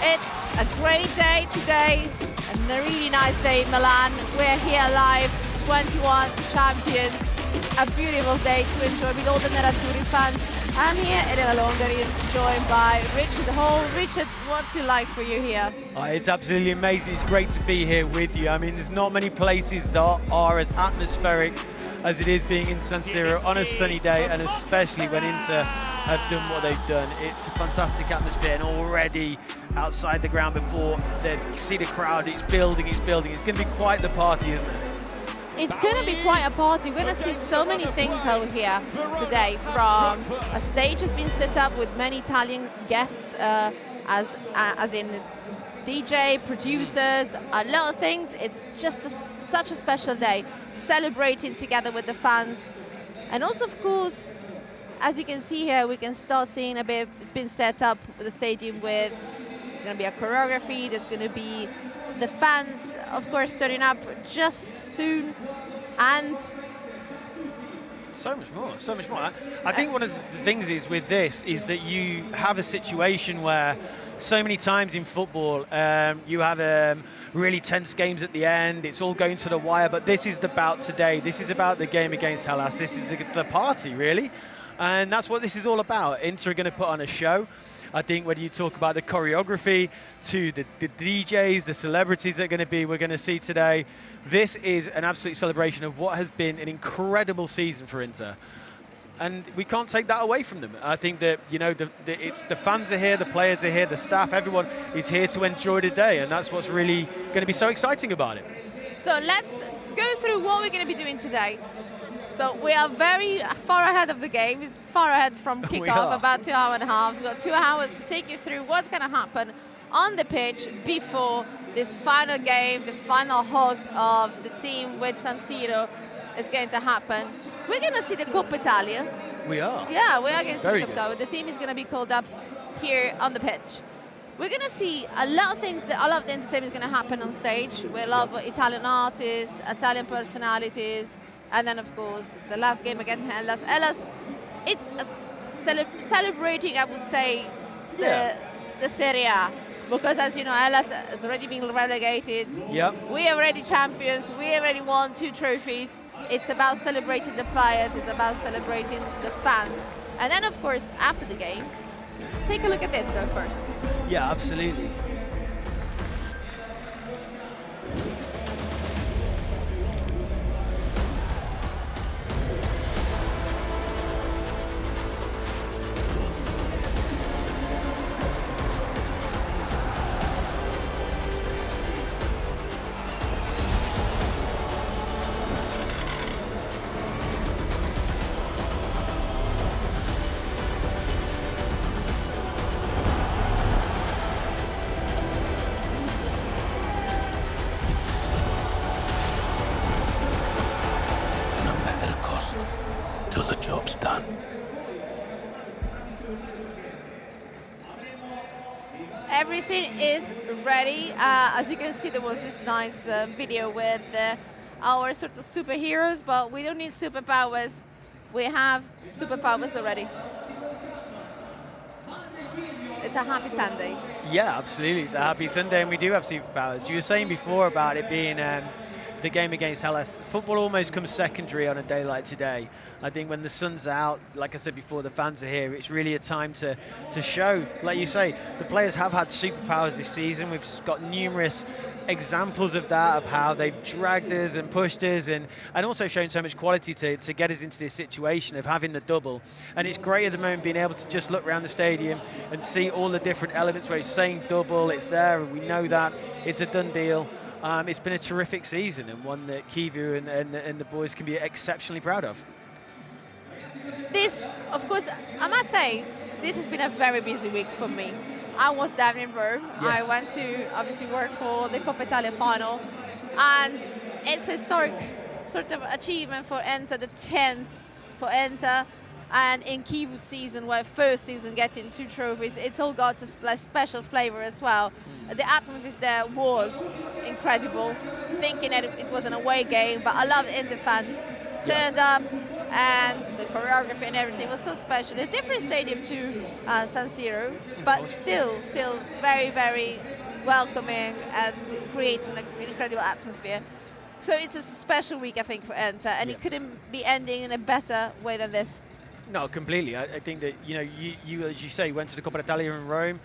It's a great day today and a really nice day in Milan. We're here live, 21 champions. A beautiful day to enjoy with all the Nerazzurri fans. I'm here in La Longari, joined by Richard Hall. Richard, what's it like for you here? It's absolutely amazing. It's great to be here with you. I mean, there's not many places that are as atmospheric as it is being in San Siro on a sunny day, and especially when Inter have done what they've done. It's a fantastic atmosphere, and already outside the ground before they see the crowd, it's building, it's building. It's going to be quite the party, isn't it? It's going to be quite a party. We're going to see so many things out here today. From a stage has been set up with many Italian guests, as in DJ, producers, a lot of things. It's just such a special day, celebrating together with the fans. And also, of course, as you can see here, we can start seeing a bit. It's been set up with the stadium with, it's going to be a choreography, there's going to be the fans, of course, turning up just soon, and so much more, so much more. I think one of the things is with this is that you have a situation where so many times in football you have really tense games at the end, it's all going to the wire, but this is about today, this is about the game against Hellas, this is the party, really, and that's what this is all about. Inter are going to put on a show. I think when you talk about the choreography to the DJs, the celebrities that are going to be, we're going to see today, this is an absolute celebration of what has been an incredible season for Inter. And we can't take that away from them. I think that, you know, it's the fans are here, the players are here, the staff, everyone is here to enjoy the day, and that's what's really going to be so exciting about it. So let's go through what we're going to be doing today. So we are very far ahead of the game. It's far ahead from kickoff, about 2 hours and a half. We've got 2 hours to take you through what's going to happen on the pitch before this final game, the final hug of the team with San Siro is going to happen. We're going to see the Coppa Italia. We are? Yeah, we are going to see the Very Coppa Italia. The team is going to be called up here on the pitch. We're going to see a lot of things, a lot of the entertainment is going to happen on stage. We love Italian artists, Italian personalities, and then, of course, the last game against Hellas. Hellas, it's celebrating, I would say, the Serie A. Because, as you know, Hellas has already been relegated. Yep. We are already champions. We already won 2 trophies. It's about celebrating the players. It's about celebrating the fans. And then, of course, after the game, take a look at this, though, first. Yeah, absolutely. Till the job's done. Everything is ready. As you can see, there was this nice video with our sort of superheroes, but we don't need superpowers. We have superpowers already. It's a happy Sunday. Yeah, absolutely. It's a happy Sunday, and we do have superpowers. You were saying before about it being the game against Hellas. Football almost comes secondary on a day like today. I think when the sun's out, like I said before, the fans are here, it's really a time to show, like you say, the players have had superpowers this season. We've got numerous examples of that, of how they've dragged us and pushed us, and also shown so much quality to get us into this situation of having the double. And it's great at the moment being able to just look around the stadium and see all the different elements where it's saying double, it's there, we know that, it's a done deal. It's been a terrific season, and one that Kivu and the boys can be exceptionally proud of. This, of course, I must say, this has been a very busy week for me. I was down in Rome. Yes. I went to obviously work for the Coppa Italia final, and it's a historic sort of achievement for Inter, the 10th for Inter, and in Kivu's season, where first season getting 2 trophies, it's all got a special flavor as well. The atmosphere there was incredible, thinking that it was an away game, but a lot of Inter fans turned up, and the choreography and everything was so special. A different stadium to San Siro, but still very, very welcoming and creates an incredible atmosphere. So it's a special week, I think, for Inter, and it couldn't be ending in a better way than this. No, completely. I think that, you know, you as you say, went to the Coppa d'Italia in Rome.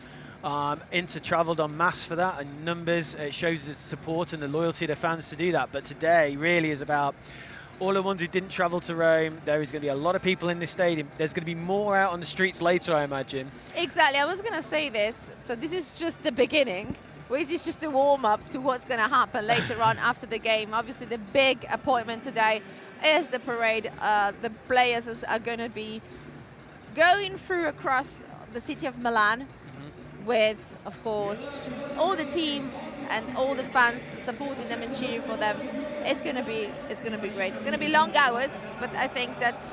Inter travelled en masse for that, and numbers. It shows the support and the loyalty of the fans to do that. But today really is about all the ones who didn't travel to Rome. There is going to be a lot of people in this stadium. There's going to be more out on the streets later, I imagine. Exactly. I was going to say this. So this is just the beginning, which is just a warm-up to what's going to happen later on after the game. Obviously, the big appointment today is the parade. The players are going to be going through across the city of Milan with, of course, all the team and all the fans supporting them and cheering for them. It's going to be great. It's going to be long hours, but I think that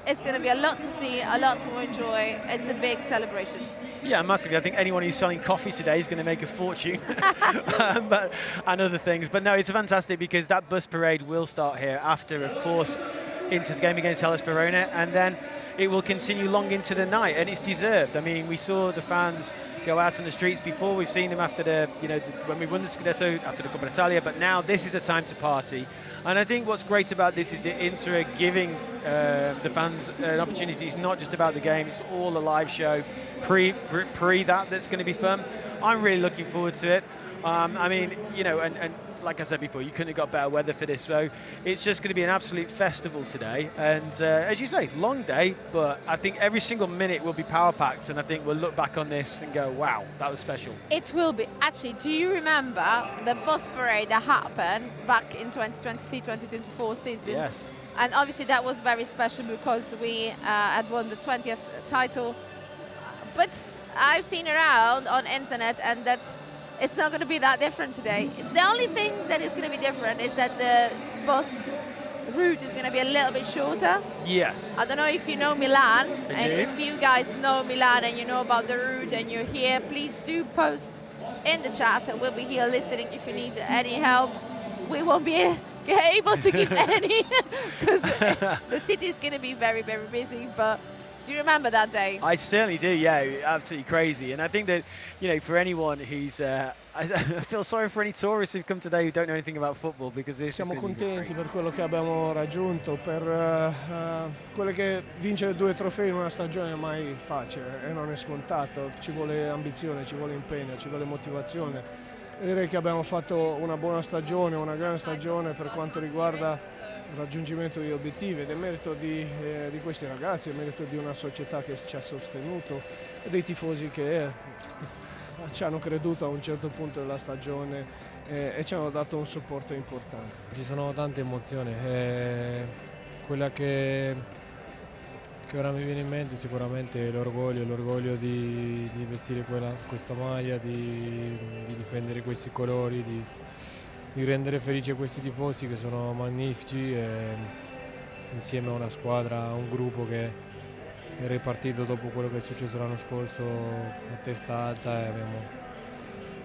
it's going to be a lot to see, a lot to enjoy. It's a big celebration. Yeah, massively. I think anyone who's selling coffee today is going to make a fortune, and other things. But no, it's fantastic because that bus parade will start here after, of course, Inter's game against Hellas Verona, and then it will continue long into the night, and it's deserved. I mean, we saw the fans go out on the streets before. We've seen them after when we won the Scudetto, after the Coppa d'Italia, but now this is the time to party. And I think what's great about this is that Inter are giving the fans an opportunity. It's not just about the game, it's all a live show. Pre that's going to be fun. I'm really looking forward to it. I mean, you know, and like I said before, you couldn't have got better weather for this, so it's just going to be an absolute festival today. And as you say, long day, but I think every single minute will be power-packed, and I think we'll look back on this and go, wow, that was special. It will be. Actually, do you remember the bus parade that happened back in 2023-2024 season? Yes. And obviously that was very special because we had won the 20th title. But I've seen around on internet, and that it's not going to be that different today. The only thing that is going to be different is that the bus route is going to be a little bit shorter. Yes. I don't know if you know Milan, I and do. if you guys know Milan and you know about the route and you're here, please do post in the chat, and we'll be here listening if you need any help. We won't be able to give any because the city is going to be very, very busy, but do you remember that day? I certainly do, yeah, absolutely crazy. And I think that, you know, for anyone who's, I feel sorry for any tourists who've come today who don't know anything about football, because this Siamo is going to be contenti crazy. per quello che abbiamo raggiunto, per quelle che vincere 2 trofei in una stagione è mai facile e non è scontato. Ci vuole ambizione, ci vuole impegno, ci vuole motivazione. E direi che abbiamo fatto una buona stagione, una grande stagione per quanto riguarda il raggiungimento degli obiettivi, ed è merito di questi ragazzi, è merito di una società che ci ha sostenuto e dei tifosi che ci hanno creduto a un certo punto della stagione e ci hanno dato un supporto importante. Ci sono tante emozioni, quella che ora mi viene in mente sicuramente è l'orgoglio di vestire questa maglia, di difendere questi colori, di rendere felici questi tifosi che sono magnifici, e insieme a una squadra, a un gruppo che è ripartito dopo quello che è successo l'anno scorso a testa alta, e abbiamo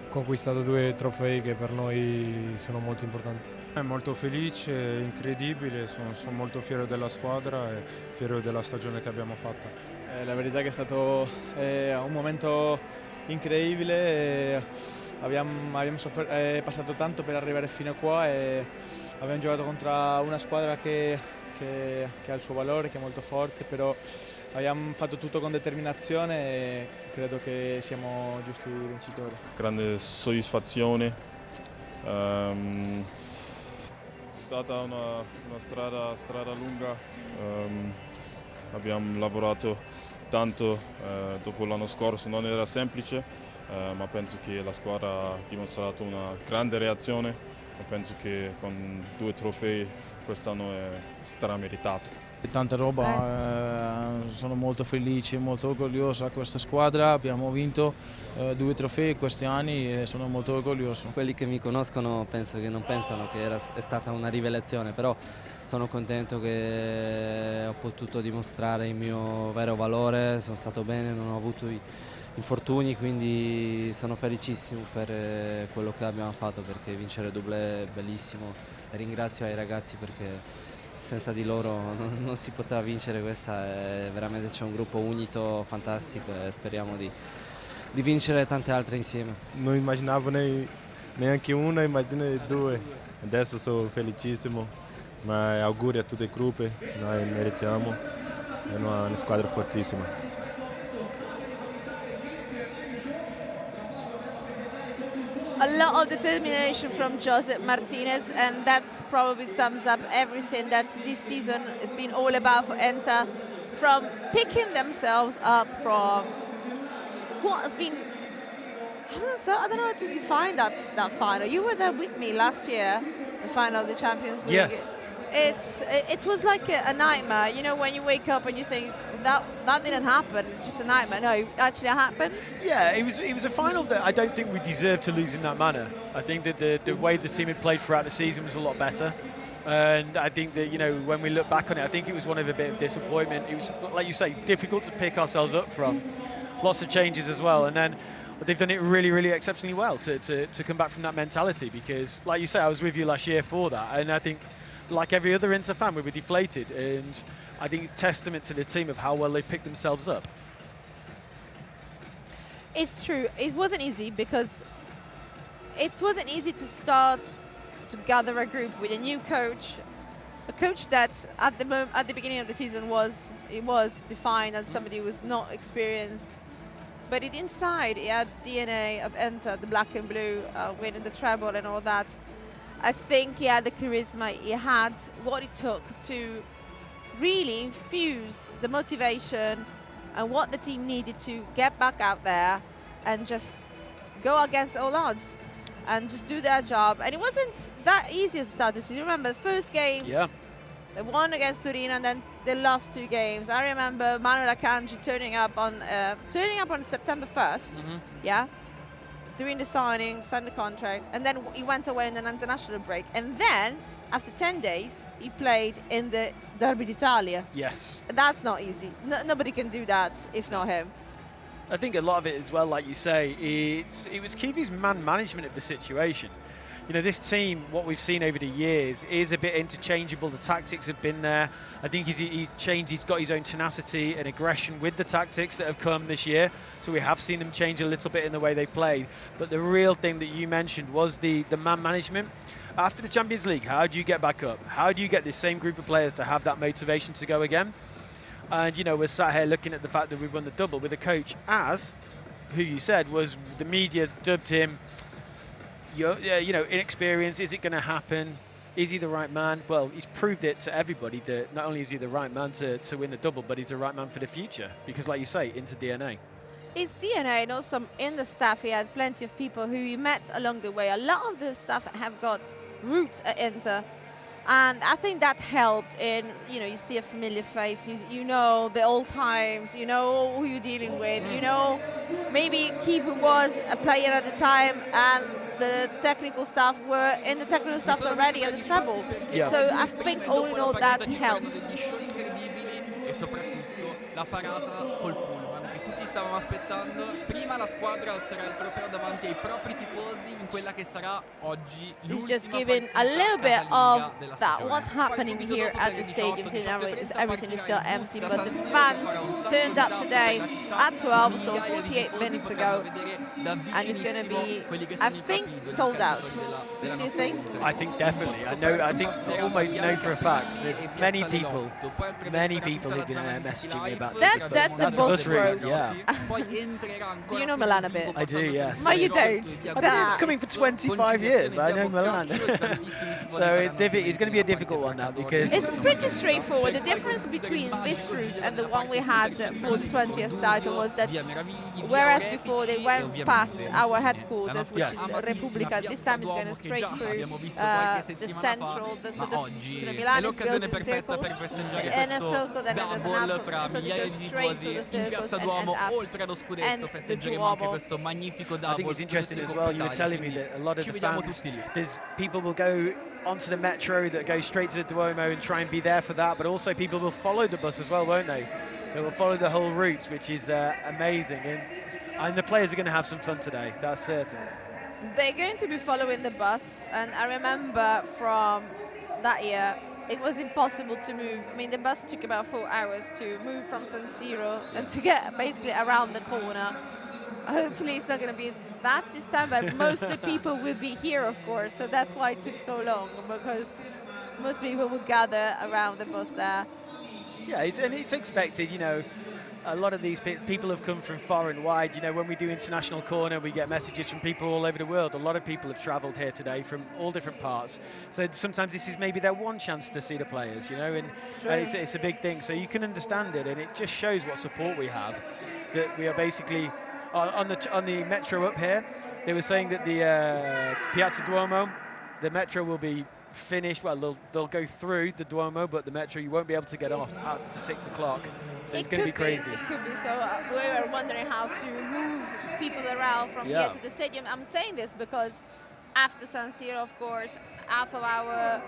conquistato 2 trofei che per noi sono molto importanti. È molto felice, incredibile, sono molto fiero della squadra e fiero della stagione che abbiamo fatto. La verità è che è stato un momento incredibile. Abbiamo passato tanto per arrivare fino a qua e abbiamo giocato contro una squadra che ha il suo valore, che è molto forte, però abbiamo fatto tutto con determinazione e credo che siamo giusti vincitori. Grande soddisfazione, è stata una strada lunga, abbiamo lavorato tanto dopo l'anno scorso, non era semplice. Ma penso che la squadra ha dimostrato una grande reazione e penso che con 2 trofei quest'anno è strameritato. Tanta roba, sono molto felice, molto orgoglioso a questa squadra, abbiamo vinto 2 trofei questi anni e sono molto orgoglioso. Quelli che mi conoscono penso che non pensano che è stata una rivelazione, però sono contento che ho potuto dimostrare il mio vero valore, sono stato bene, non ho avuto infortuni, quindi sono felicissimo per quello che abbiamo fatto, perché vincere doublé è bellissimo, e ringrazio ai ragazzi perché senza di loro non si poteva vincere questa, e veramente c'è un gruppo unito fantastico e speriamo di vincere tante altre insieme. Non immaginavo neanche una, immagina due. Adesso sono felicissimo, ma auguri a tutte le truppe, noi meritiamo, è una squadra fortissima. A lot of determination from Josep Martinez, and that's probably sums up everything that this season has been all about for Inter, from picking themselves up from what has been, I don't know how to define that final. You were there with me last year, the final of the Champions League. Yes. It was like a nightmare. You know, when you wake up and you think that didn't happen, just a nightmare. No, it actually happened. Yeah, it was a final that I don't think we deserved to lose in that manner. I think that the way the team had played throughout the season was a lot better. And I think that, you know, when we look back on it, I think it was one of a bit of disappointment. It was, like you say, difficult to pick ourselves up from. Lots of changes as well. And then they've done it really, really exceptionally well to come back from that mentality, because, like you say, I was with you last year for that. And I think, like every other Inter fan, we were deflated. And I think it's testament to the team of how well they picked themselves up. It's true. It wasn't easy, because it wasn't easy to start to gather a group with a new coach, a coach that at the beginning of the season was defined as somebody who was not experienced, but inside he had DNA of Inter, the black and blue, winning the treble and all that. I think he had the charisma, he had what it took to really infuse the motivation and what the team needed to get back out there and just go against all odds and just do their job. And it wasn't that easy as a start. So you remember the first game, they won against Torino, and then they lost 2 games. I remember Manuel Akanji turning up on September 1st, doing the signing, signed the contract, and then he went away in an international break. And then, after 10 days, he played in the Derby d'Italia. Yes. That's not easy. Nobody can do that if not him. I think a lot of it as well, like you say, it was Kiwi's man management of the situation. You know, this team, what we've seen over the years, is a bit interchangeable. The tactics have been there. I think he's changed. He's got his own tenacity and aggression with the tactics that have come this year. So we have seen them change a little bit in the way they played. But the real thing that you mentioned was the man management. After the Champions League, how do you get back up? How do you get this same group of players to have that motivation to go again? And, you know, we're sat here looking at the fact that we won the double with a coach who you said was, the media dubbed him, you know, inexperienced. Is it going to happen? Is he the right man? Well, he's proved it to everybody that not only is he the right man to win the double, but he's the right man for the future. Because, like you say, into DNA. His DNA, and also in the staff, he had plenty of people who he met along the way. A lot of the staff have got roots at Inter. And I think that helped in, you know, you see a familiar face, you know the old times, you know who you're dealing with, you know maybe Kivu was a player at the time and the technical staff were in the technical staff already at the treble. Yeah. So I think all in all that helped. E soprattutto la parata col pullman che tutti stavamo aspettando. Prima la squadra alzerà il trofeo davanti ai propri tifosi in quella che sarà oggi It's just l'ultima giving a little bit partita of della that. stagione. What's happening here at the stadium? Everything is still empty, but the fans turned up today at 12, so 48 minutes ago, and it's going to be, I think, sold out. Do you think? I think definitely. I think I almost know for a fact there's many people who've been messaging me about this. That's the bus road. Yeah. Do you know Milan a bit? I do, yes. No, you don't. I've been coming for 25 years. I know Milan. So it's going to be a difficult one now, because it's pretty straightforward. The difference between this route and the one we had for the 20th title was that whereas before they went past our headquarters, which is Repubblica, this time it's going straight through the central, Milan is built in circles, and a circle, then there's another, so they go straight through the circles and end up, and the Duomo. I think it's interesting as well, you were telling me that a lot of the fans, people will go onto the metro that go straight to the Duomo and try and be there for that, but also people will follow the bus as well, won't they? They will follow the whole route, which is amazing, and the players are going to have some fun today, that's certain. They're going to be following the bus, and I remember from that year, it was impossible to move. I mean, the bus took about 4 hours to move from San Siro and to get basically around the corner. Hopefully it's not going to be that this time, but most of the people will be here, of course, so that's why it took so long, because most people would gather around the bus there. Yeah, and it's expected, you know. A lot of these people have come from far and wide. You know, when we do International Corner, we get messages from people all over the world. A lot of people have travelled here today from all different parts. So sometimes this is maybe their one chance to see the players, you know, and it's a big thing. So you can understand it, and it just shows what support we have. That we are basically on the metro up here. They were saying that the Piazza Duomo, the metro will be finished. Well, they'll go through the Duomo, but the metro you won't be able to get off after 6 o'clock. So it's going to be crazy. It could be. So we were wondering how to move people around from here to the stadium. I'm saying this because after San Siro, of course, half of our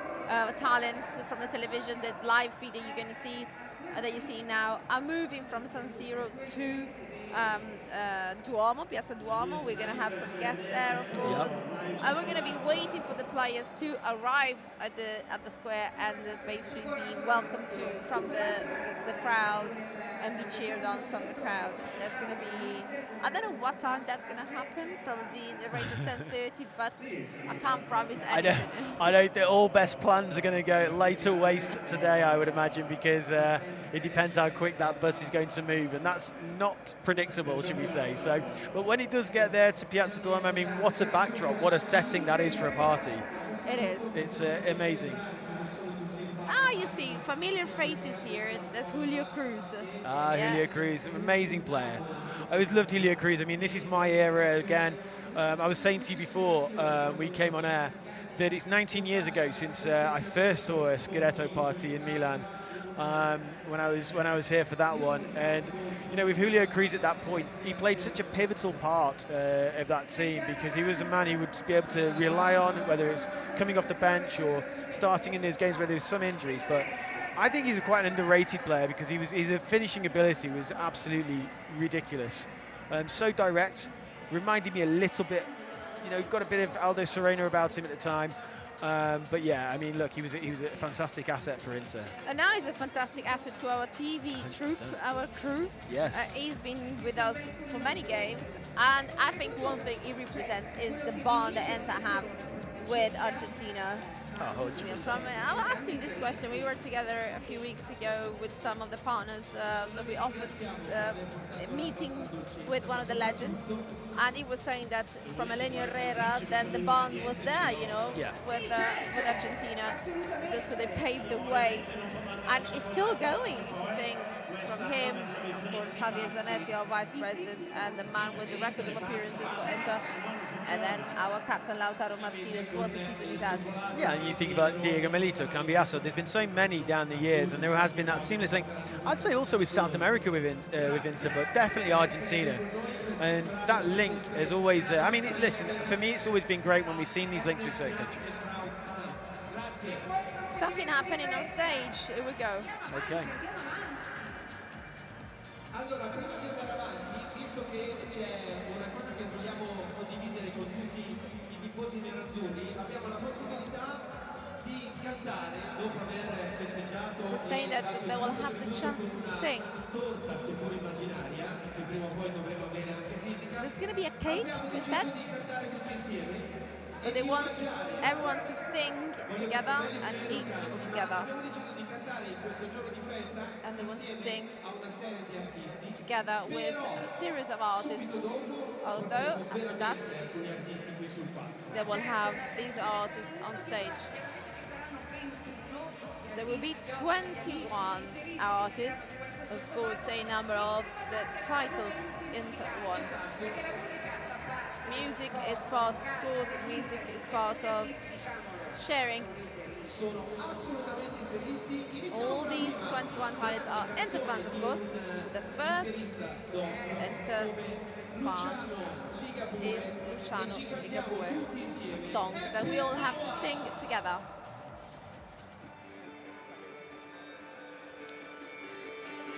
talents from the television, the live feed that you're going to see, that you see now, are moving from San Siro to Duomo, Piazza Duomo. We're going to have some guests there, of course. And we're going to be waiting for the players to arrive at the square and basically be welcomed from the crowd and be cheered on from the crowd. That's going to be, I don't know what time that's going to happen, probably in the range of 10:30, but I can't promise anything. I know that all best plans are going to go later waste today, I would imagine, because it depends how quick that bus is going to move, and that's not predictable, should we say. So, but when it does get there to Piazza Duomo, I mean, what a backdrop, what a setting that is for a party. It is. It's amazing. You see familiar faces here. There's Julio Cruz. Julio Cruz, amazing player. I always loved Julio Cruz. I mean, this is my era again. I was saying to you before we came on air that it's 19 years ago since I first saw a Scudetto party in Milan. When I was here for that one, and you know, with Julio Cruz at that point, he played such a pivotal part of that team, because he was a man who would be able to rely on, whether it's coming off the bench or starting in those games where there was some injuries. But I think he's quite an underrated player, because his finishing ability was absolutely ridiculous. So direct, reminded me a little bit, you know, got a bit of Aldo Serena about him at the time. But yeah, I mean, look, he was a fantastic asset for Inter. And now he's a fantastic asset to our TV 100%. Troupe, our crew. Yes. He's been with us for many games, and I think one thing he represents is the bond that Inter have with Argentina. Oh, I asked him this question. We were together a few weeks ago with some of the partners that we offered a meeting with one of the legends, and he was saying that from Elenio Herrera, then the bond was there, you know, with Argentina. So they paved the way, and it's still going. If you think from him, of course, Javier Zanetti, our vice president, and the man with the record of appearances for Inter, and then our captain Lautaro Martinez. What a season he's had. Yeah, and you think about Diego Milito, Cambiasso. There's been so many down the years, and there has been that seamless thing. I'd say also with South America with Inter, but definitely Argentina. And that link is always, I mean, listen, for me it's always been great when we've seen these links with certain countries. Something happening on stage. Here we go. Okay. Allora, prima di andare avanti, visto che c'è una cosa che vogliamo condividere con tutti i tifosi nerazzurri, abbiamo la possibilità di cantare dopo aver festeggiato. Saying that they will have the chance to sing. Torta seppur immaginaria, che prima o poi dovremo avere anche fisica. There's going to be a cake, they said. But they want everyone to sing together and eat together. And they want to sing together with a series of artists. Although, after that, they will have these artists on stage. There will be 21 artists, of course, a number of the titles Inter won. Music is part of sport, music is part of sharing. All these 21 titles are Inter fans, of course. The first Inter fan is Luciano Ligabue, a song that we all have to sing together.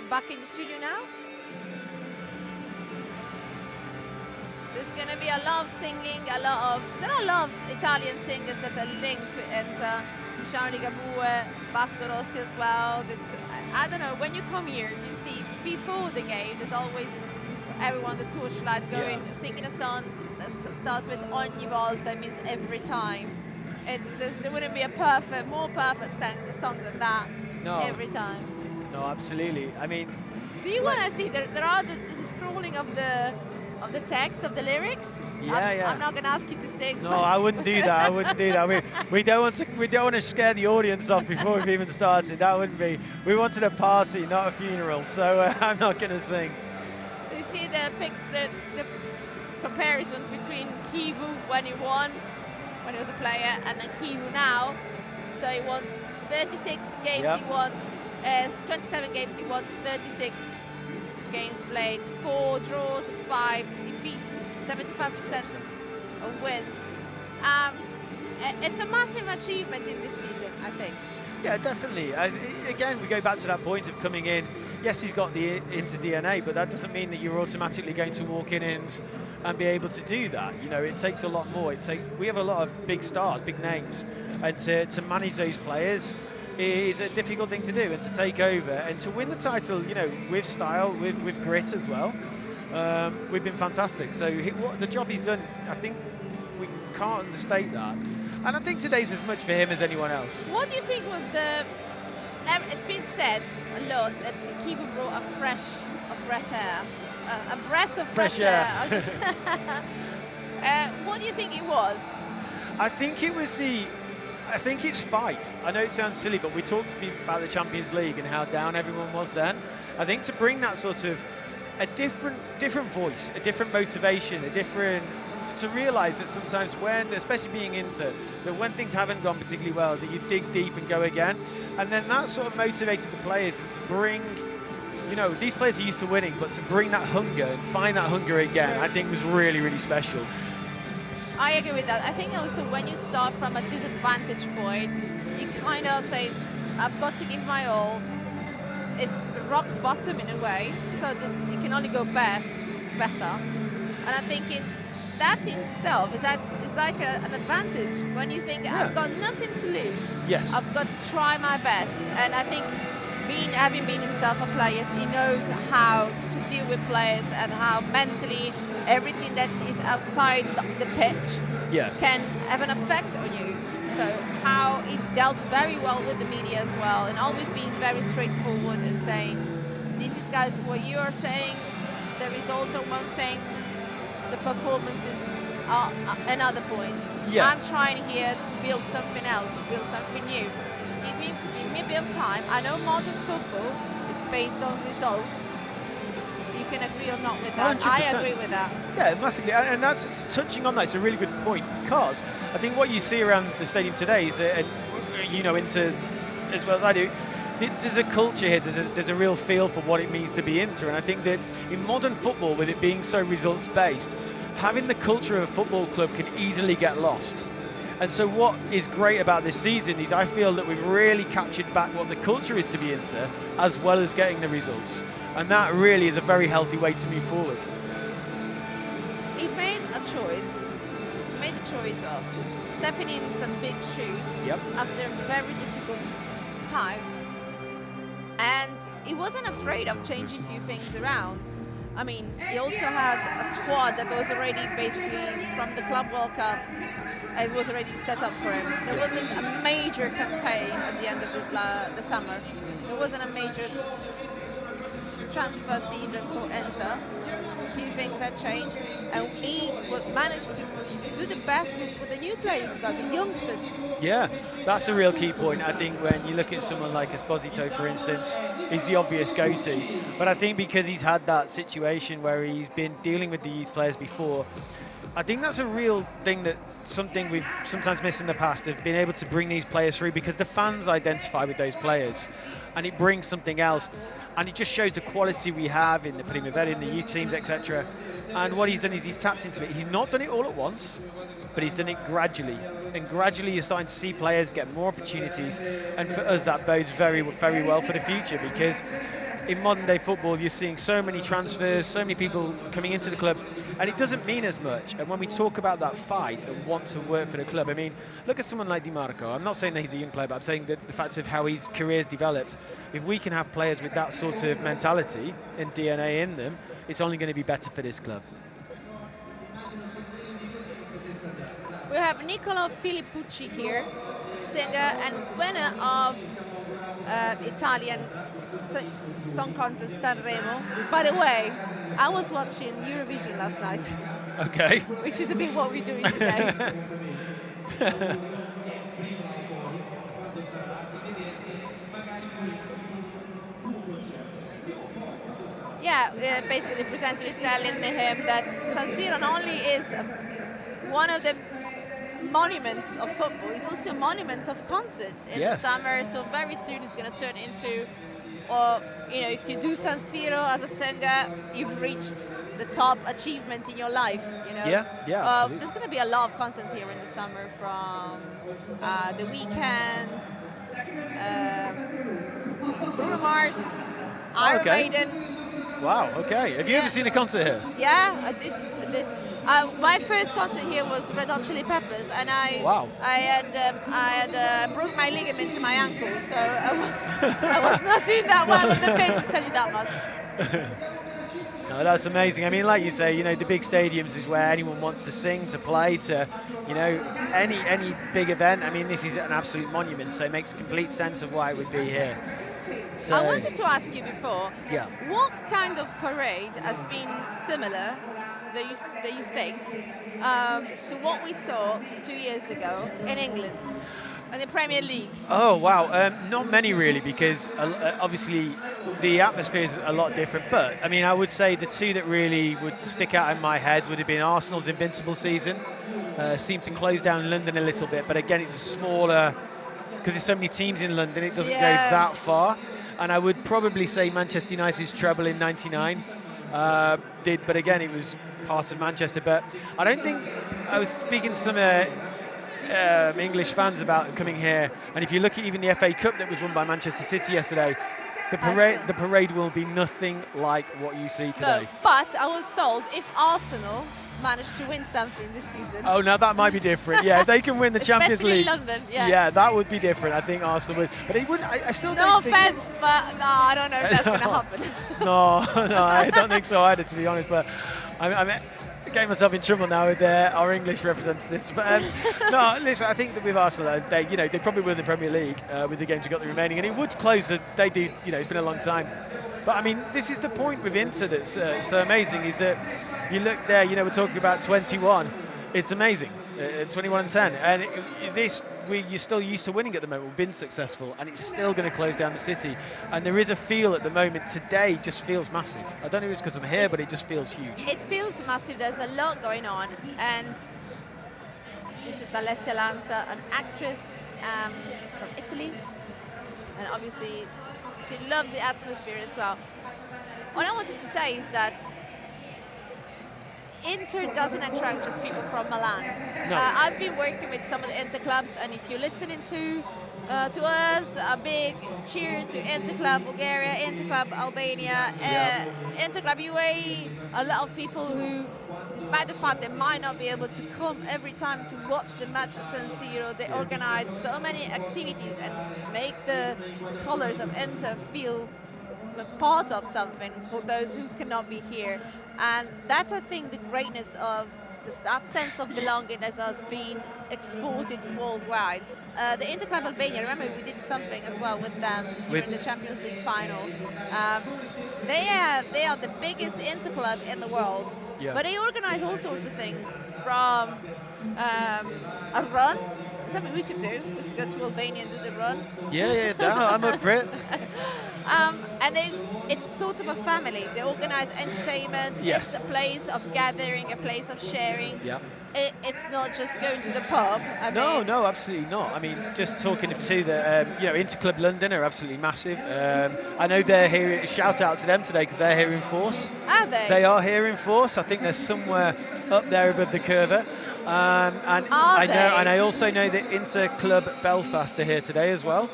Back in the studio now. There's going to be a lot of singing, there are a lot of Italian singers that are linked to Inter. Charlie Gabue, Vasco Rossi as well. I don't know, when you come here, you see before the game, there's always everyone, the torchlight going, singing a song that starts with Ogni volta, means every time. There wouldn't be a more perfect song than that every time. No, absolutely. I mean, do you want to see, there's a scrolling of the text of the lyrics? I'm not going to ask you to sing. No, I wouldn't do that. I wouldn't do that. We don't want to scare the audience off before we've even started. That wouldn't be. We wanted a party, not a funeral. So I'm not going to sing. You see the comparison between Kivu when he won, when he was a player, and then Kivu now. So he won 36 games. He won 27 games. He won 36 games played, 4 draws, 5 defeats, 75% of wins. It's a massive achievement in this season, I think. Yeah, definitely. Again, we go back to that point of coming in. Yes, he's got the Inter DNA, but that doesn't mean that you're automatically going to walk in and be able to do that. You know, it takes a lot more. We have a lot of big stars, big names, and to manage those players is a difficult thing to do, and to take over and to win the title, you know, with style, with grit as well. We've been fantastic. So what the job he's done, I think we can't understate that. And I think today's as much for him as anyone else. What do you think was it's been said a lot that Kivu brought a breath of fresh air. What do you think it was? I think it was I think it's fight. I know it sounds silly, but we talked about the Champions League and how down everyone was then. I think to bring that sort of a different voice, a different motivation, to realise that sometimes especially being Inter, that when things haven't gone particularly well, that you dig deep and go again. And then that sort of motivated the players, and to bring, you know, these players are used to winning, but to bring that hunger and find that hunger again, I think was really, really special. I agree with that. I think also when you start from a disadvantage point, you kind of say, I've got to give my all. It's rock bottom in a way, so it can only go better. And I think that in itself is like an advantage when you think, I've got nothing to lose. Yes. I've got to try my best. And I think having been himself a player, he knows how to deal with players and how mentally everything that is outside the pitch can have an effect on you. So how he dealt very well with the media as well, and always being very straightforward and saying, this is, guys, what you are saying, the results are one thing, the performances are another point. I'm trying here to build something else, to build something new. Just give me a bit of time. I know modern football is based on results. You can agree or not with that. 100%. I agree with that. Yeah, massively. And that's touching on that. It's a really good point, because I think what you see around the stadium today is, you know, Inter as well as I do, there's a culture here. There's a real feel for what it means to be Inter. And I think that in modern football, with it being so results-based, having the culture of a football club can easily get lost. And so what is great about this season is I feel that we've really captured back what the culture is to be Inter, as well as getting the results. And that really is a very healthy way to move forward. He made a choice. He made the choice of stepping in some big shoes after a very difficult time. And he wasn't afraid of changing a few things around. I mean, he also had a squad that was already basically from the Club World Cup. It was already set up for him. There wasn't a major campaign at the end of the summer. There wasn't a major transfer season for Inter. A few things had changed, and he managed to do the best with the new players, about the youngsters. Yeah, that's a real key point. I think when you look at someone like Esposito, for instance, he's the obvious go-to. But I think because he's had that situation where he's been dealing with the youth players before, I think that's a real thing, that something we've sometimes missed in the past, of being able to bring these players through, because the fans identify with those players and it brings something else. And it just shows the quality we have in the Primavera, in the youth teams, etc. And what he's done is he's tapped into it. He's not done it all at once, but he's done it gradually. And gradually you're starting to see players get more opportunities. And for us, that bodes very, very well for the future, because in modern day football, you're seeing so many transfers, so many people coming into the club, and it doesn't mean as much. And when we talk about that fight and want to work for the club, I mean, look at someone like Di Marco. I'm not saying that he's a young player, but I'm saying that the fact of how his career's developed. If we can have players with that sort of mentality and DNA in them, it's only going to be better for this club. We have Niccolo Filippucci here, singer and winner of Italian Song Contest Sanremo. By the way, I was watching Eurovision last night. Okay. Which is a bit what we're doing today. Yeah, basically the presenter is telling him that San Siro not only is one of the monuments of football, it's also a monument of concerts in the summer, so very soon it's going to turn into, or you know, if you do San Siro as a singer, you've reached the top achievement in your life, you know. Yeah, absolutely. There's going to be a lot of concerts here in the summer, from The Weeknd, Bruno Mars, Iron Maiden. Wow, okay. Have you ever seen a concert here? Yeah, I did. My first concert here was Red Hot Chili Peppers, and I had broke my ligament in my ankle, so I was not doing that well on the pitch, I'll tell you that much. No, that's amazing. I mean, like you say, you know, the big stadiums is where anyone wants to sing, to play, to, you know, any big event. I mean, this is an absolute monument, so it makes complete sense of why it would be here. So, I wanted to ask you before, yeah, what kind of parade has been similar, that you think, to what we saw 2 years ago in England, in the Premier League? Oh, wow. Not many, really, because obviously the atmosphere is a lot different. But, I mean, I would say the two that really would stick out in my head would have been Arsenal's invincible season. Seemed to close down London a little bit, but again, it's a smaller, because there's so many teams in London, it doesn't go that far. And I would probably say Manchester United's treble in '99 did, but again, it was part of Manchester. But I don't think, I was speaking to some English fans about coming here, and if you look at even the FA Cup that was won by Manchester City yesterday, the parade will be nothing like what you see today. No, but I was told if Arsenal managed to win something this season. Oh, now that might be different. Yeah, if they can win the Champions League. Especially in London, yeah. Yeah, that would be different. I think Arsenal would. But it wouldn't. I still no don't think. No offense, but no, I don't know if that's going to happen. No, I don't think so either, to be honest. But I'm getting myself in trouble now with our English representatives. But no, listen, I think that with Arsenal, they probably win the Premier League with the games you've got the remaining, and it would close. They do. You know, it's been a long time. But I mean, this is the point with Inter that's so amazing, is that you look there, you know, we're talking about 21. It's amazing, 21 and 10. And you're still used to winning at the moment. We've been successful, and it's still going to close down the city. And there is a feel at the moment today just feels massive. I don't know if it's because I'm here, but it just feels huge. It feels massive. There's a lot going on. And this is Alessia Lanza, an actress from Italy. And obviously, she loves the atmosphere as well. What I wanted to say is that Inter doesn't attract just people from Milan. No. I've been working with some of the Inter clubs, and if you're listening to us, a big cheer to Inter Club Bulgaria, Inter Club Albania, Inter Club UAE. A lot of people who, despite the fact they might not be able to come every time to watch the match at San Siro, they organize so many activities and make the colors of Inter feel like part of something for those who cannot be here. And that's, I think, the greatness of that sense of belonging as has been exported worldwide. The Inter Club Albania, remember we did something as well with them during the Champions League final. They are the biggest Inter club in the world, but they organize all sorts of things, from a run, something we could do. We could go to Albania and do the run. Yeah, I'm up for it. And it's sort of a family. They organize entertainment. Yes. It's a place of gathering, a place of sharing. Yeah. It's not just going to the pub. No, absolutely not. I mean, just talking of two that, Inter Club London are absolutely massive. I know they're here. Shout out to them today because they're here in force. Are they? They are here in force. I think they're somewhere up there above the curve. And I also know that Inter Club Belfast are here today as well.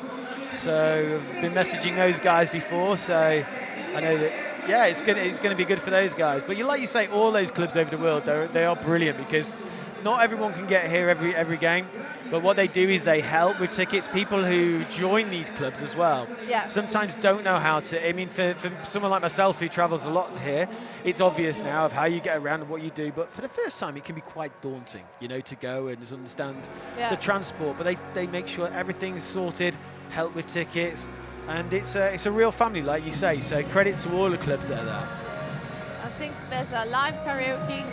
So I've been messaging those guys before. So I know that, yeah, it's gonna be good for those guys. But like you say, all those clubs over the world, they are brilliant because not everyone can get here every game. But what they do is they help with tickets. People who join these clubs as well sometimes don't know how to. I mean, for someone like myself who travels a lot here, it's obvious now of how you get around and what you do. But for the first time, it can be quite daunting, you know, to go and just understand the transport. But they make sure everything's sorted, help with tickets, and it's a real family, like you say. So credit to all the clubs that are there. I think there's a live karaoke.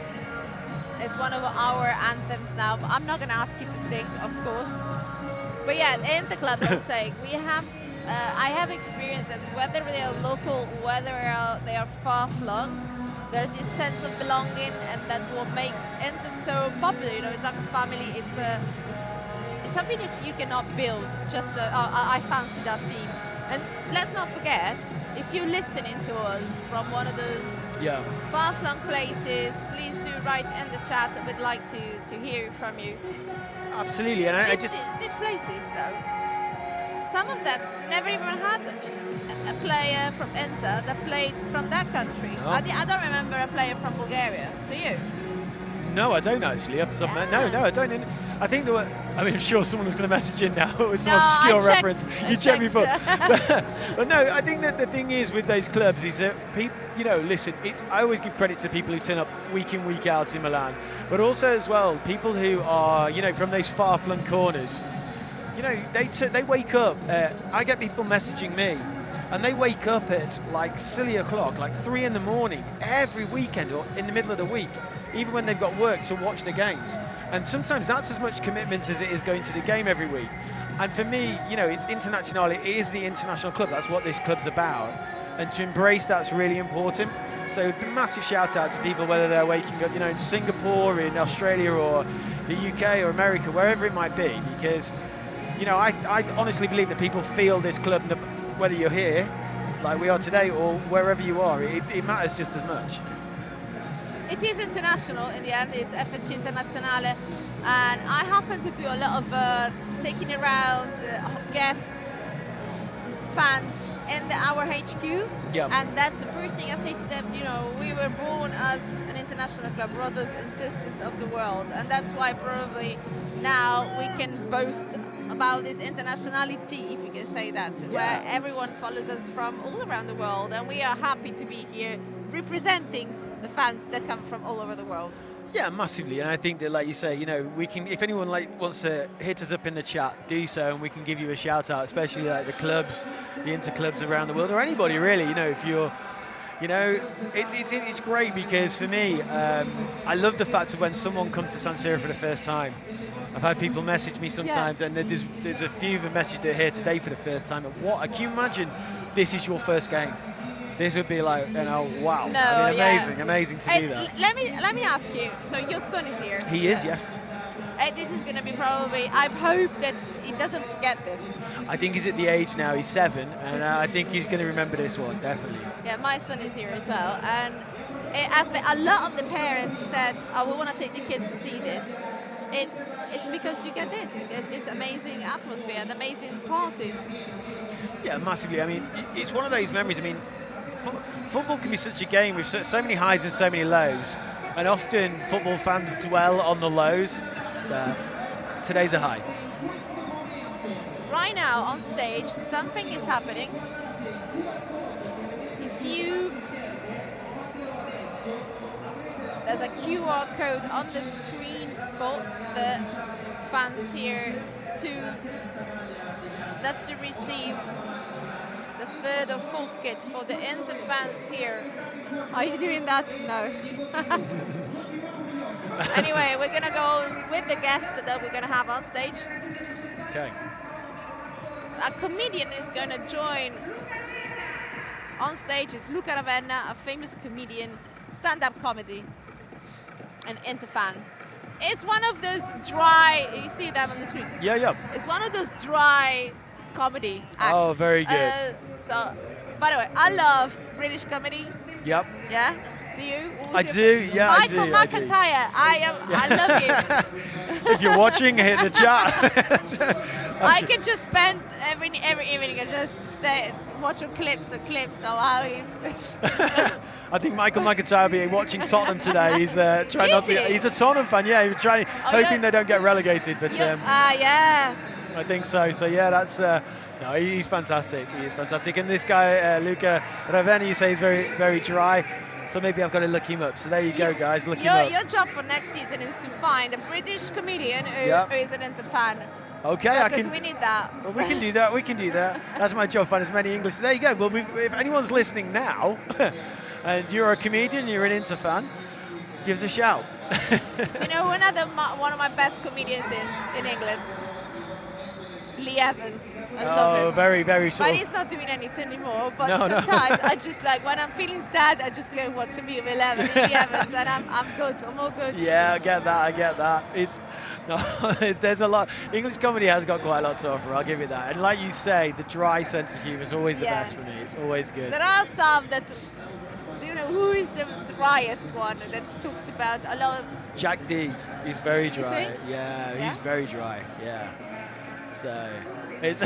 It's one of our anthems now, but I'm not going to ask you to sing, of course. But yeah, in the club, I was saying, we have, I have experienced this, whether they are local, whether they are far-flung, there's this sense of belonging, and that's what makes Inter so popular. You know, it's like a family. It's something that you cannot build. Just I fancy that team. And let's not forget, if you're listening to us from one of those far-flung places, please do write in the chat. We'd like to hear from you. Absolutely, and these places, though, some of them never even had a player from Inter that played from that country. Oh. I don't remember a player from Bulgaria. Do you? No, I don't actually. No, I don't. I think there were. I mean, I'm sure someone was going to message in now with some obscure reference. You checked before. but no, I think that the thing is with those clubs is that people, you know, listen. I always give credit to people who turn up week in, week out in Milan, but also as well people who are, you know, from those far-flung corners. You know, they wake up. I get people messaging me, and they wake up at like silly o'clock, like 3 in the morning, every weekend or in the middle of the week, even when they've got work, to watch the games. And sometimes that's as much commitment as it is going to the game every week. And for me, you know, it's Internazionale. It is the international club. That's what this club's about. And to embrace that's really important. So massive shout out to people, whether they're waking up, you know, in Singapore, in Australia, or the UK or America, wherever it might be, because, you know, I honestly believe that people feel this club, whether you're here, like we are today, or wherever you are, it matters just as much. It is international in the end, it's FC Internazionale, and I happen to do a lot of taking around guests, fans in our HQ, and that's the first thing I say to them, you know, we were born as an international club, brothers and sisters of the world, and that's why probably now we can boast about this internationality, if you can say that, where everyone follows us from all around the world, and we are happy to be here representing the fans that come from all over the world. Yeah, massively, and I think that, like you say, you know, we can, if anyone wants to hit us up in the chat, do so, and we can give you a shout out, especially like the clubs, the Inter clubs around the world, or anybody really. You know, if you're, you know, it's great because for me, I love the fact that when someone comes to San Siro for the first time, I've had people message me sometimes, and there's a few of them messaged it here today for the first time. And what? Can you imagine? This is your first game. This would be like, you know, wow. No, I mean, amazing to do that. Let me ask you. So your son is here. He is, yes. This is going to be probably. I hope that he doesn't forget this. I think he's at the age now. He's 7, and I think he's going to remember this one definitely. Yeah, my son is here as well, and a lot of the parents said, "Oh, we want to take the kids to see this." It's because you get this amazing atmosphere, an amazing party. Yeah, massively. I mean, it's one of those memories. I mean, football can be such a game with so many highs and so many lows, and often football fans dwell on the lows. Today's a high. Right now on stage, something is happening. There's a QR code on the screen for the fans here that's to receive the 3rd or 4th kit for the Inter fans here. Are you doing that? No. Anyway, we're gonna go with the guests that we're gonna have on stage. Okay. A comedian is gonna join on stage. Is Luca Ravenna, a famous comedian, stand-up comedy, an Inter fan. It's one of those dry, you see them on the screen? Yeah. It's one of those dry comedy acts. Oh, very good. So, by the way, I love British comedy. Yep. Yeah? Do you? I do, yeah, I do. Michael McIntyre, I love you. If you're watching, hit the chat. I could just spend every evening and just watching clips of how he... I think Michael McIntyre will be watching Tottenham today. He's trying not to. He's a Tottenham fan, yeah. He's trying, hoping they don't get relegated. But yeah. I think so. So yeah, that's no. He's fantastic. He's fantastic. And this guy, Luca Ravenna, you say he's very, very dry. So maybe I've got to look him up. So there you go, guys. Look him up. Your job for next season is to find a British comedian who is an Inter fan. Okay, I can. Because we need that. Well, we can do that. We can do that. That's my job. Find as many English. There you go. Well, if anyone's listening now, and you're a comedian, you're an Inter fan, give us a shout. Do you know one of my best comedians in England? Lee Evans. I love him. Very, very sort But of. he's not doing anything anymore. But No, sometimes I just like, when I'm feeling sad, I just go and watch a Lee Evans, and I'm good. I'm all good. Yeah, I get that. I get that. It's no, there's a lot. English comedy has got quite a lot to offer. I'll give you that. And like you say, the dry sense of humour is always the best for me. It's always good. There are some that. Do you know who is the driest one that talks about a lot of? Jack D. He's very dry. think? Yeah, Yeah? he's very dry. Yeah. So it's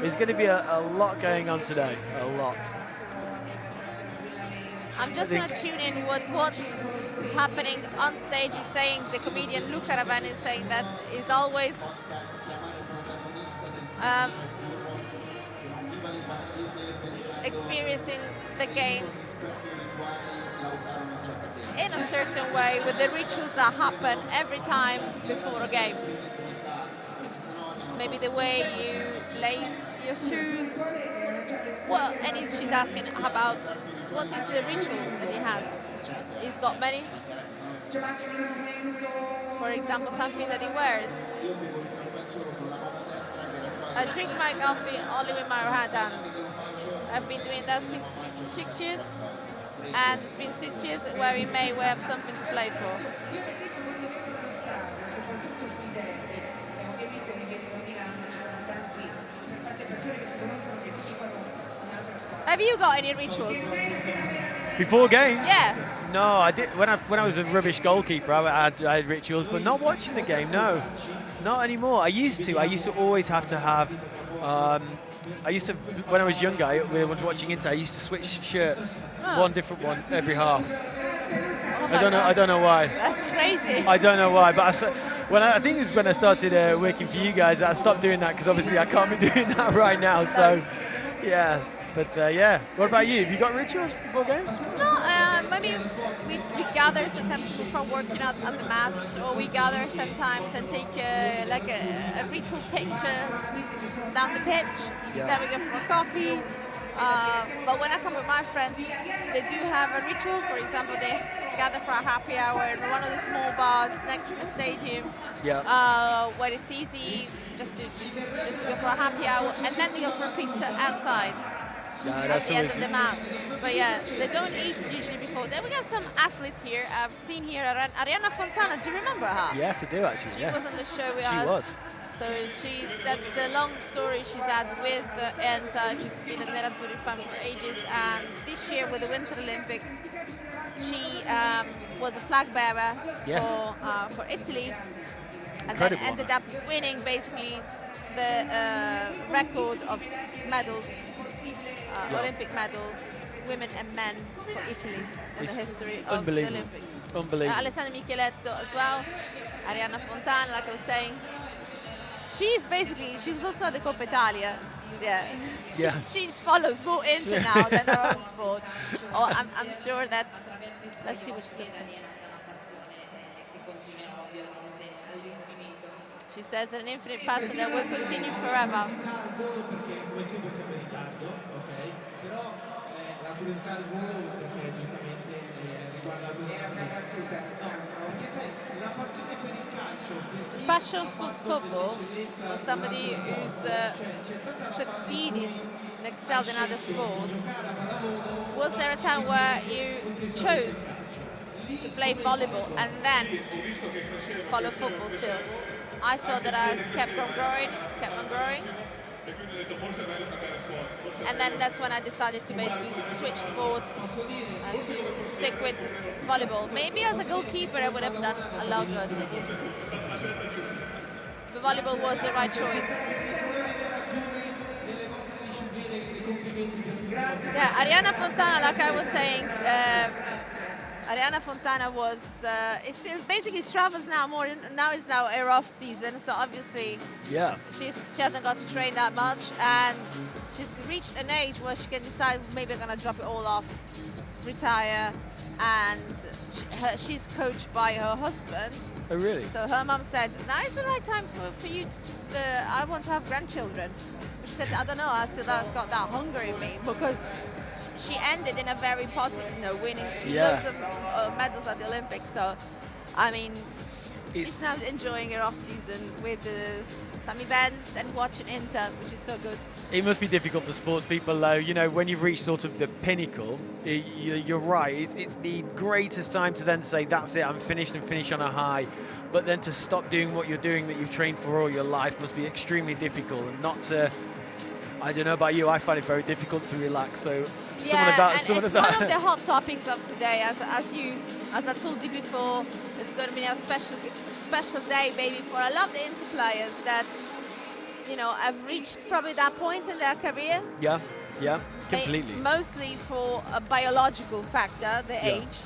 there's going to be a lot going on today. A lot. I'm just going to tune in what is happening on stage. He's saying, the comedian Luca Ravenna is saying that he's always experiencing the games in a certain way, with the rituals that happen every time before a game. Maybe the way you lace your shoes. Well, and she's asking about what is the ritual that he has. He's got many. For example, something that he wears. I drink my coffee only with my right hand. I've been doing that six years, and it's been 6 years where we may have something to play for. Have you got any rituals? Before games? Yeah. No, I did. When I was a rubbish goalkeeper, I had rituals, but not watching the game. No, not anymore. I used to always have to have. I used to, when I was younger, when I was watching Inter, I used to switch shirts, one different one every half. I don't know why. That's crazy. I don't know why, but I think it was when I started working for you guys, I stopped doing that because obviously I can't be doing that right now. So, yeah. But yeah, what about you? Have you got rituals before games? No, maybe we gather sometimes before working out on the match, or we gather sometimes and take like a ritual picture down the pitch. Yeah. Then we go for a coffee. But when I come with my friends, they do have a ritual. For example, they gather for a happy hour in one of the small bars next to the stadium. Yeah. Where it's easy just to go for a happy hour, and then they go for a pizza outside. At the end of the match. But yeah, they don't eat usually before. Then we got some athletes here. I've seen here Arianna Fontana. Do you remember her? Yes, I do actually. She yes. was on the show with us. She was. So that's the long story she's had with she's been a Nerazzurri fan for ages. And this year with the Winter Olympics, she was a flag bearer for Italy. And then ended up winning basically the record of medals. Olympic medals, women and men for Italy in the history of the Olympics. Unbelievable. Alessandra Micheletto as well, Arianna Fontana, like I was saying. She was also at the Coppa Italia. Yeah. She follows more into now than her own sport. I'm sure that. Let's see what she's going to say. She says an infinite passion that will continue forever. Però la curiosità al volo, perché giustamente riguardato perché sai, la passione per il calcio, per chi passion for football, for somebody who's succeeded and excelled in other sports. Was there a time where you chose to play volleyball and then follow football still? I saw that I kept on growing. And then that's when I decided to basically switch sports and to stick with volleyball. Maybe as a goalkeeper I would have done a lot good. But volleyball was the right choice. Yeah, Ariana Fontana, like I was saying, Ariana Fontana was it's still basically travels now more. Now it's now a rough season, so obviously she hasn't got to train that much, and she's reached an age where she can decide maybe I'm gonna drop it all off, retire, and she's coached by her husband. Oh really? So her mum said, now is the right time for you to just, I want to have grandchildren. But she said, I don't know, I still got that hunger in me, because she ended in a very positive note, winning loads of medals at the Olympics. So, I mean, she's now enjoying her off-season with some events and watching Inter, which is so good. It must be difficult for sports people, though. You know, when you've reached sort of the pinnacle, you're right. It's the greatest time to then say, that's it, I'm finished, and finish on a high. But then to stop doing what you're doing that you've trained for all your life must be extremely difficult. And not to, I don't know about you, I find it very difficult to relax. So it's one of the hot topics of today. As I told you before, it's going to be a special day, maybe, for a lot of the Inter players that, you know, have reached probably that point in their career. Yeah, completely. Mostly for a biological factor, the age,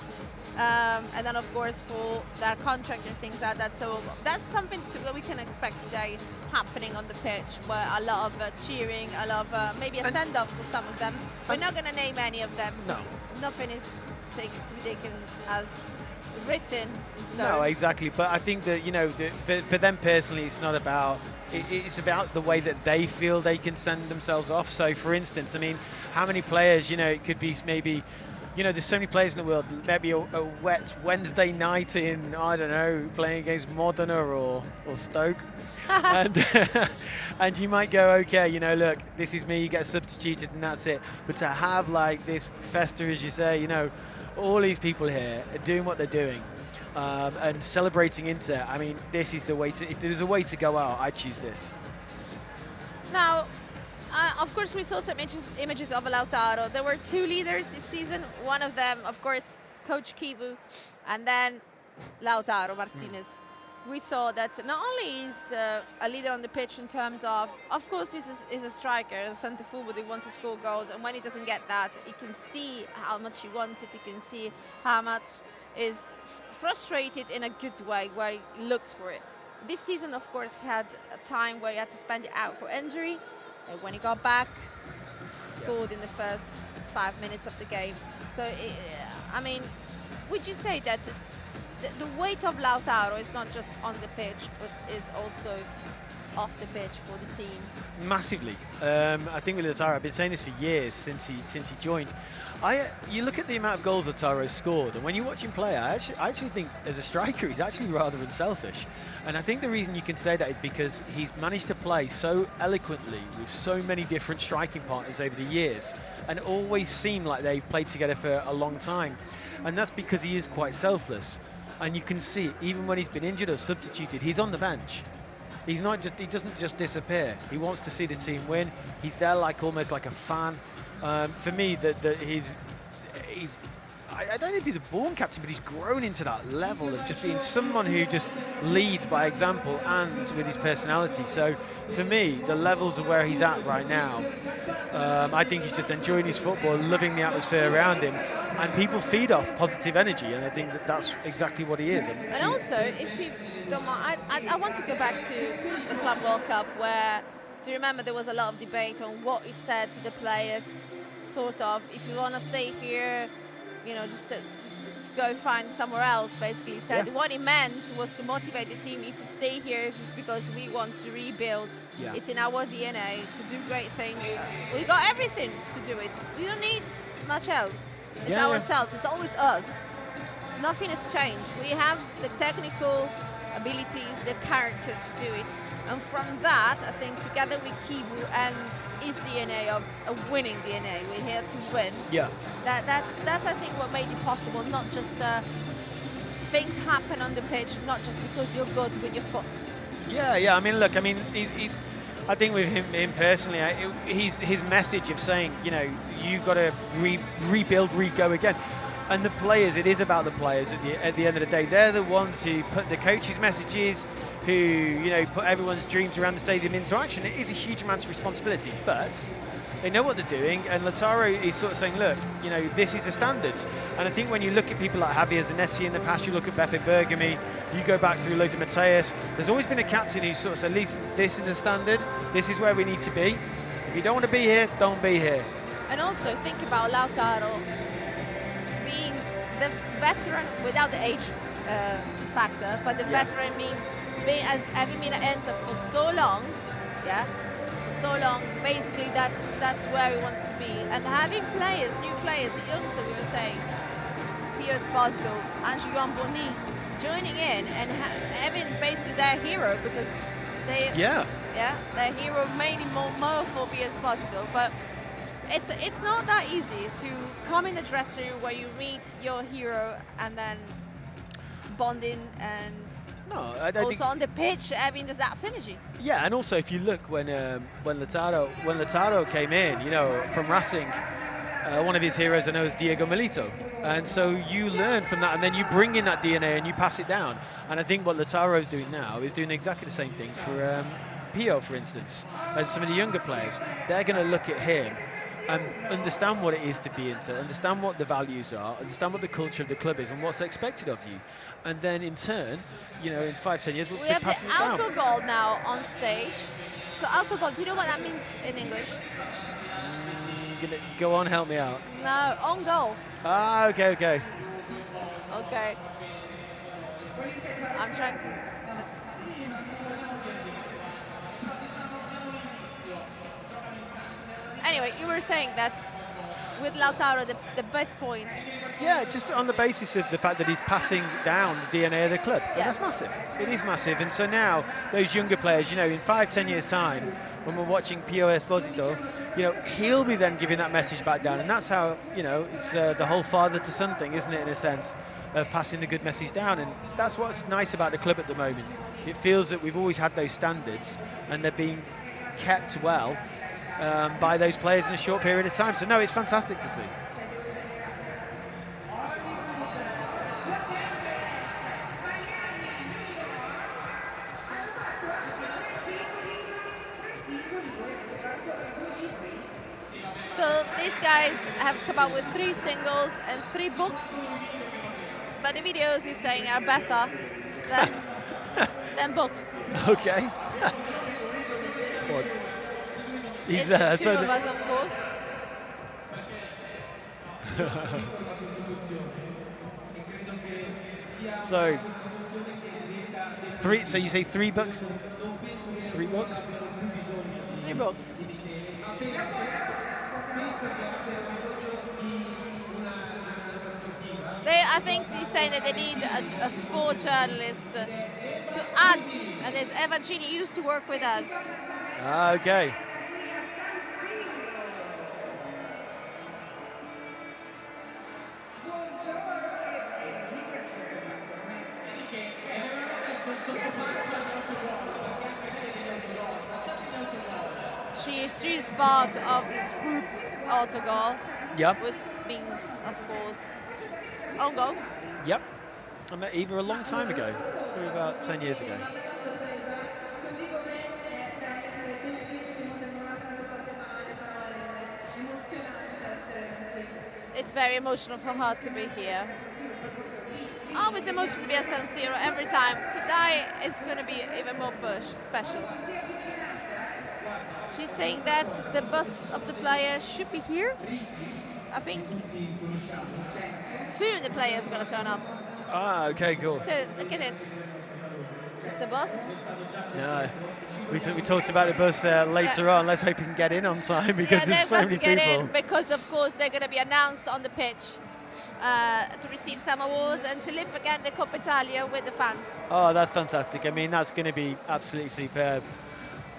and then of course for their contract and things like that. So that's something that we can expect today happening on the pitch, where a lot of cheering, a lot of maybe a send-off for some of them. We're not going to name any of them. No. Nothing is to be taken as written in stone. No, exactly. But I think that, you know, for them personally, it's not about. It's about the way that they feel they can send themselves off. So, for instance, I mean, how many players, you know, it could be maybe, you know, there's so many players in the world, maybe a wet Wednesday night in, I don't know, playing against Modena or Stoke. and you might go, okay, you know, look, this is me, you get substituted and that's it. But to have like this festa, as you say, you know, all these people here are doing what they're doing. And celebrating Inter, I mean, this is the way to, if there was a way to go out, I'd choose this. Now, of course, we saw some images of Lautaro. There were two leaders this season. One of them, of course, Coach Kivu, and then Lautaro Martinez. We saw that not only is a leader on the pitch in terms of course, he's a striker, a centre forward, he wants to score goals, and when he doesn't get that, he can see how much he wants it, he can see how much is frustrated in a good way, where he looks for it. This season, of course, he had a time where he had to spend it out for injury. And when he got back, scored in the first 5 minutes of the game. So, I mean, would you say that the weight of Lautaro is not just on the pitch, but is also off the pitch for the team? Massively. I think with Lautaro, I've been saying this for years since he joined. You look at the amount of goals Lautaro scored, and when you watch him play, I actually think as a striker he's actually rather unselfish. And I think the reason you can say that is because he's managed to play so eloquently with so many different striking partners over the years, and always seem like they've played together for a long time. And that's because he is quite selfless. And you can see, even when he's been injured or substituted, he's on the bench. He doesn't just disappear. He wants to see the team win. He's there like almost like a fan. For me, I don't know if he's a born captain, but he's grown into that level of just being someone who just leads by example and with his personality. So for me, the levels of where he's at right now, I think he's just enjoying his football, loving the atmosphere around him, and people feed off positive energy, and I think that that's exactly what he is. And also, if you don't mind, I want to go back to the Club World Cup, where, do you remember there was a lot of debate on what it said to the players, sort of, if you want to stay here, you know, just go find somewhere else, basically. Said what it meant was to motivate the team. If you stay here, it's because we want to rebuild. It's in our DNA to do great things. We got everything to do it. We don't need much else. It's ourselves. It's always us. Nothing has changed. We have the technical abilities, the character to do it. And from that, I think, together with Kivu and his DNA of a winning DNA, we're here to win. That's I think what made it possible. Not just things happen on the pitch, not just because you're good with your foot. I mean, look, I mean, he's I think with him personally, his message of saying, you know, you've got to rebuild, re-go again. And the players, it is about the players at the end of the day. They're the ones who put the coaches' messages, who, you know, put everyone's dreams around the stadium into action. It is a huge amount of responsibility, but They know what they're doing, and Lautaro is sort of saying, look, you know, this is the standards. And I think when you look at people like Javier Zanetti in the past, you look at Beppe Bergami, you go back through Lothar Matthäus, there's always been a captain who sort of said, at least this is a standard, this is where we need to be. If you don't want to be here, don't be here. And also think about Lautaro being the veteran without the age factor, but the veteran having been enter for so long, for so long. Basically, that's where he wants to be, and having players, new players, the youngsters, we were saying, Pio Esposito, Angelo Amboni, joining in and having basically their hero, because their hero mainly more for Pio Esposito, but. It's not that easy to come in the dressing room where you meet your hero and then bonding and also on the pitch having that synergy. Yeah, and also if you look when Lautaro came in, you know, from Racing, one of his heroes I know is Diego Milito, and so you learn from that, and then you bring in that DNA and you pass it down. And I think what Lautaro's doing now is doing exactly the same thing for Pio, for instance, and some of the younger players. They're going to look at him and understand what it is to be Inter, understand what the values are, understand what the culture of the club is and what's expected of you. And then in turn, you know, in 5-10 years, we'll be passing it down. We have the autogol now on stage. So autogol, do you know what that means in English? Go on, help me out. No, on goal. Ah, okay. Okay. I'm trying to... Anyway, you were saying that with Lautaro, the best point. Yeah, just on the basis of the fact that he's passing down the DNA of the club. Yeah. And that's massive. It is massive. And so now, those younger players, you know, in 5-10 years' time, when we're watching Pio Esposito, you know, he'll be then giving that message back down. And that's how, you know, it's the whole father to son thing, isn't it, in a sense, of passing the good message down. And that's what's nice about the club at the moment. It feels that we've always had those standards and they're being kept well by those players in a short period of time. So no, it's fantastic to see. So these guys have come up with 3 singles and 3 books, but the videos he's saying are better than books. Okay. What? He's two of us, of course. So 3. So you say 3 books? 3 books? 3 books. I think he's saying that they need a sport journalist to add, and there's Evancini used to work with us. Ah, okay. She's part of this group autogol. Yep. Which means, of course, own goals. Yep. I met Eva a long time ago, probably about 10 years ago. It's very emotional for her to be here. Always emotional to be at San Siro every time. Today is going to be even more special. She's saying that the bus of the players should be here. I think soon the players are going to turn up. Ah, okay, cool. So look at it. It's the bus. No, we talked about the bus later on. Let's hope we can get in on time because there's so many people. In because of course they're going to be announced on the pitch to receive some awards and to live again the Coppa Italia with the fans. Oh, that's fantastic. I mean, that's going to be absolutely superb.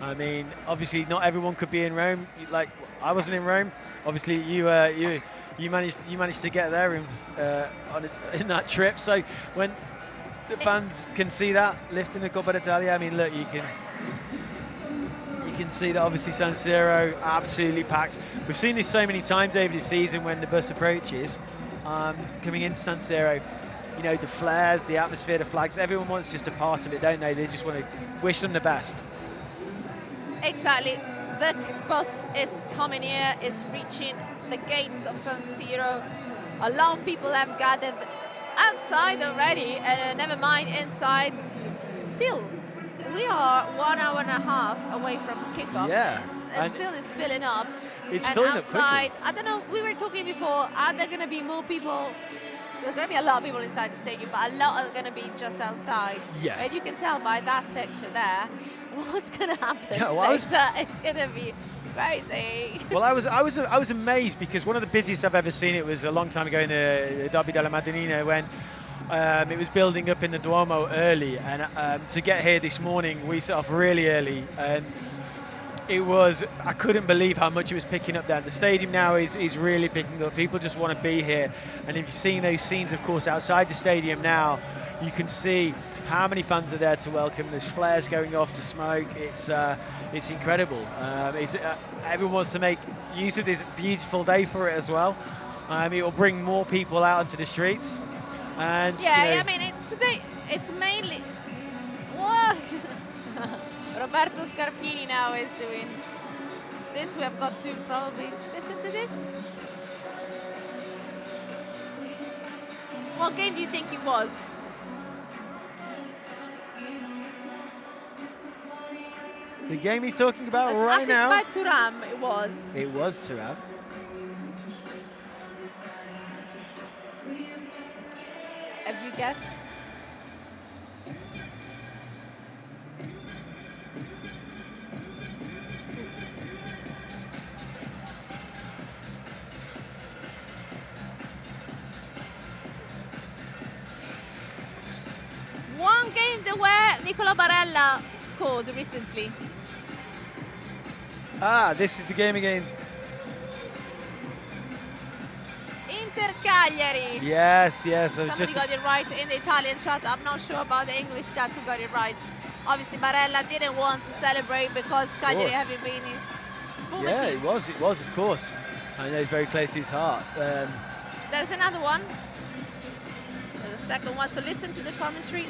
I mean, obviously not everyone could be in Rome. Like I wasn't in Rome. Obviously you managed to get there in that trip. So when the fans can see that lifting the Coppa Italia, I mean, look, you can see that obviously San Siro absolutely packed. We've seen this so many times over the season when the bus approaches, coming into San Siro. You know, the flares, the atmosphere, the flags. Everyone wants just a part of it, don't they? They just want to wish them the best. Exactly. The bus is coming here, is reaching the gates of San Siro. A lot of people have gathered outside already, and never mind inside. Still, we are 1 hour and a half away from kickoff. Yeah. And still it's filling up. It's and filling up outside, quickly. I don't know, we were talking before, are there going to be more people? There's going to be a lot of people inside the stadium, but a lot are going to be just outside. Yeah. And you can tell by that picture there what's going to happen Yeah, well, later. It's going to be crazy. Well, I was amazed because one of the busiest I've ever seen. It was a long time ago in the Derby della Madonnina when it was building up in the Duomo early, and to get here this morning, we set off really early, and I couldn't believe how much it was picking up there. The stadium now is really picking up. People just want to be here, and if you've seen those scenes, of course, outside the stadium now, you can see how many fans are there to welcome. There's flares going off to smoke. It's incredible. Everyone wants to make use of this beautiful day for it as well. It will bring more people out onto the streets. And yeah, I mean, today it's mainly. Whoa. Roberto Scarpini now is doing this. We have got to probably listen to this. What game do you think it was? The game he's talking about As right now. by Thuram, it was. It was Thuram. Have you guessed? One game where Nicola Barella scored recently. This is the game against Inter Cagliari. Yes. Somebody got it right in the Italian chat. I'm not sure about the English chat who got it right. Obviously, Barella didn't want to celebrate because Cagliari having been his former Yeah, team. it was, of course. I know it's very close to his heart. There's another one. There's a second one. So listen to the commentary.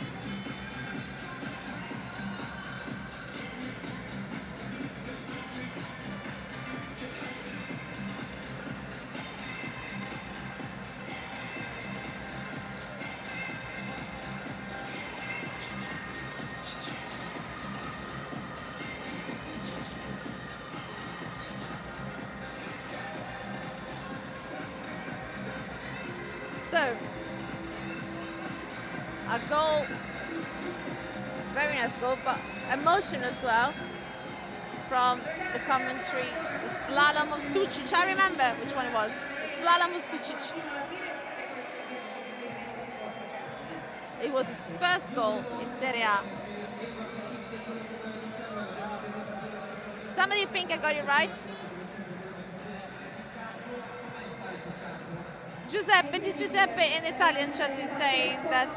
So, a goal, very nice goal, but emotion as well from the commentary. The slalom of Sucic, I remember which one it was. The slalom of Sucic. It was his first goal in Serie A. Somebody think I got it right? Giuseppe, this Giuseppe in Italian chat is saying that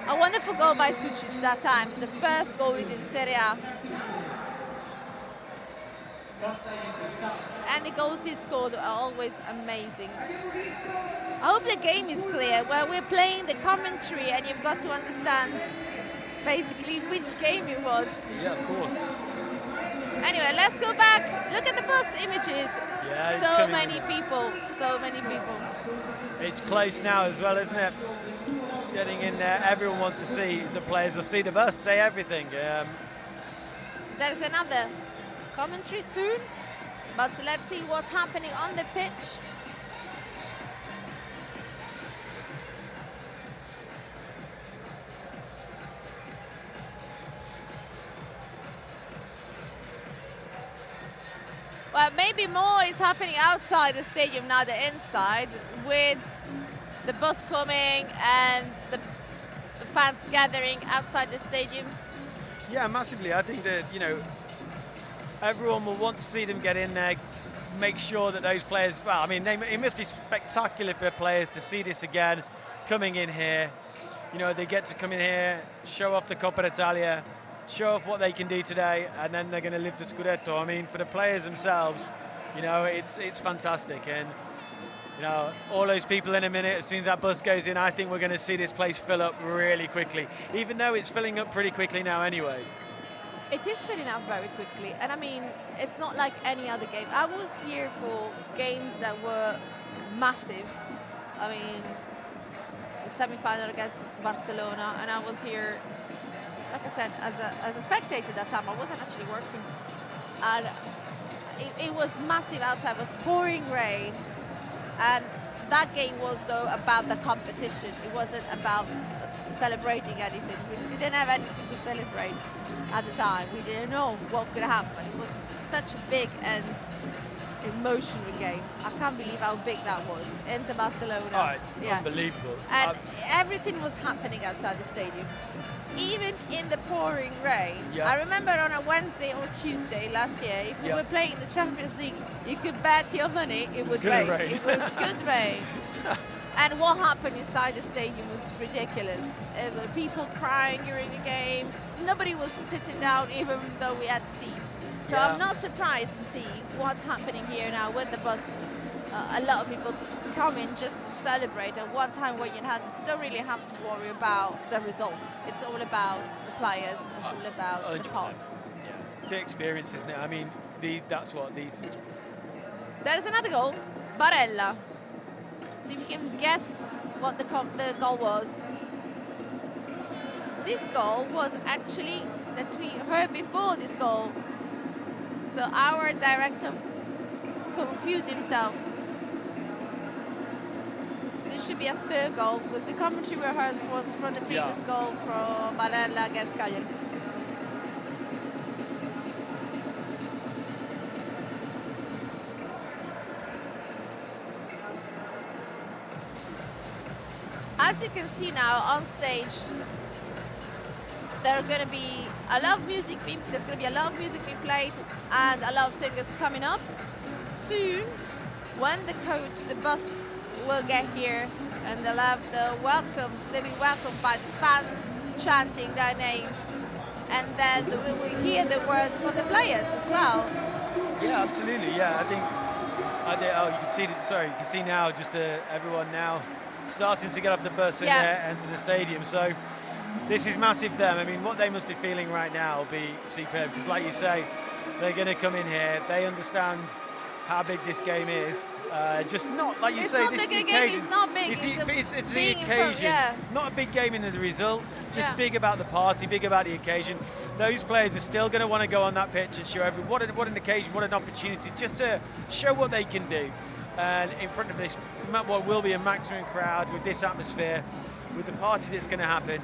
a wonderful goal by Sucic that time, the first goal in Serie A. And the goals he scored are always amazing. I hope the game is clear, where we're playing the commentary and you've got to understand basically which game it was. Yeah, of course. Anyway, let's go back. Look at the bus images. Yeah, so many people, so many people. It's close now as well, isn't it? Getting in there, everyone wants to see the players, or see the bus, say everything. There's another commentary soon, but let's see what's happening on the pitch. Well, maybe more is happening outside the stadium now than inside, with the bus coming and the fans gathering outside the stadium. Yeah, massively. I think that, everyone will want to see them get in there, make sure that those players, well, I mean, it must be spectacular for players to see this again, coming in here. They get to come in here, show off the Coppa Italia, show off what they can do today, and then they're going to lift the Scudetto. I mean, for the players themselves, it's fantastic. And You know, all those people in a minute, as soon as that bus goes in, I think we're going to see this place fill up really quickly, even though it's filling up pretty quickly now anyway. It is filling up very quickly, and I mean, it's not like any other game. I was here for games that were massive. I mean, the semi-final against Barcelona, and I was here, like I said, as a spectator that time. I wasn't actually working, and it was massive outside. It was pouring rain, and that game was though about the competition. It wasn't about celebrating anything. We didn't have anything to celebrate at the time. We didn't know what could happen. It was such a big and emotional game. I can't believe how big that was. Into Barcelona. Oh, yeah. Unbelievable. And everything was happening outside the stadium. Even in the pouring rain. Yeah. I remember on a Wednesday or Tuesday last year, if we were playing the Champions League, you could bet your money it would rain. It was good rain. And what happened inside the stadium was ridiculous. There were people crying during the game. Nobody was sitting down even though we had seats. So I'm not surprised to see what's happening here now with the bus. A lot of people come in just to celebrate at one time where you don't really have to worry about the result. It's all about the players. It's all about 100%. the pot. Yeah. It's the experience, isn't it? I mean, that's what these... There's another goal. Barella. See if you can guess what the goal was. This goal was actually that we heard before this goal. So our director confused himself. This should be a third goal because the commentary we heard was from the previous goal from Barella against Cagliari. As you can see now on stage, there's going to be a lot of music being played and a lot of singers coming up. Soon, when the bus will get here and they'll have they'll be welcomed by the fans chanting their names, and then we will hear the words from the players as well. Yeah, absolutely. Yeah, I think. Oh, you can see it. Sorry, you can see now just everyone now starting to get off the bus and enter the stadium. So this is massive them. I mean, what they must be feeling right now will be superb because, like you say, they're going to come in here. They understand how big this game is. Just not, like you say, this is the occasion. It's not big. It's the occasion. Not a big game in as a result. Just big about the party, big about the occasion. Those players are still going to want to go on that pitch and show everyone what an occasion, what an opportunity, just to show what they can do. And in front of this, what will be a maximum crowd with this atmosphere, with the party that's going to happen,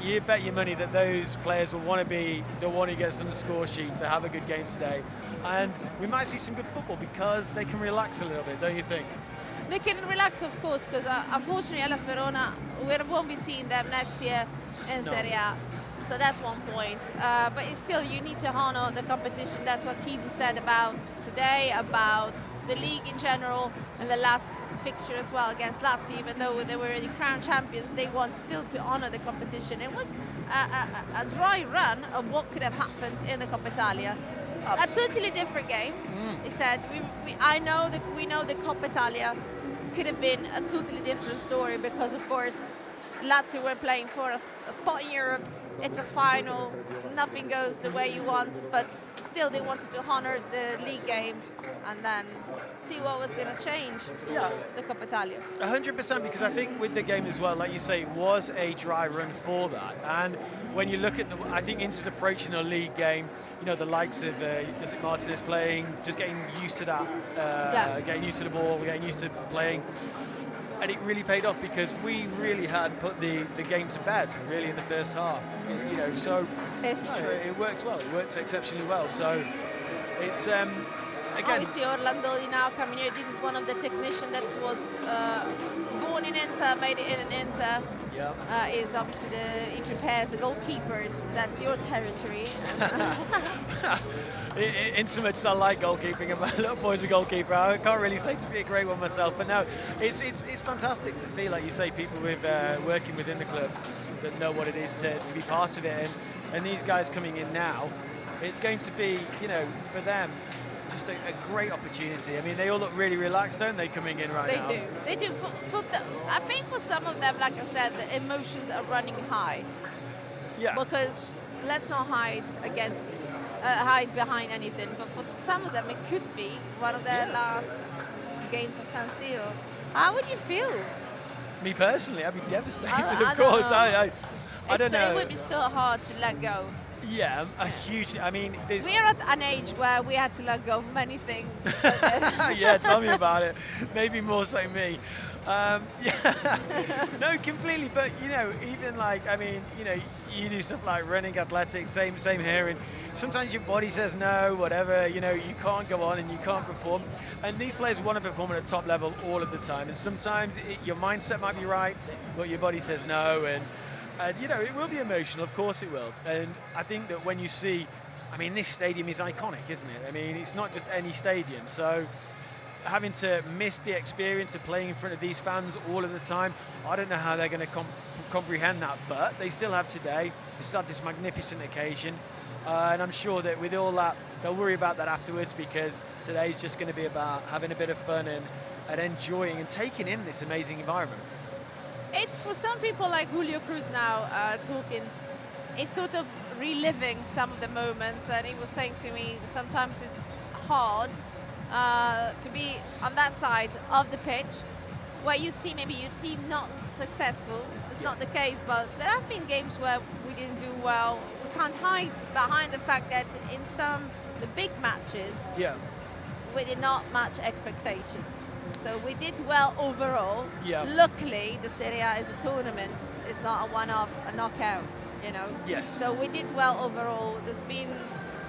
you bet your money that those players will want to get some score sheet to have a good game today. And we might see some good football because they can relax a little bit, don't you think? They can relax, of course, because unfortunately, Hellas Verona, we won't be seeing them next year in Serie A. So that's one point. But still, you need to honor the competition. That's what Kivu said about today, about the league in general, and the last fixture as well against Lazio. Even though they were already crowned champions, they want still to honor the competition. It was a dry run of what could have happened in the Coppa Italia. A totally different game. He said, we know the Coppa Italia could have been a totally different story because, of course, Lazio were playing for a spot in Europe. It's a final, nothing goes the way you want, but still they wanted to honor the league game and then see what was going to change for the Coppa Italia. 100%, because I think with the game as well, like you say, it was a dry run for that. And when you look at I think Inter's approaching a league game, you know, the likes of Martinez playing, just getting used to that, getting used to the ball, getting used to playing. And it really paid off because we really had put the game to bed really in the first half. You know, so it works well. It works exceptionally well. So it's again. Obviously, Orlando now coming here. This is one of the technicians that was born in Inter, made it in Inter. Yeah. Is obviously he prepares the goalkeepers. That's your territory. In so much I like goalkeeping, and my little boy's a goalkeeper. I can't really say to be a great one myself, but no, it's fantastic to see, like you say, people with working within the club that know what it is to be part of it, and these guys coming in now, it's going to be, you know, for them, just a great opportunity. I mean, they all look really relaxed, don't they, coming in right now? They do. I think for some of them, like I said, the emotions are running high. Yeah. Because let's not hide behind anything. But for some of them, it could be one of their last games at San Siro. How would you feel? Me personally, I'd be devastated. I Of course, I don't know. It would be so hard to let go. Yeah, a huge. I mean, we're at an age where we had to let go of many things. Yeah, tell me about it. Maybe more so me. Yeah, no, completely. But you know, even like, I mean, you know, you do stuff like running, athletics, same here. And sometimes your body says no, whatever. You know, you can't go on and you can't perform. And these players want to perform at a top level all of the time. And sometimes your mindset might be right, but your body says no. And you know, it will be emotional, of course it will. And I think that when you see, I mean, this stadium is iconic, isn't it? I mean, it's not just any stadium. So having to miss the experience of playing in front of these fans all of the time, I don't know how they're going to comprehend that. But they still have today. They still have this magnificent occasion. And I'm sure that with all that, they'll worry about that afterwards, because today's just going to be about having a bit of fun and enjoying and taking in this amazing environment. It's for some people like Julio Cruz now talking, it's sort of reliving some of the moments, and he was saying to me sometimes it's hard to be on that side of the pitch where you see maybe your team not successful. It's not the case, but there have been games where we didn't do well. We can't hide behind the fact that in the big matches, we did not match expectations. So we did well overall. Yeah. Luckily, the Serie A is a tournament. It's not a one-off, a knockout, you know. Yes. So we did well overall. There's been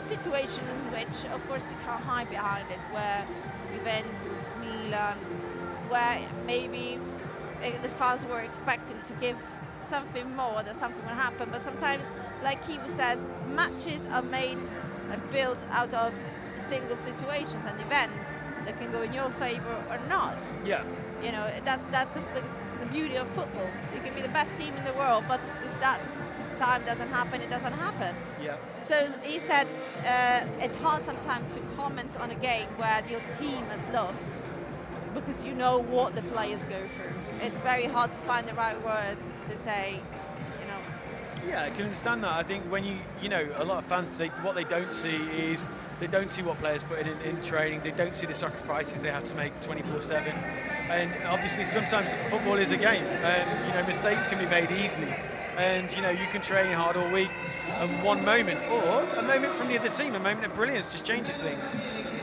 situations in which, of course, you can't hide behind it, where Juventus, Milan, where maybe the fans were expecting to give something more, that something will happen. But sometimes, like Kivu says, matches are made and built out of single situations and events that can go in your favor or not. Yeah. You know, that's the beauty of football. You can be the best team in the world, but if that time doesn't happen, it doesn't happen. Yeah. So he said it's hard sometimes to comment on a game where your team has lost, because you know what the players go through. It's very hard to find the right words to say, you know. Yeah, I can understand that. I think when you know, a lot of fans, what they don't see is they don't see what players put in training. They don't see the sacrifices they have to make 24/7. And obviously sometimes football is a game, and you know, mistakes can be made easily. And you know, you can train hard all week, and one moment, or a moment from the other team, a moment of brilliance just changes things.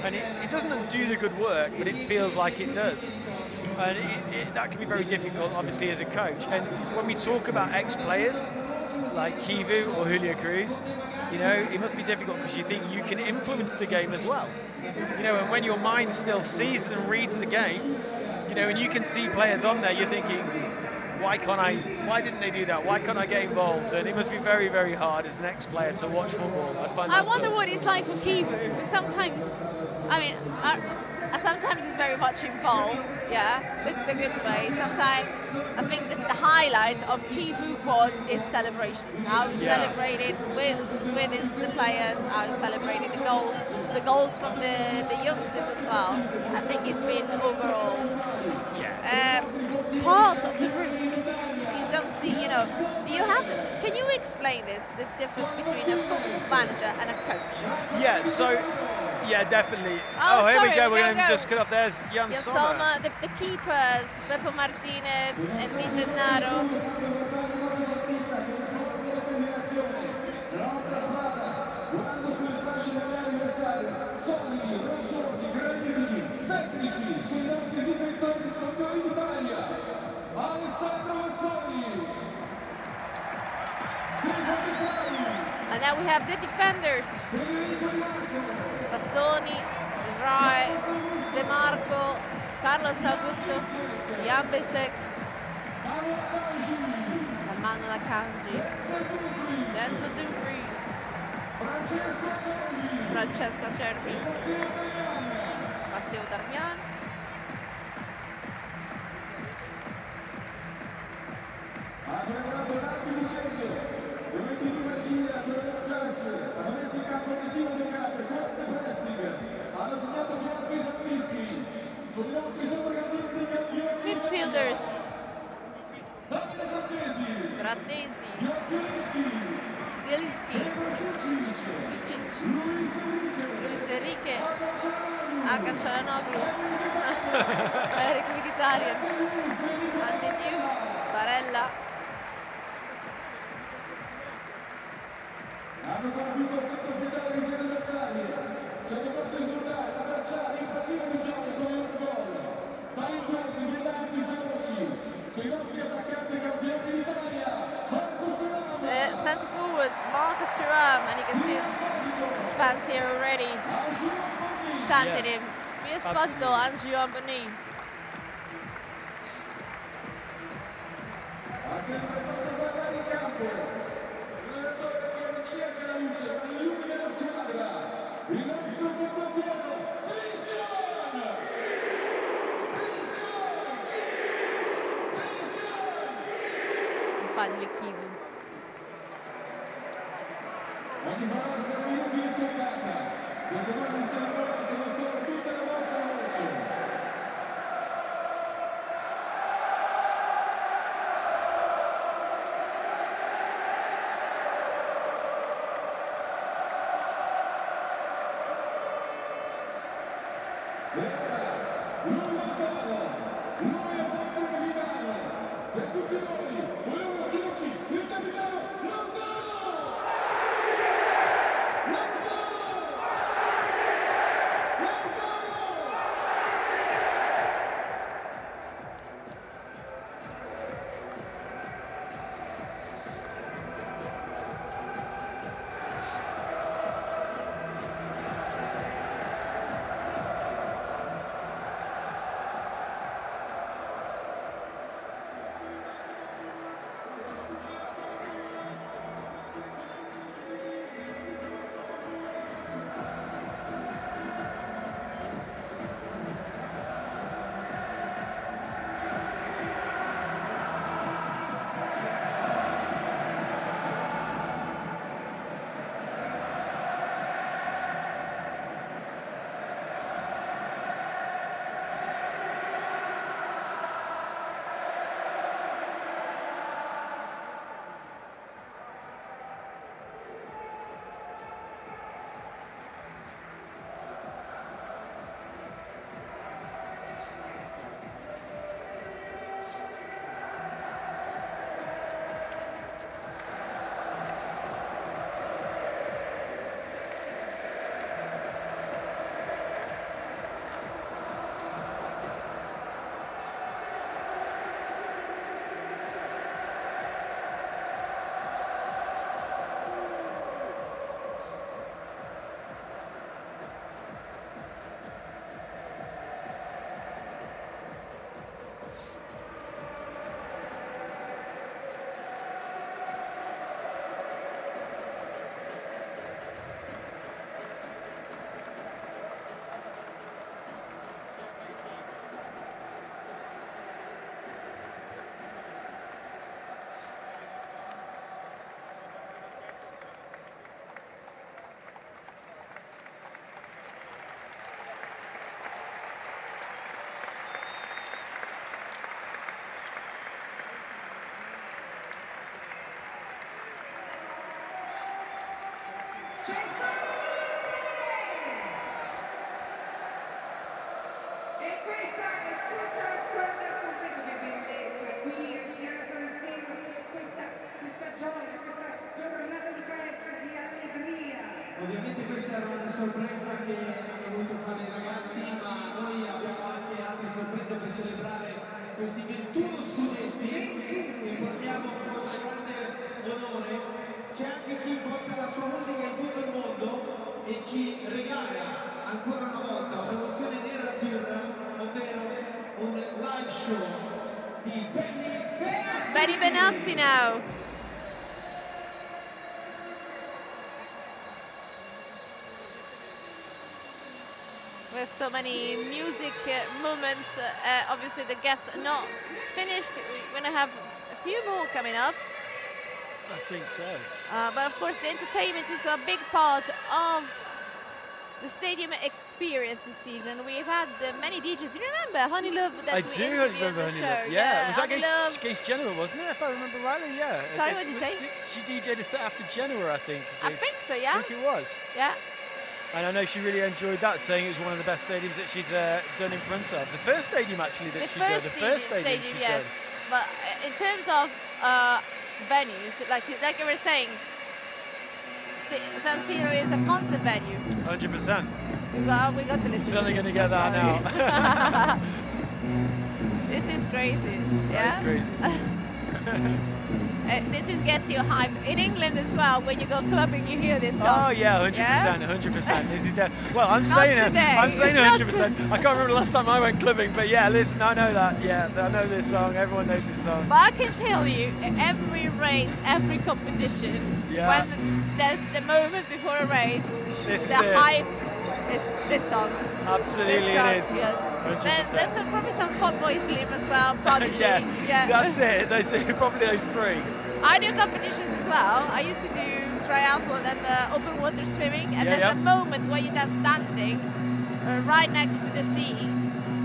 And it doesn't undo the good work, but it feels like it does. And that can be very difficult, obviously, as a coach. And when we talk about ex-players, like Kivu or Julio Cruz, you know, it must be difficult because you think you can influence the game as well. You know, and when your mind still sees and reads the game, you know, and you can see players on there, you're thinking, why didn't they do that? Why can't I get involved? And it must be very, very hard as an ex-player to watch football. I wonder what it's like for Kivu. Sometimes, I mean, sometimes he's very much involved, yeah, the good way. Sometimes I think that the highlight of Kivu was his celebrations, how he celebrated with the players, how he celebrated the goals from the youngsters as well. I think he's been overall part of the group. You don't see, you know, can you explain this, the difference between a football manager and a coach? Yeah, so, yeah, definitely. Oh, here sorry, we go. We're going to just cut off. There's Jan Sommer. The keepers, Beppo Martinez and Di Gennaro. And now we have the defenders. Bastoni, Rai, De Marco, Carlos Augusto, Jan Bisek, Armando Lacangi, Denzel Dumfries, Francesco Cervi, Matteo Darmian. Classe, hanno messo in campo vicino giocate, corse pressing, hanno Midfielders. Frattesi. Zielinski. Sucic. Luis Enrique. Hakan Çalhanoğlu. Eric Mkhitaryan. Ante Diouf. Barella. Hanno compiuto senza pietà le difese avversarie, ci hanno fatto esultare, abbracciare, impazzire di gioia con il loro gol. Talentuosi, brillanti, feroci, sui nostri attaccanti campioni d'Italia, Marcus Thuram. Centre forwards, Marcus Thuram, and you can see the fans here already chanting him. Via Esposito and Juan Boni. Ha sempre fatto parlare in campo. Cerca la luce, ma illumina la squadra. Il nostro condottiero, Christian! Finally, Kivu. Ogni parola sarà minuti rispettata, perché noi non siamo loro, siamo solo tutta la nostra voce. E ora, lui lontano, lui è il nostro capitano, per tutti noi, volevo dirci il capitano Lontano! Lontano! Lontano! E questa è tutta la squadra al completo, che bellezza qui a San Siro, questa gioia, questa giornata di festa, di allegria. Ovviamente questa era una sorpresa che hanno voluto fare i ragazzi, ma noi abbiamo anche altre sorprese per celebrare questi 21 scudetti che portiamo con grande onore. C'è anche chi porta la sua musica in tutto il mondo e ci regala ancora una volta un'emozione nera-azzurra, ovvero un live show di Benny Benassi now. With so many music moments, obviously the guests are not finished. We're going to have a few more coming up. I think so. But of course the entertainment is a big part of the stadium experience this season. We've had many DJs. You remember Honey Love that I we do interviewed remember on the Honey show? Love. Yeah, was that Honey Love. against Genoa, wasn't it? If I remember rightly, yeah. Sorry, what did you say? She DJ'd a set after Genoa, I think. I think so, yeah. I think it was. Yeah. And I know she really enjoyed that, saying it was one of the best stadiums that she'd done in front of. The first stadium, actually, that she did. The first stadium she yes. did. But in terms of venues, like you were saying, San Siro is a concert venue. 100%. We got to listen Certainly to going this. to get that now. This is crazy. That Yeah. is crazy. This gets you hyped. In England as well, when you go clubbing, you hear this song. Oh yeah, 100%, Yeah? 100%. This is well, I'm Not saying today. it. I'm saying Not 100%. I can't remember the last time I went clubbing, but yeah, listen, I know that. Yeah, I know this song. Everyone knows this song. But I can tell you, every race, every competition, Yeah. when there's the moment before a race, This is the it. hype is this song. Absolutely, This song, it is. Yes. 100%. There's probably some Fatboy Slim as well, Prodigy. yeah, that's it. Those probably those three. I do competitions as well. I used to do triathlon and open water swimming, and there's a moment where you're just standing right next to the sea,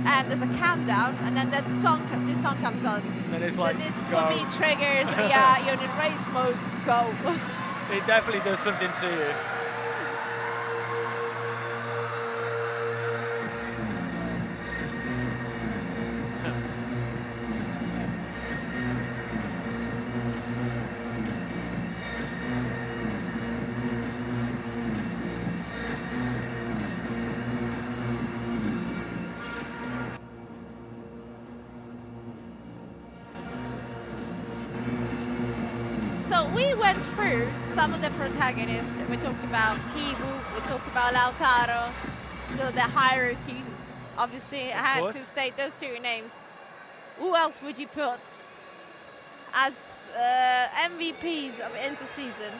and there's a countdown, and then this song comes on. And it's So like, this go. for me triggers, yeah, you're in race mode, go. It definitely does something to you. So we went through some of the protagonists. We talked about Kivu, we talked about Lautaro, so the hierarchy. Obviously, I had to state those two names. Who else would you put as MVPs of interseason?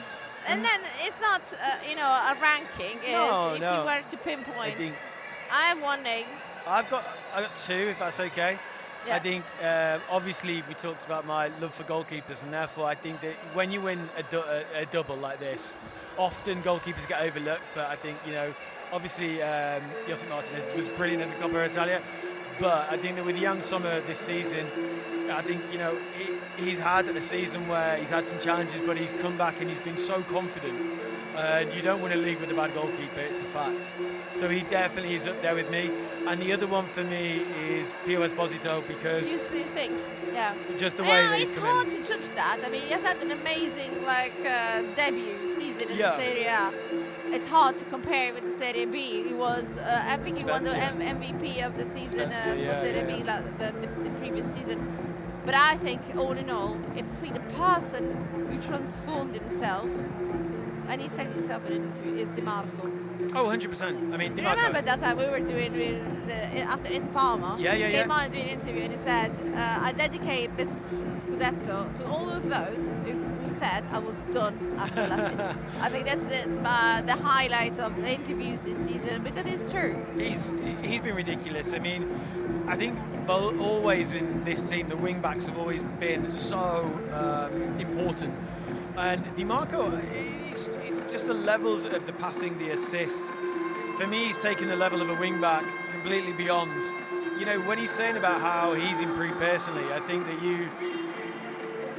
And then it's not, a ranking. No, if no. you were to pinpoint, think- I have one name. I've got two, if that's okay. Yeah. I think, obviously, we talked about my love for goalkeepers, and therefore I think that when you win a double like this, often goalkeepers get overlooked, but I think, obviously, Josip Martinez was brilliant at the Coppa Italia, but I think that with Jan Sommer this season, I think, he's had a season where he's had some challenges, but he's come back and he's been so confident. And you don't win a league with a bad goalkeeper, it's a fact. So he definitely is up there with me. And the other one for me is Pio Esposito, because You see, think, yeah. just the way that he's it's come hard in. to judge that. I mean, he has had an amazing debut season in the Yeah. Serie A. It's hard to compare with the Serie B. He was, I think he won the Spezia. MVP of the season Spezia, for yeah, Serie B, yeah. like the previous season. But I think, all in all, if the person who transformed himself, and he said himself in an interview, is Di Marco. Oh, 100%. I mean, Do Di you Marco. remember that time we were doing after Inter Parma? Yeah, yeah, he yeah. came on and did an interview and he said, I dedicate this Scudetto to all of those who said I was done after last year. I think that's the highlight of the interviews this season, because it's true. He's been ridiculous. I mean, I think always in this team, the wing backs have always been so important. And Di Marco, it's just the levels of the passing, the assists. For me, he's taken the level of a wing back completely beyond. When he's saying about how he's improved personally, I think that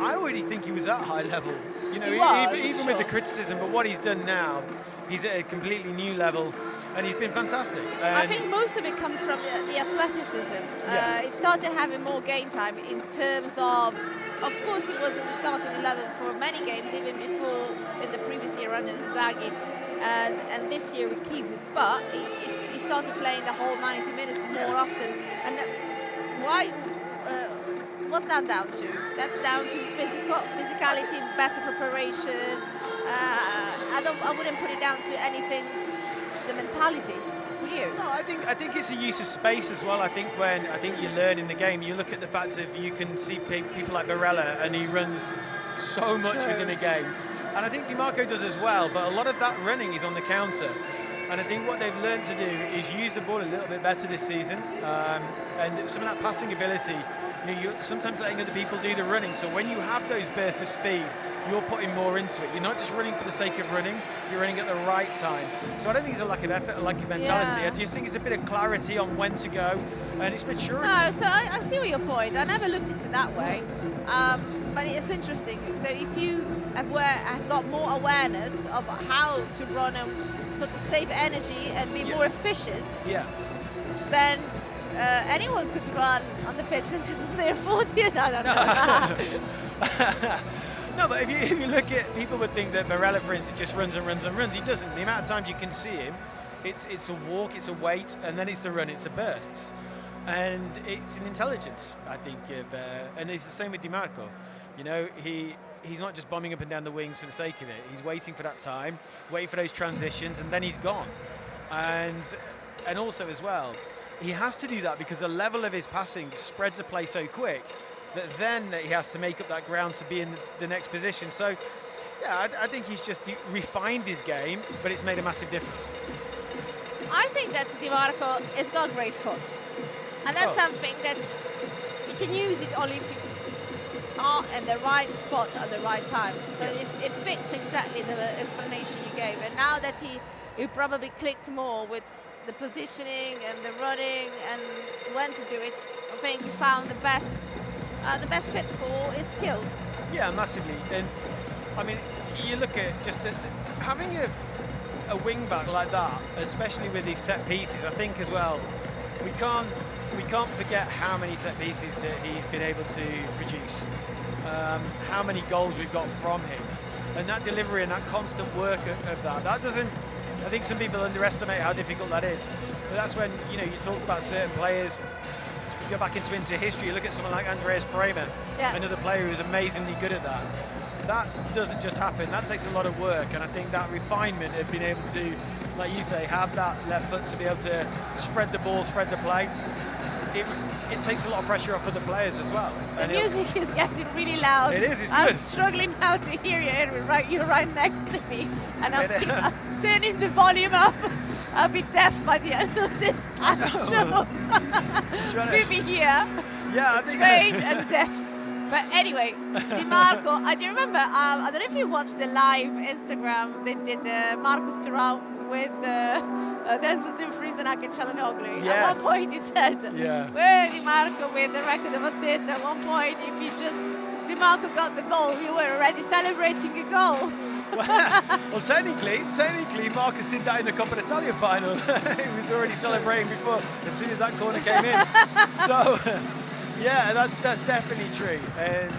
I already think he was at high level. Even with the criticism, but what he's done now, he's at a completely new level, and he's been fantastic. I think most of it comes from the athleticism. Yeah. He started having more game time in terms of course, he was in the starting 11 for many games, even before in the previous year under Inzaghi, and this year with Kivu. But he started playing the whole 90 minutes more often. And why? What's that down to? That's down to physicality, better preparation. I wouldn't put it down to anything. The mentality. Would you? No, I think it's a use of space as well. I think you learn in the game, you look at the fact that you can see people like Barella, and he runs so much within a game. And I think Di Marco does as well, but a lot of that running is on the counter. And I think what they've learned to do is use the ball a little bit better this season. And some of that passing ability, you're sometimes letting other people do the running. So when you have those bursts of speed, you're putting more into it. You're not just running for the sake of running, you're running at the right time. So I don't think it's a lack of effort, a lack of mentality. Yeah. I just think it's a bit of clarity on when to go, and it's maturity. No, so I see your point. I never looked into that way. But it's interesting. So if you have got more awareness of how to run and sort of save energy and be more efficient, then anyone could run on the pitch until they're 40. I don't know. No, but if you look at, people would think that Varela, for instance, just runs and runs and runs. He doesn't. The amount of times you can see him, it's a walk, it's a wait, and then it's a run, it's a bursts. And it's an intelligence, I think, and it's the same with Di Marco. You know, he's not just bombing up and down the wings for the sake of it. He's waiting for that time, waiting for those transitions, and then he's gone. And also as well, he has to do that because the level of his passing spreads the play so quick that then he has to make up that ground to be in the next position. So, yeah, I think he's just refined his game, but it's made a massive difference. I think that Di Marco has got great foot. And that's something that you can use it only if you are in the right spot at the right time. So it fits exactly the explanation you gave. And now that he probably clicked more with the positioning and the running and when to do it, I think he found the best fit for his skills. Yeah, massively. And I mean, you look at just having a wing back like that, especially with these set pieces. I think as well, we can't forget how many set pieces that he's been able to produce, how many goals we've got from him, and that delivery and that constant work of that doesn't. I think some people underestimate how difficult that is. But that's when, you know, you talk about certain players. You go back into history, you look at someone like Andreas Bremer, another player who's amazingly good at that. That doesn't just happen. That takes a lot of work, and I think that refinement of being able to, like you say, have that left foot to be able to spread the ball, spread the play. It takes a lot of pressure off of the players as well. The music is getting really loud. It is, it's I'm good. struggling now to hear you, Edwin. You're right next to me. And I'm turning the volume up. I'll be deaf by the end of this show. Maybe here. Yeah, trained and deaf. But anyway, Di Marco, I do remember, I don't know if you watched the live Instagram, they did Marcus Thuram with Denzel Dumfries and Ake Çalhanoğlu. Yes. At one point he said, well, Di Marco with the record of assists. At one point, if Di Marco got the goal, we were already celebrating a goal. Well, technically, Marcus did that in the Coppa Italia final. He was already celebrating before, as soon as that corner came in. So, yeah, that's definitely true. And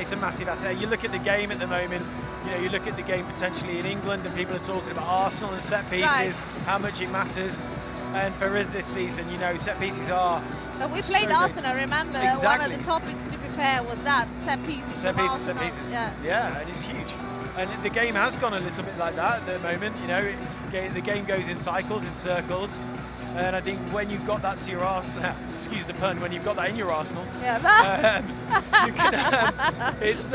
it's a massive asset. You look at the game at the moment, you know, you look at the game potentially in England, and people are talking about Arsenal and set pieces, how much it matters. And for us this season, you know, set pieces are. So we played Arsenal, remember? Exactly. One of the topics to prepare was that, set pieces. Set pieces, Arsenal. set pieces. Yeah, and it's huge. And the game has gone a little bit like that at the moment. You know, the game goes in cycles, in circles. And I think when you've got that to your Arsenal, excuse the pun, when you've got that in your Arsenal, you can, it's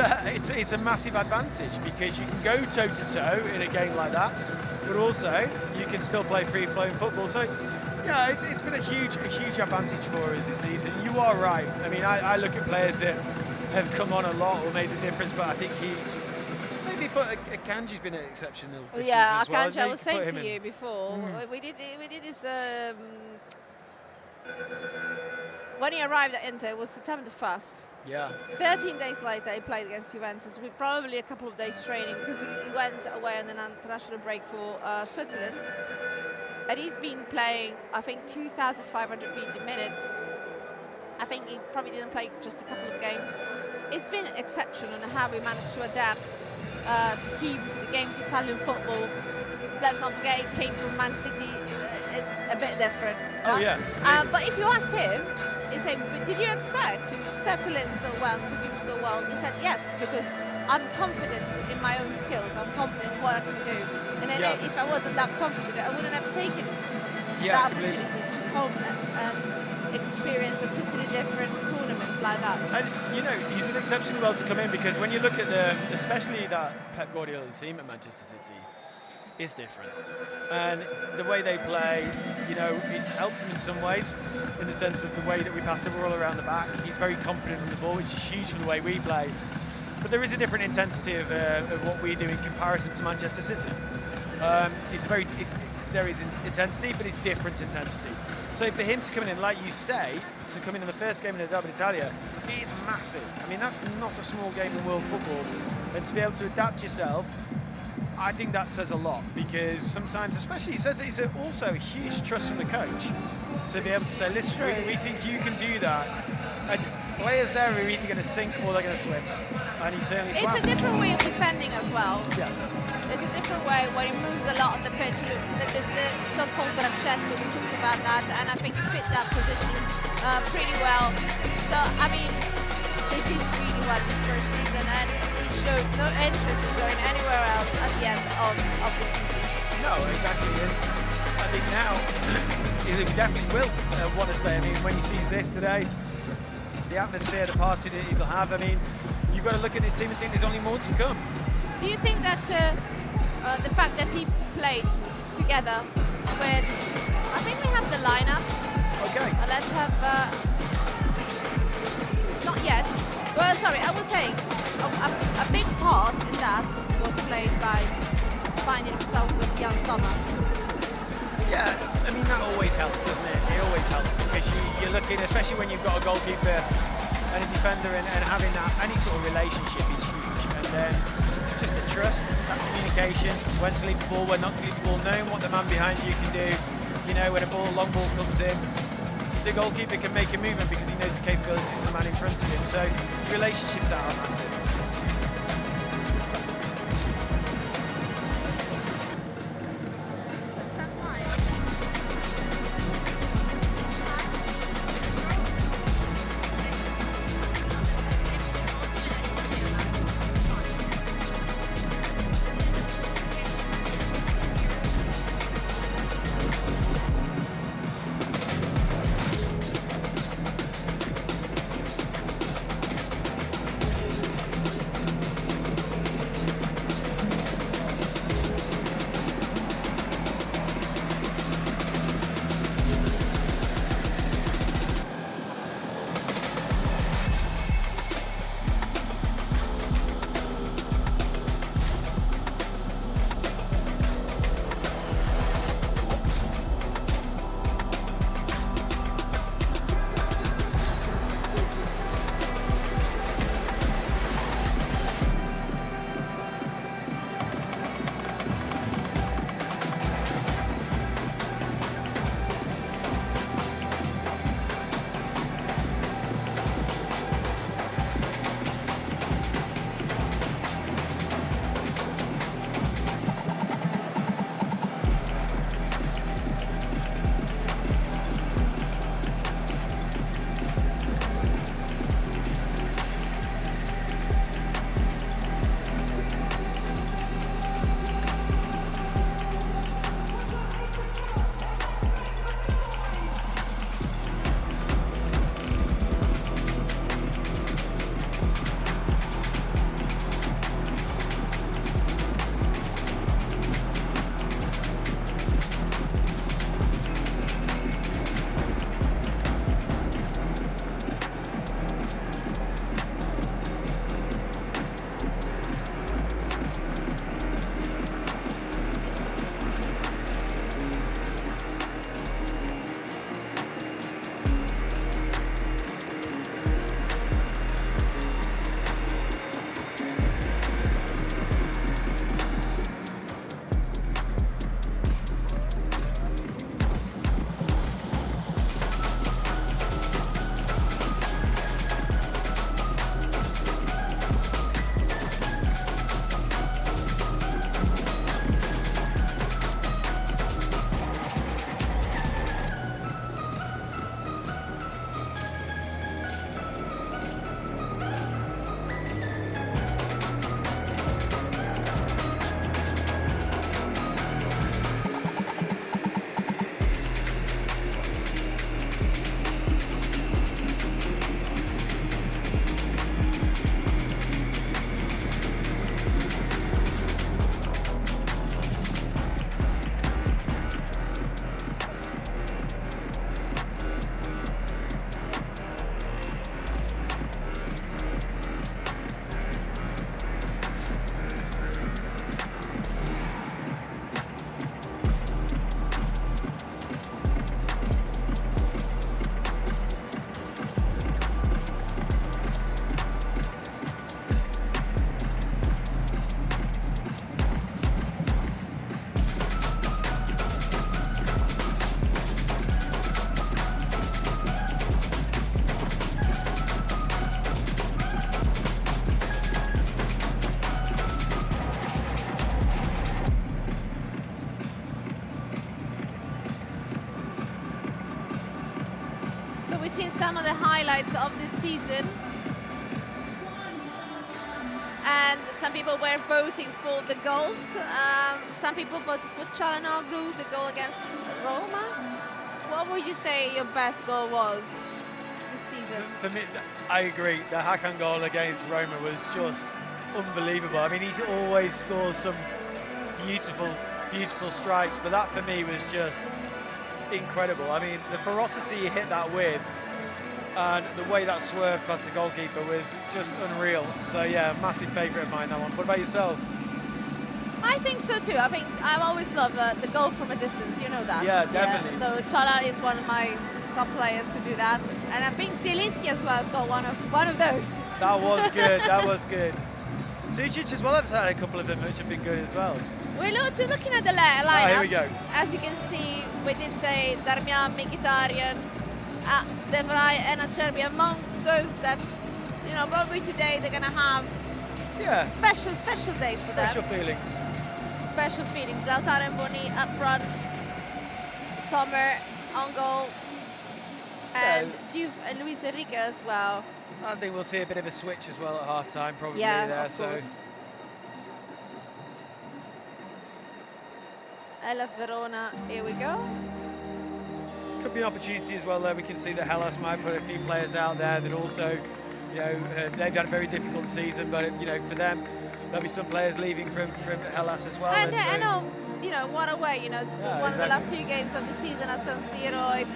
a massive advantage because you can go toe to toe in a game like that, but also you can still play free-flowing football. So yeah, it's been a huge advantage for us this season. You are right. I mean, I look at players that have come on a lot or made a difference, but I think but Akanji's been exceptional this season as well. Akanji, I was saying to you before, we did this when he arrived at Inter, it was September the 1st. Yeah. 13 days later, he played against Juventus with probably a couple of days training because he went away on an international break for Switzerland. And he's been playing, I think, 2,500 minutes. I think he probably didn't play just a couple of games. It's been exceptional on how we managed to adapt to keep the game to Italian football. Let's not forget, it came from Man City. It's a bit different. Oh, yeah. But if you asked him, he said, did you expect to settle in so well, to do so well? He said, yes, because I'm confident in my own skills. I'm confident in what I can do. And then if I wasn't that confident, I wouldn't have taken that opportunity to come and experience a totally different tournament like that. And you know, he's an exceptionally well to come in because when you look at especially that Pep Guardiola team at Manchester City, is different. And the way they play, you know, it's helped him in some ways, in the sense of the way that we pass the ball around the back. He's very confident on the ball, which is huge for the way we play. but there is a different intensity of what we do in comparison to Manchester City. There is intensity, but it's different intensity. So for him to come in, like you say, to come in the first game in the Derby d'Italia, it is massive. I mean, that's not a small game in world football. And to be able to adapt yourself, I think that says a lot, because sometimes, especially, he says it's also a huge trust from the coach to be able to say, listen, we think you can do that. And players there are either going to sink or they're going to swim. And he certainly swam. It's a different way of defending as well. Yeah. There's a different way where he moves a lot on the pitch. There's the so-called braccetto, we talked about that, and I think fit that position pretty well. So, I mean, they did really well this first season, and it showed no interest in going anywhere else at the end of the season. No, exactly. And I think now he definitely will want to stay. I mean, when he sees this today, the atmosphere, the party that he'll have, I mean, you've got to look at this team and think there's only more to come. Do you think that the fact that he played together with, I think we have the lineup. Okay. Let's have, not yet. Well, sorry, I was saying a big part in that was played by finding himself with Jan Sommer. Yeah, I mean, that always helps, doesn't it? It always helps, because you're looking, especially when you've got a goalkeeper and a defender, and having that, any sort of relationship is huge. And then just the trust, that communication, when to leave the ball, when not to leave the ball, knowing what the man behind you can do. You know, when a long ball comes in, the goalkeeper can make a movement because he knows the capabilities of the man in front of him. So relationships are massive. seen some of the highlights of this season. And some people were voting for the goals. Some people voted for Çalhanoğlu, the goal against Roma. What would you say your best goal was this season? For me, I agree. The Hakan goal against Roma was just unbelievable. I mean, he always scores some beautiful, beautiful strikes, but that for me was just incredible. I mean, the ferocity he hit that with, and the way that swerved past the goalkeeper was just unreal. So yeah, massive favourite of mine, that one. What about yourself? I think so too. I think I've always loved the goal from a distance, you know that. Yeah, definitely. So Chala is one of my top players to do that. And I think Zielinski as well has got one of those. That was good, that was good. Sucic as well has had a couple of them which have been good as well. We're looking at the lineup. Here we go. As you can see, we did say Darmian, Mkhitaryan, De Vrij and Acerbi amongst those that, you know, probably today they're going to have special day for them. Special feelings. Special feelings. Lautaro and Boni up front, Sommer on goal, and Diouf and Luis Enrique as well. I think we'll see a bit of a switch as well at half-time, probably there. So. Hellas Verona, here we go. Could be an opportunity as well, though. We can see that Hellas might put a few players out there that also, you know, they've had a very difficult season, but, you know, for them, there'll be some players leaving from Hellas as well. And I know, you know, what a way, you know, one of the last few games of the season at San Siro, if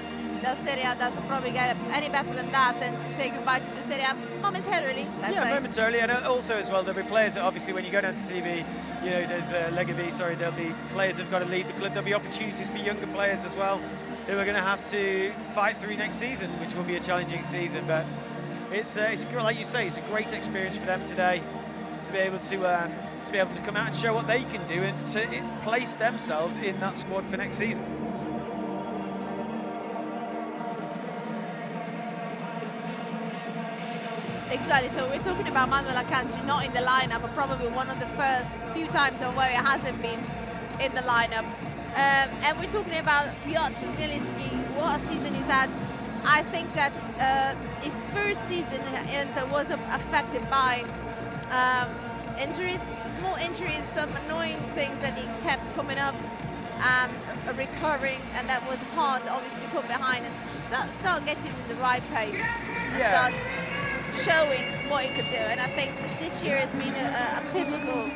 the Serie A doesn't probably get any better than that, and to say goodbye to the Serie A momentarily, let's say. Momentarily, and also as well, there'll be players that obviously when you go down to CB, you know, there's Lega B, sorry, there'll be players that have got to leave the club. There'll be opportunities for younger players as well who are going to have to fight through next season, which will be a challenging season. But it's like you say, it's a great experience for them today to be able to come out and show what they can do and to place themselves in that squad for next season. Exactly, so we're talking about Manuel Akanji not in the lineup, but probably one of the first few times where he hasn't been in the lineup. And we're talking about Piotr Zielinski, what a season he's had. I think that his first season was affected by injuries, small injuries, some annoying things that he kept coming up, recurring, and that was hard obviously to put behind and start getting in the right pace and start showing what he could do. And I think that this year has been a pivotal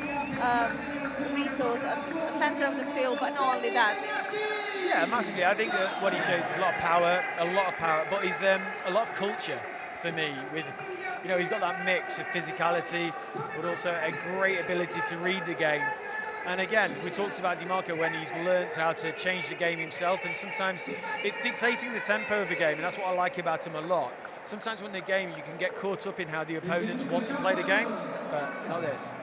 resource at the centre of the field, but not only that. Yeah, massively. I think that what he shows is a lot of power, but he's a lot of culture for me. With, you know, he's got that mix of physicality, but also a great ability to read the game. And again, we talked about Di Marco when he's learnt how to change the game himself, and sometimes it's dictating the tempo of the game, and that's what I like about him a lot. Sometimes when in the game you can get caught up in how the opponents want to play the game, but not this.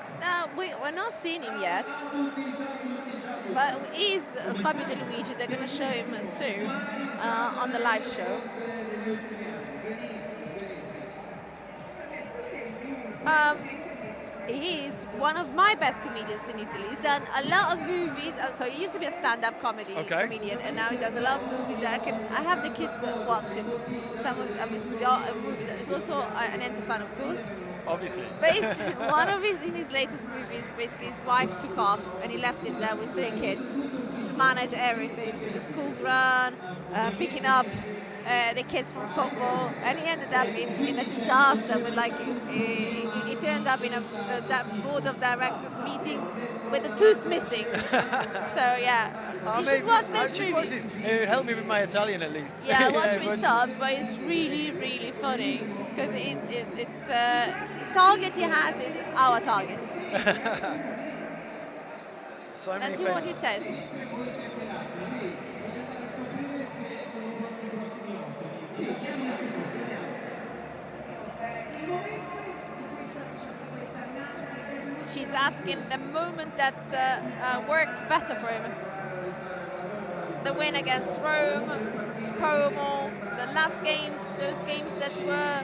We're not seeing him yet, but he's Fabio De Luigi. They're going to show him soon on the live show. He is one of my best comedians in Italy. He's done a lot of movies. So he used to be a stand-up comedian, and now he does a lot of movies. I have the kids watching some of his movies. He's also an Enter fan, of course. Obviously. But in his latest movies, basically his wife took off and he left him there with 3 kids to manage everything, with the school run, picking up the kids from football, and he ended up in a disaster with he turned up in a board of directors meeting with a tooth missing. So yeah, you should watch this movie. It would help me with my Italian at least. Yeah, watch with subs, but it's really, really funny because it's the target he has is our target. Let's see what he says. She's asking the moment that worked better for him. The win against Rome, Como, the last games, those games that were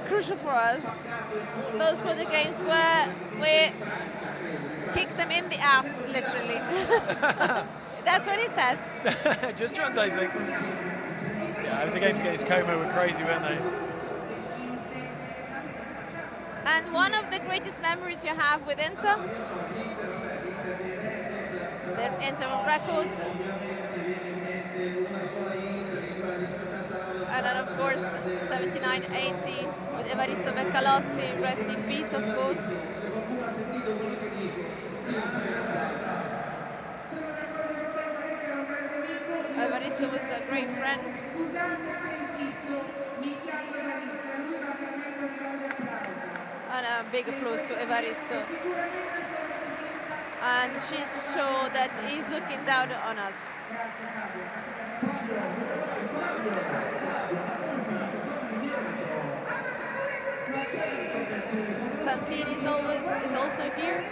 crucial for us. Those were the games where we kicked them in the ass, literally. That's what he says. Just translating. Yeah, the games against Como were crazy, weren't they? And one of the greatest memories you have with Inter, the Inter records, and then of course 79-80 with Evaristo Beccalossi, rest in peace of course. Evaristo was a great friend. Scusate se insisto, mi chiamo Evaristo e lui dà veramente un grande applauso. And a big applause to Evaristo. Sicuramente sono convinta. And she's sure that he's looking down on us. Santini is also here.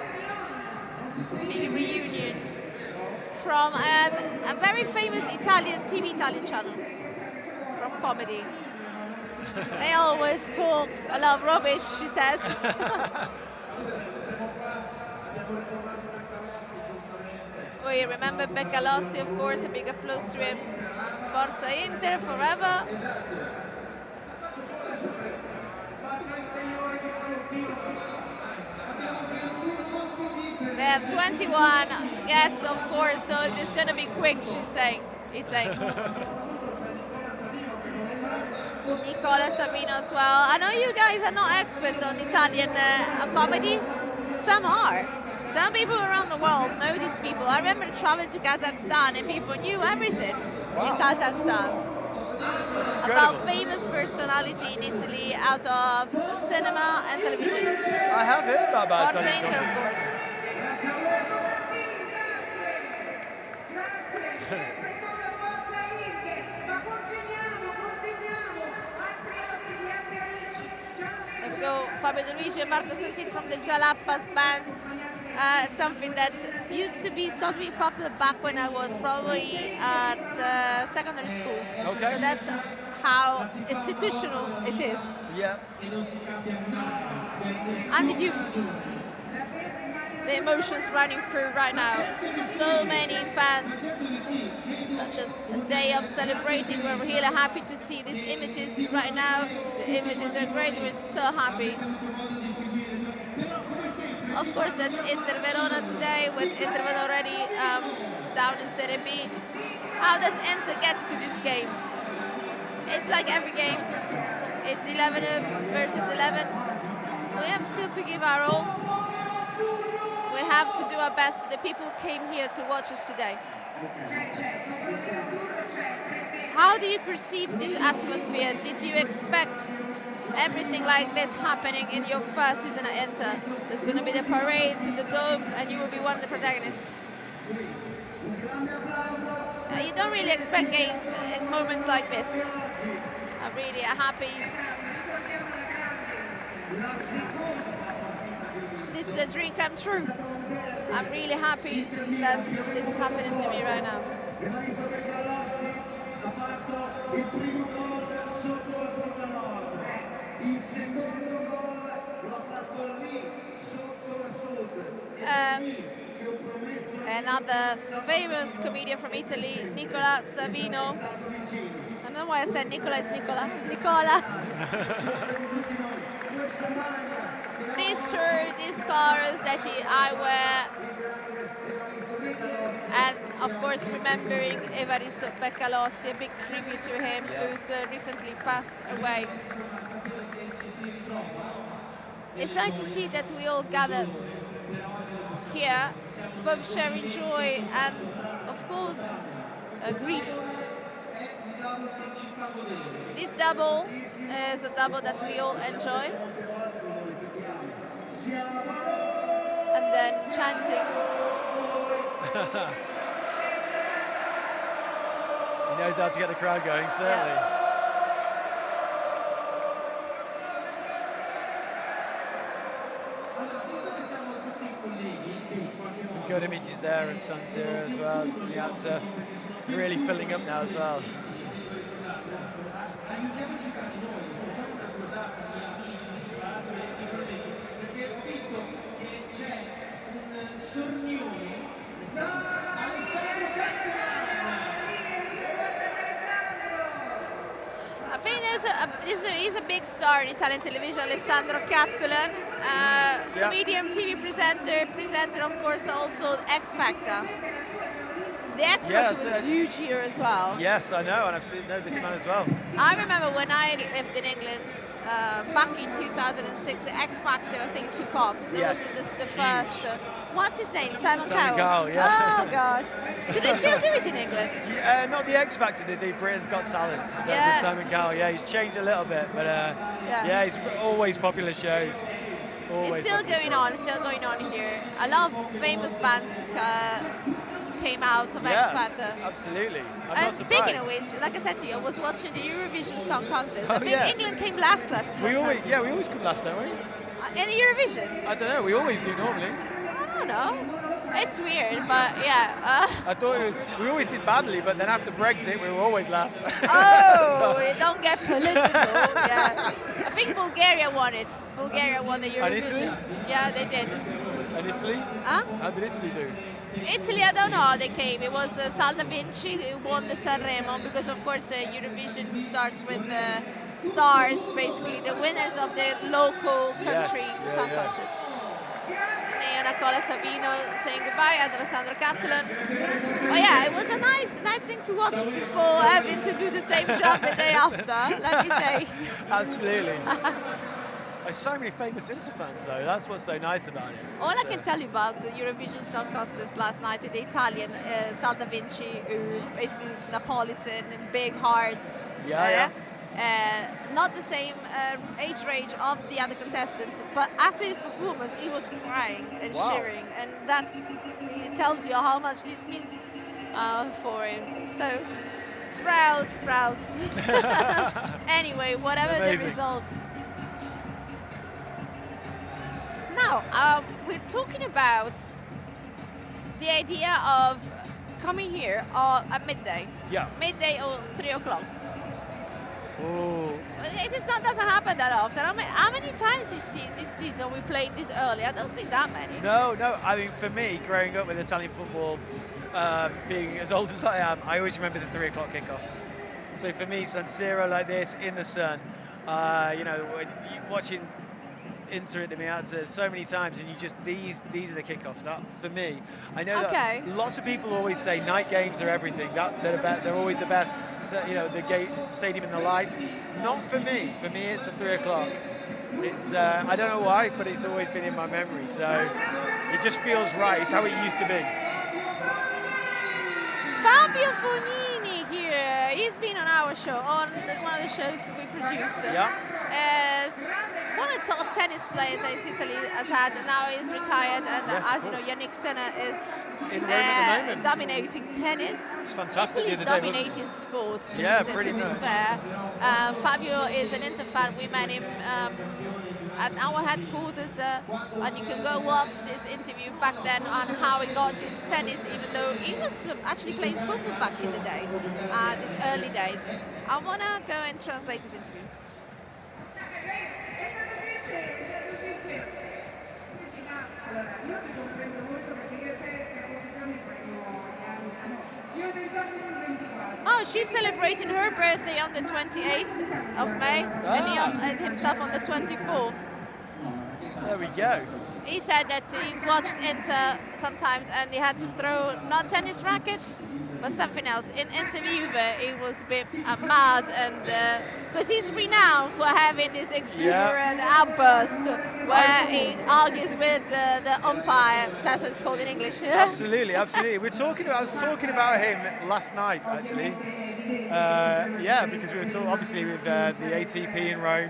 Big reunion from a very famous Italian Italian channel from comedy. They always talk a lot of rubbish, she says. We remember Beccalossi, of course, a big applause to him. Forza Inter forever. They have 21 guests, of course, so it's going to be quick, he's saying. Nicola Savino as well. I know you guys are not experts on Italian comedy. Some are. Some people around the world know these people. I remember traveling to Kazakhstan and people knew everything in Kazakhstan about famous personality in Italy out of cinema and television. I have heard that about Forza Inter, of course. Let's go Fabio De Luigi and Marco Santini from the Jalapas band. Something that used to be started to be popular back when I was probably at secondary school. Okay. So that's how institutional it is. Yeah. And the youth. The emotions running through right now. So many fans. Such a day of celebrating. We're really happy to see these images right now. The images are great. We're so happy. Of course, that's Inter Verona today, with Inter Verona already down in Serie B. How does Inter get to this game? It's like every game. It's 11 versus 11. We have still to give our all. We have to do our best for the people who came here to watch us today. How do you perceive this atmosphere? Did you expect everything like this happening in your first season at Inter? There's going to be the parade to the dome and you will be one of the protagonists. You don't really expect moments like this. I'm really happy. This is a dream come true. I'm really happy that this is happening to me right now. Another famous comedian from Italy, Nicola Savino. I don't know why I said Nicola, it's Nicola. Nicola. This shirt, these cars that I wear, and of course remembering Evaristo Beccalossi, a big tribute to him, who's recently passed away. It's nice to see that we all gather here, both sharing joy and, of course, grief. This double is a double that we all enjoy. And then chanting. He knows how to get the crowd going, certainly. Yeah. Some good images there of San Siro as well. Piazza really filling up now as well. think he's a big star in Italian television, Alessandro Cattelan, medium TV presenter of course also X Factor. The X Factor was huge here as well. Yes, I know, and I've know this man as well. I remember when I lived in England back in 2006, the X Factor I think took off. That was just the first. What's his name? Simon Cowell. Yeah. Oh gosh. Do they still do it in England? Not the X Factor did the Britain's Got Talent. But Simon Cowell, he's changed a little bit, but he's always popular shows. Always it's still going on here. A lot of famous bands came out of X Factor. Absolutely. And speaking of which, like I said to you, I was watching the Eurovision Song Contest. I think England came last we always come last, don't we? In the Eurovision? I don't know, we always do normally. I don't know. It's weird, but yeah. I thought we always did badly, but then after Brexit, we were always last. Oh, don't get political. Yeah. I think Bulgaria won it. Bulgaria won the Eurovision. And Italy? Yeah, they did. And Italy? Huh? How did Italy do? Italy, I don't know how they came. It was Sal da Vinci who won the Sanremo because, of course, the Eurovision starts with the stars, basically the winners of the local country song contest. Nicola Savino saying goodbye, and Alessandro Cattelan. Oh yeah, it was a nice thing to watch before having to do the same job the day after, let me say. Absolutely. There's so many famous Inter fans though, that's what's so nice about it. All I can tell you about the Eurovision Song Contest last night, the Italian Sal da Vinci, who basically is Napolitan and big hearts. Not the same age range of the other contestants, but after his performance he was crying and cheering, and that tells you how much this means for him. So proud. Anyway, whatever the result. Now, we're talking about the idea of coming here at midday. Yeah. Midday or 3 o'clock. Oh. Doesn't happen that often. How many times this season we played this early? I don't think that many. No. I mean, for me, growing up with Italian football, being as old as I am, I always remember the 3 o'clock kickoffs. So for me, San Siro like this in the sun, when you're watching Inter at the Miazza so many times, and you just these are the kickoffs. That for me, I know that lots of people always say night games are everything. They're always the best. So, the stadium and the lights. Not for me. For me, it's at 3 o'clock. It's I don't know why, but it's always been in my memory. So it just feels right. It's how it used to be. Fabio Fognini here. He's been on our show, on one of the shows we produce. As one of the top tennis players that Italy has had, and now he's retired. And as you know, Yannick Sinner is in Rome at the moment, dominating tennis. It's fantastic. Italy's dominating sports. To be fair. Fabio is an Inter fan. We met him at our headquarters, and you can go watch this interview back then on how he got into tennis, even though he was actually playing football back in the day, these early days. I want to go and translate this interview. Oh, she's celebrating her birthday on the 28th of May, and himself on the 24th. There we go. He said that he's watched Inter sometimes and they had to throw not tennis rackets, but something else. In Inter Juve, he was a bit mad, and because he's renowned for having this exuberant outburst where he argues with the umpire. That's what it's called in English. Absolutely. I was talking about him last night, actually. Because we were obviously with the ATP in Rome.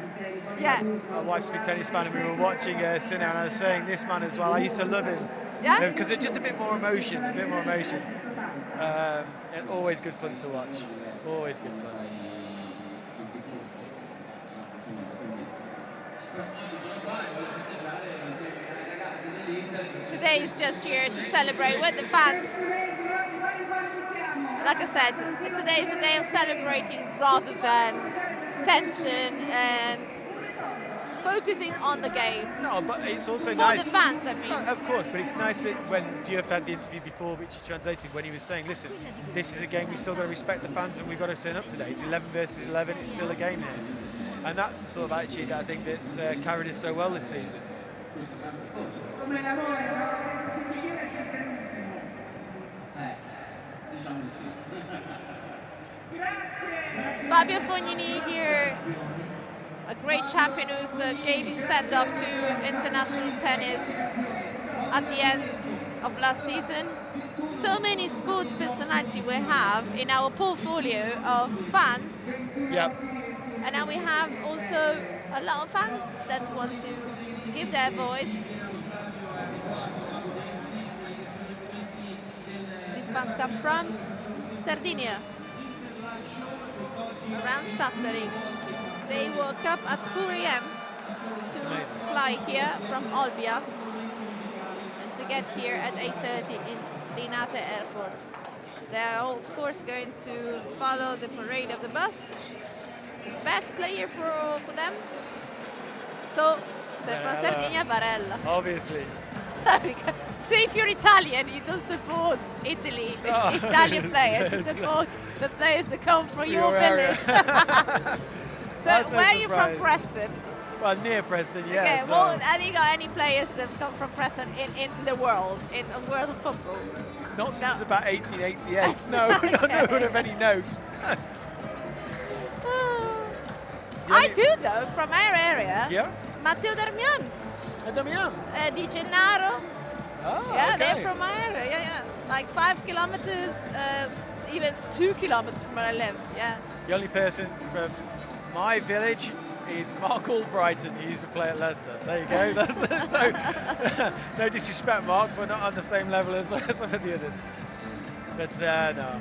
Yeah. My wife's a big tennis fan, and we were watching Sinner, and I was saying this man as well. I used to love him. Yeah. Because it's just a bit more emotion. And always good fun to watch. Always good fun. Today is just here to celebrate with the fans. Like I said, today is a day of celebrating rather than tension and focusing on the game. No, but it's also For nice. the fans, I mean. No, of course, but it's nice that when Diouf had the interview before, which he translated, when he was saying, listen, this is a game we still got to respect the fans and we've got to turn up today. It's 11 versus 11, it's still a game here. And that's the sort of attitude that I think that's carried us so well this season. Come lavora, no? Sempre il migliore, sempre l'ultimo. Diciamo di sì. Grazie. Fabio Fognini here, a great champion who's gave his send-off to international tennis at the end of last season. So many sports personality we have in our portfolio of fans. Yep. And now we have also a lot of fans that want to give their voice. These fans come from Sardinia, around Sassari. They woke up at 4 a.m. to fly here from Olbia and to get here at 8:30 in Linate Airport. They are, of course, going to follow the parade of the bus. Best player for them. So, from Sardinia, Barella. Obviously. So if you're Italian, you don't support Italy, Oh. Italian players. You support the players that come from your area. village. So That's no where are you from, surprise. Preston? Well, near Preston, yeah. Okay, so well, have you got any players that have come from Preston in the world, in the world of football? not since about 1888. No, no one of any note. I do though, from our area. Yeah? Matteo Darmian. Damian. Di Gennaro. Oh, Yeah, okay. they're from my area. Yeah. Like 5 kilometers, even 2 kilometers from where I live. Yeah. The only person from my village is Mark Albrighton, who used to play at Leicester. There you go. That's so. No disrespect, Mark, but not on the same level as some of the others. But no,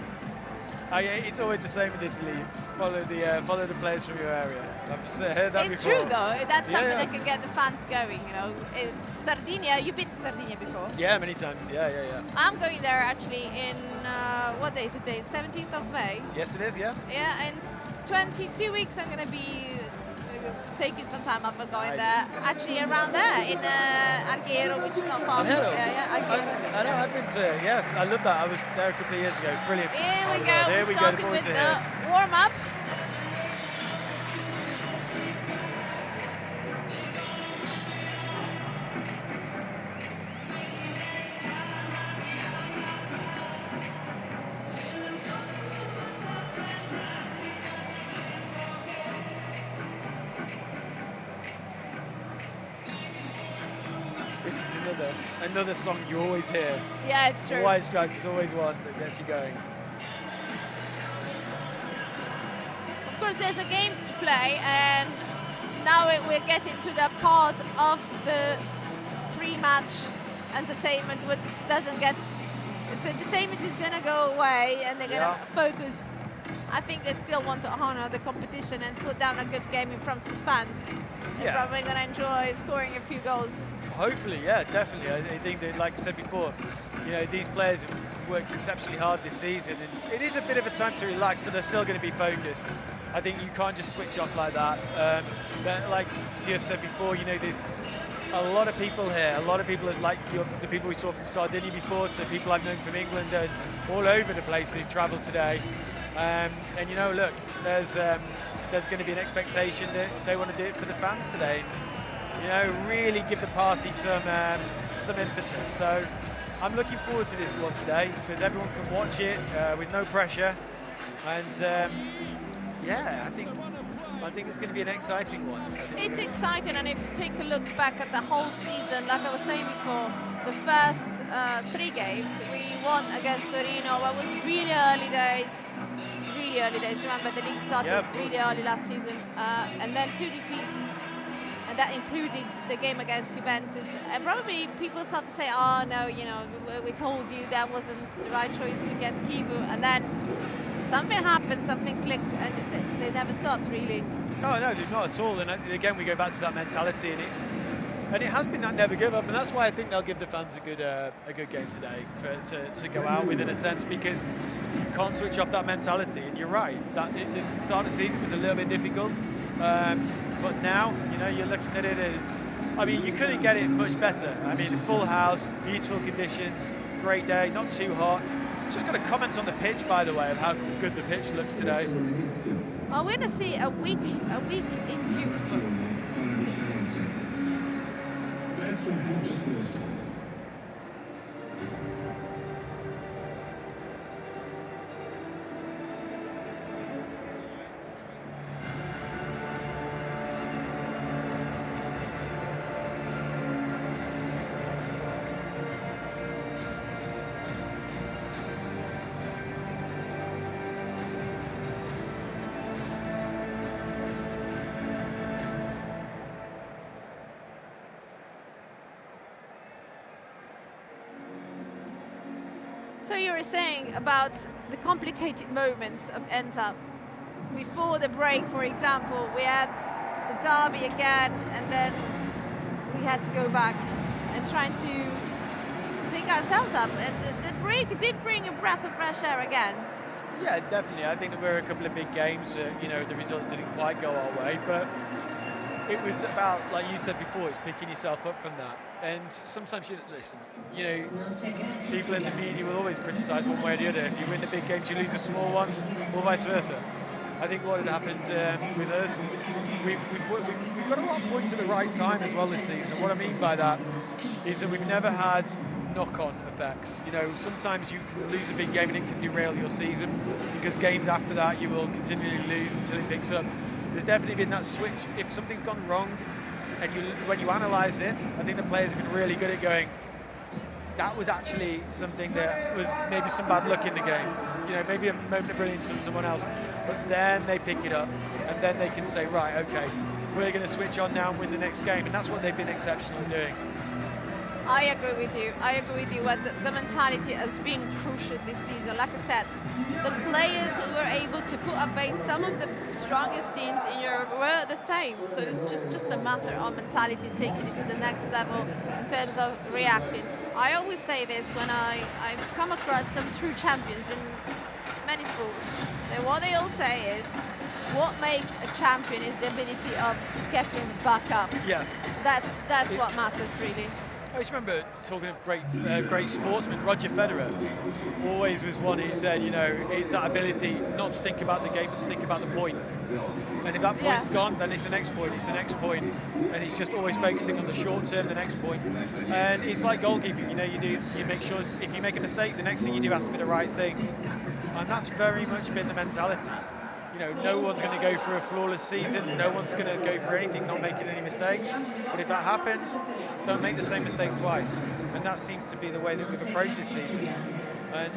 it's always the same in Italy. Follow the players from your area. I've just heard that It's before. true though. That's something Yeah. that can get the fans going. You know, it's Sardinia. You've been to Sardinia before. Yeah, many times. Yeah. I'm going there actually in what day is it? 17th of May. Yes, it is. Yes. Yeah, in 22 weeks I'm going to be taking some time off and going there. Actually around there in Alghero, which is not far from Alghero? yeah, Alghero. I know. I've been to. Yes, I love that. I was there a couple of years ago. Brilliant. Here we Oh, go. Here We're we go. The starting boys with are the here. warm-up. This is another song you always hear. Yeah, it's The true. White Stripes is always one that gets you going. Of course, there's a game to play, and now we're getting to the part of the pre-match entertainment, which doesn't get. Its entertainment is going to go away, and they're going to focus. I think they still want to honor the competition and put down a good game in front of the fans. They're Yeah. probably going to enjoy scoring a few goals. Hopefully, yeah, definitely. I think that, like I said before, these players have worked exceptionally hard this season, and it is a bit of a time to relax, but they're still going to be focused. I think you can't just switch off like that. Like Diouf said before, there's a lot of people here. A lot of people, like the people we saw from Sardinia before, to people I've known from England and all over the place who've travelled today. And look, there's going to be an expectation that they want to do it for the fans today. Really give the party some impetus. So I'm looking forward to this one today because everyone can watch it with no pressure, and yeah, I think it's going to be an exciting one. It's exciting, and if you take a look back at the whole season, like I was saying before, the first 3 games we won against Torino. It was really early days. Remember, the league started really early last season, and then 2 defeats, and that included the game against Juventus. And probably people start to say, "Oh no, we told you that wasn't the right choice to get Kivu," and then something happened, something clicked, and they never stopped really. No, not at all. And again, we go back to that mentality, and it has been that never give up, and that's why I think they'll give the fans a good game today to go out with, in a sense, because you can't switch off that mentality. And you're right, that the start of the season was a little bit difficult, But now, you know, you're looking at it, and I mean, you couldn't get it much better. I mean, full house, beautiful conditions, great day, not too hot. Just got a comment on the pitch, by the way, of how good the pitch looks today. Well, we're gonna see a week into. So you were saying about the complicated moments of Inter. Before the break, for example, we had the derby again, and then we had to go back and trying to pick ourselves up. And the break did bring a breath of fresh air again. Yeah, definitely. I think there were a couple of big games. You know, the results didn't quite go our way, but it was about, like you said before, it's picking yourself up from that. And sometimes you listen. You know, people in the media will always criticise one way or the other. If you win the big games, you lose the small ones, or vice versa. I think what had happened with us, we've got a lot of points at the right time as well this season. And what I mean by that is that we've never had knock-on effects. You know, sometimes you can lose a big game and it can derail your season, because games after that you will continually lose until it picks up. There's definitely been that switch. If something's gone wrong, and when you analyse it, I think the players have been really good at going, that was actually something that was maybe some bad luck in the game. You know, maybe a moment of brilliance from someone else. But then they pick it up, and then they can say, right, okay, we're going to switch on now and win the next game. And that's what they've been exceptional at doing. I agree with you. I agree with you. The mentality has been crucial this season. Like I said, the players who were able to put at bay some of the strongest teams in Europe were the same. So it's just a matter of mentality, taking it to the next level in terms of reacting. I always say this when I've come across some true champions in many sports. Then what they all say is, what makes a champion is the ability of getting back up. Yeah. That's what matters, really. I just remember talking of great sportsmen. Roger Federer always was one who said, you know, it's that ability not to think about the game, but to think about the point. And if that point's gone, then it's the next point, it's the next point. And he's just always focusing on the short term, the next point. And it's like goalkeeping, you know, you make sure if you make a mistake, the next thing you do has to be the right thing. And that's very much been the mentality. You know, no one's going to go for a flawless season. No one's going to go for anything, not making any mistakes. But if that happens, don't make the same mistake twice. And that seems to be the way that we've approached this season. And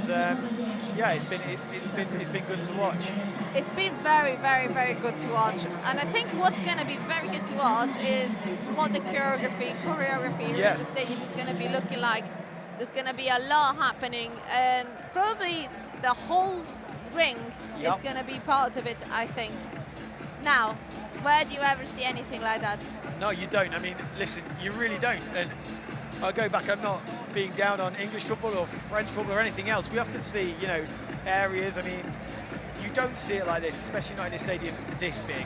yeah, it's been good to watch. It's been very, very, very good to watch. And I think what's going to be very good to watch is what the choreography here in the stadium is going to be looking like. There's going to be a lot happening, and probably the whole ring is going to be part of it, I think. Now, where do you ever see anything like that? No, you don't. I mean, listen, you really don't. And I'll go back, I'm not being down on English football or French football or anything else. We often see, you know, areas, I mean, you don't see it like this, especially not in a stadium this big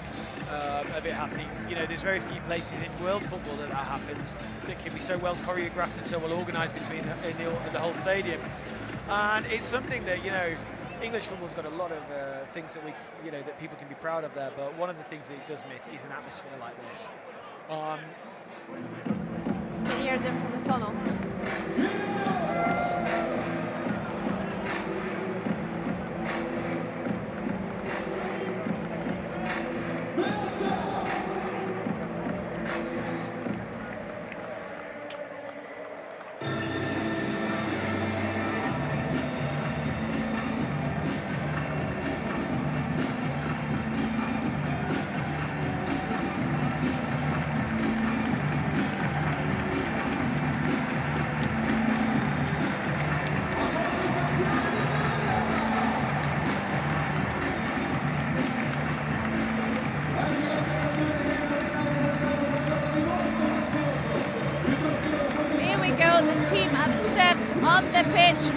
of it happening. You know, there's very few places in world football that happens that can be so well choreographed and so well organised between the whole stadium. And it's something that, you know, English football's got a lot of things that that people can be proud of there, but one of the things that it does miss is an atmosphere like this. Can you hear them from the tunnel?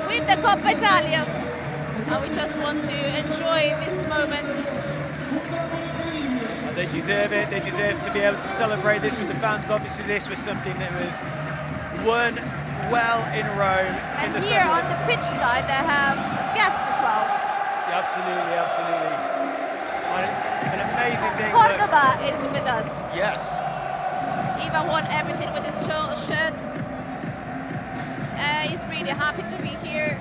With the Coppa Italia, and we just want to enjoy this moment. I They deserve it. They deserve to be able to celebrate this with the fans. Obviously, this was something that was won well in Rome. And here on the pitch side, they have guests as well. Yeah, absolutely, absolutely. And it's an amazing thing. Cordoba is with us. Yes. Ivan won everything with his shirt. He's really happy to be here.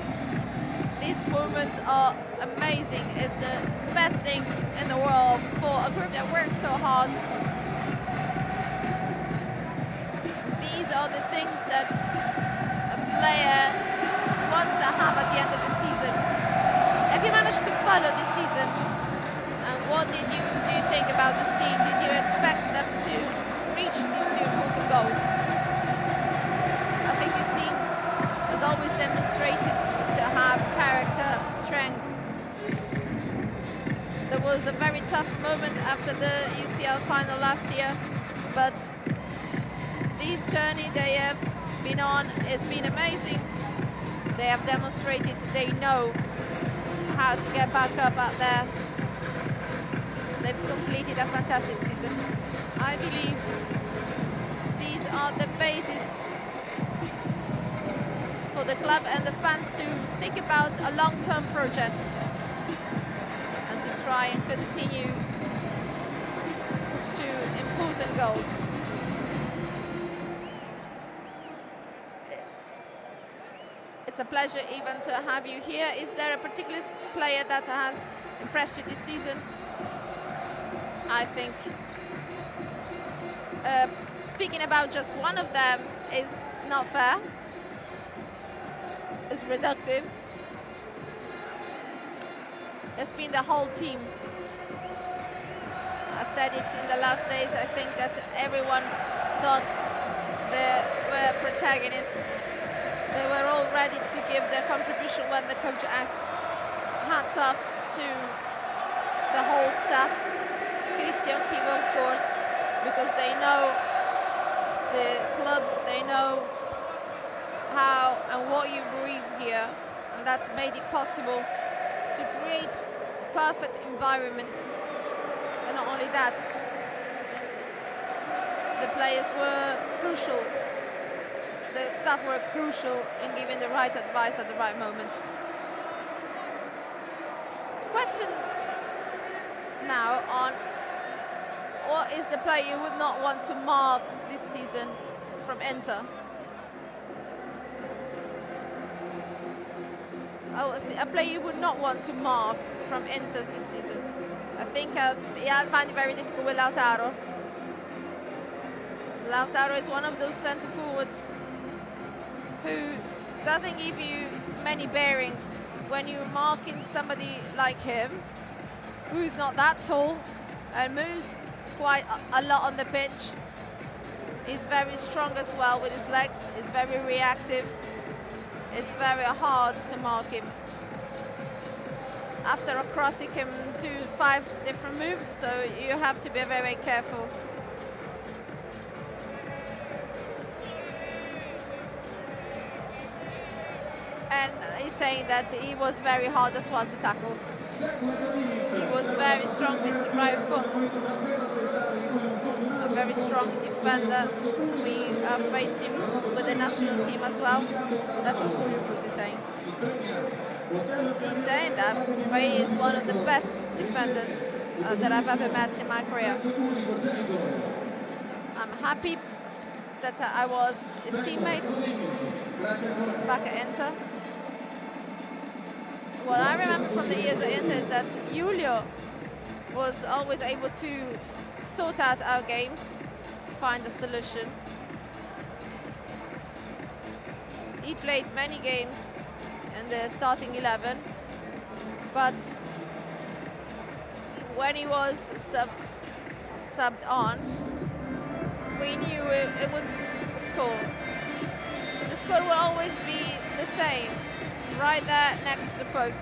These moments are amazing. It's the best thing in the world for a group that works so hard. These are the things that a player wants to have at the end of the season. Have you managed to follow this season? And what do you think about this team? Did you expect them to reach these 2 important goals? I think this team has always demonstrated to have character, strength. There was a very tough moment after the UCL final last year, but this journey they have been on has been amazing. They have demonstrated they know how to get back up out there. They've completed a fantastic season. I believe these are the basis for the club and the fans to think about a long-term project and to try and continue to pursue important goals. It's a pleasure even to have you here. Is there a particular player that has impressed you this season? I think speaking about just one of them is not fair. It's reductive. It's been the whole team. I said it in the last days. I think that everyone thought they were protagonists. They were all ready to give their contribution when the coach asked. Hats off to the whole staff. Christian Kivo, of course, because they know the club, they know how and what you breathe here, and that's made it possible to create perfect environment. And not only that, the players were crucial. The staff were crucial in giving the right advice at the right moment. Question now on what is the player you would not want to mark this season from Inter? Oh, a player you would not want to mark from Inter this season? I think I find it very difficult with Lautaro. Lautaro is one of those centre forwards who doesn't give you many bearings when you're marking somebody like him, who's not that tall and moves quite a lot on the pitch. He's very strong as well with his legs. He's very reactive. It's very hard to mark him. After a cross, he can do 5 different moves, so you have to be very careful. And he's saying that he was very hard as well to tackle. He was very strong with his right foot. A very strong defender. We faced him with the national team as well. That's what Julio Cruz is saying. He's saying that he is one of the best defenders that I've ever met in my career. I'm happy that I was his teammate back at Inter. What I remember from the years at Inter is that Julio was always able to sort out our games, find a solution. He played many games in the starting 11, but when he was subbed on, we knew it would score. The score will always be the same, right there next to the post.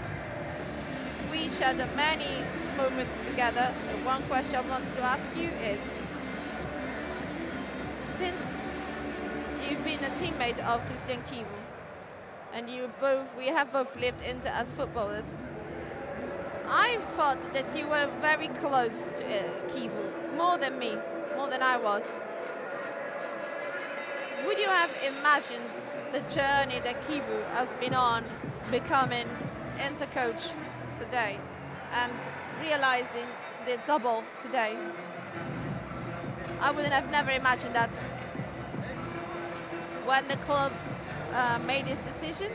We shared many moments together. The one question I wanted to ask you is, since you've been a teammate of Christian Kivu, and we have both lived Inter as footballers, I thought that you were very close to Kivu. more than me, more than I was. Would you have imagined the journey that Kivu has been on, becoming inter-coach today and realizing the double today? I wouldn't have never imagined that. When the club made this decision,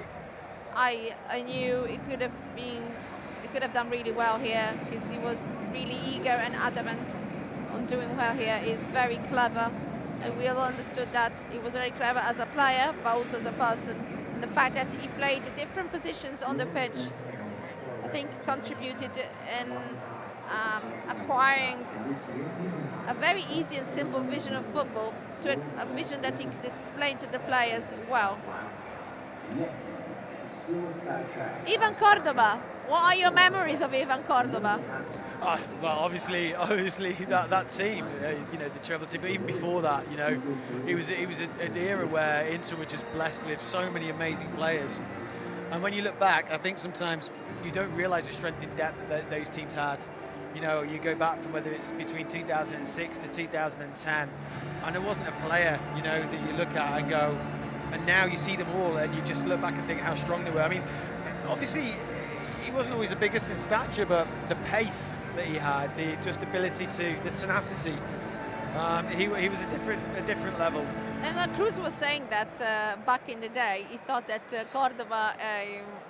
I knew it could have done really well here, because he was really eager and adamant on doing well here. He's very clever, and we all understood that he was very clever as a player, but also as a person. And the fact that he played different positions on the pitch, I think contributed in acquiring a very easy and simple vision of football, to a vision that he could explain to the players well. Ivan Cordoba, what are your memories of Ivan Cordoba? Well, obviously that team, you know, the treble team. But even before that, you know, it was an era where Inter were just blessed with so many amazing players. And when you look back, I think sometimes you don't realise the strength in depth that those teams had. You know, you go back from whether it's between 2006 to 2010, and there wasn't a player, you know, that you look at and go, and now you see them all, and you just look back and think how strong they were. I mean, obviously, he wasn't always the biggest in stature, but the pace that he had, the just ability to, the tenacity, he was a different level. And Cruz was saying that back in the day, he thought that Cordoba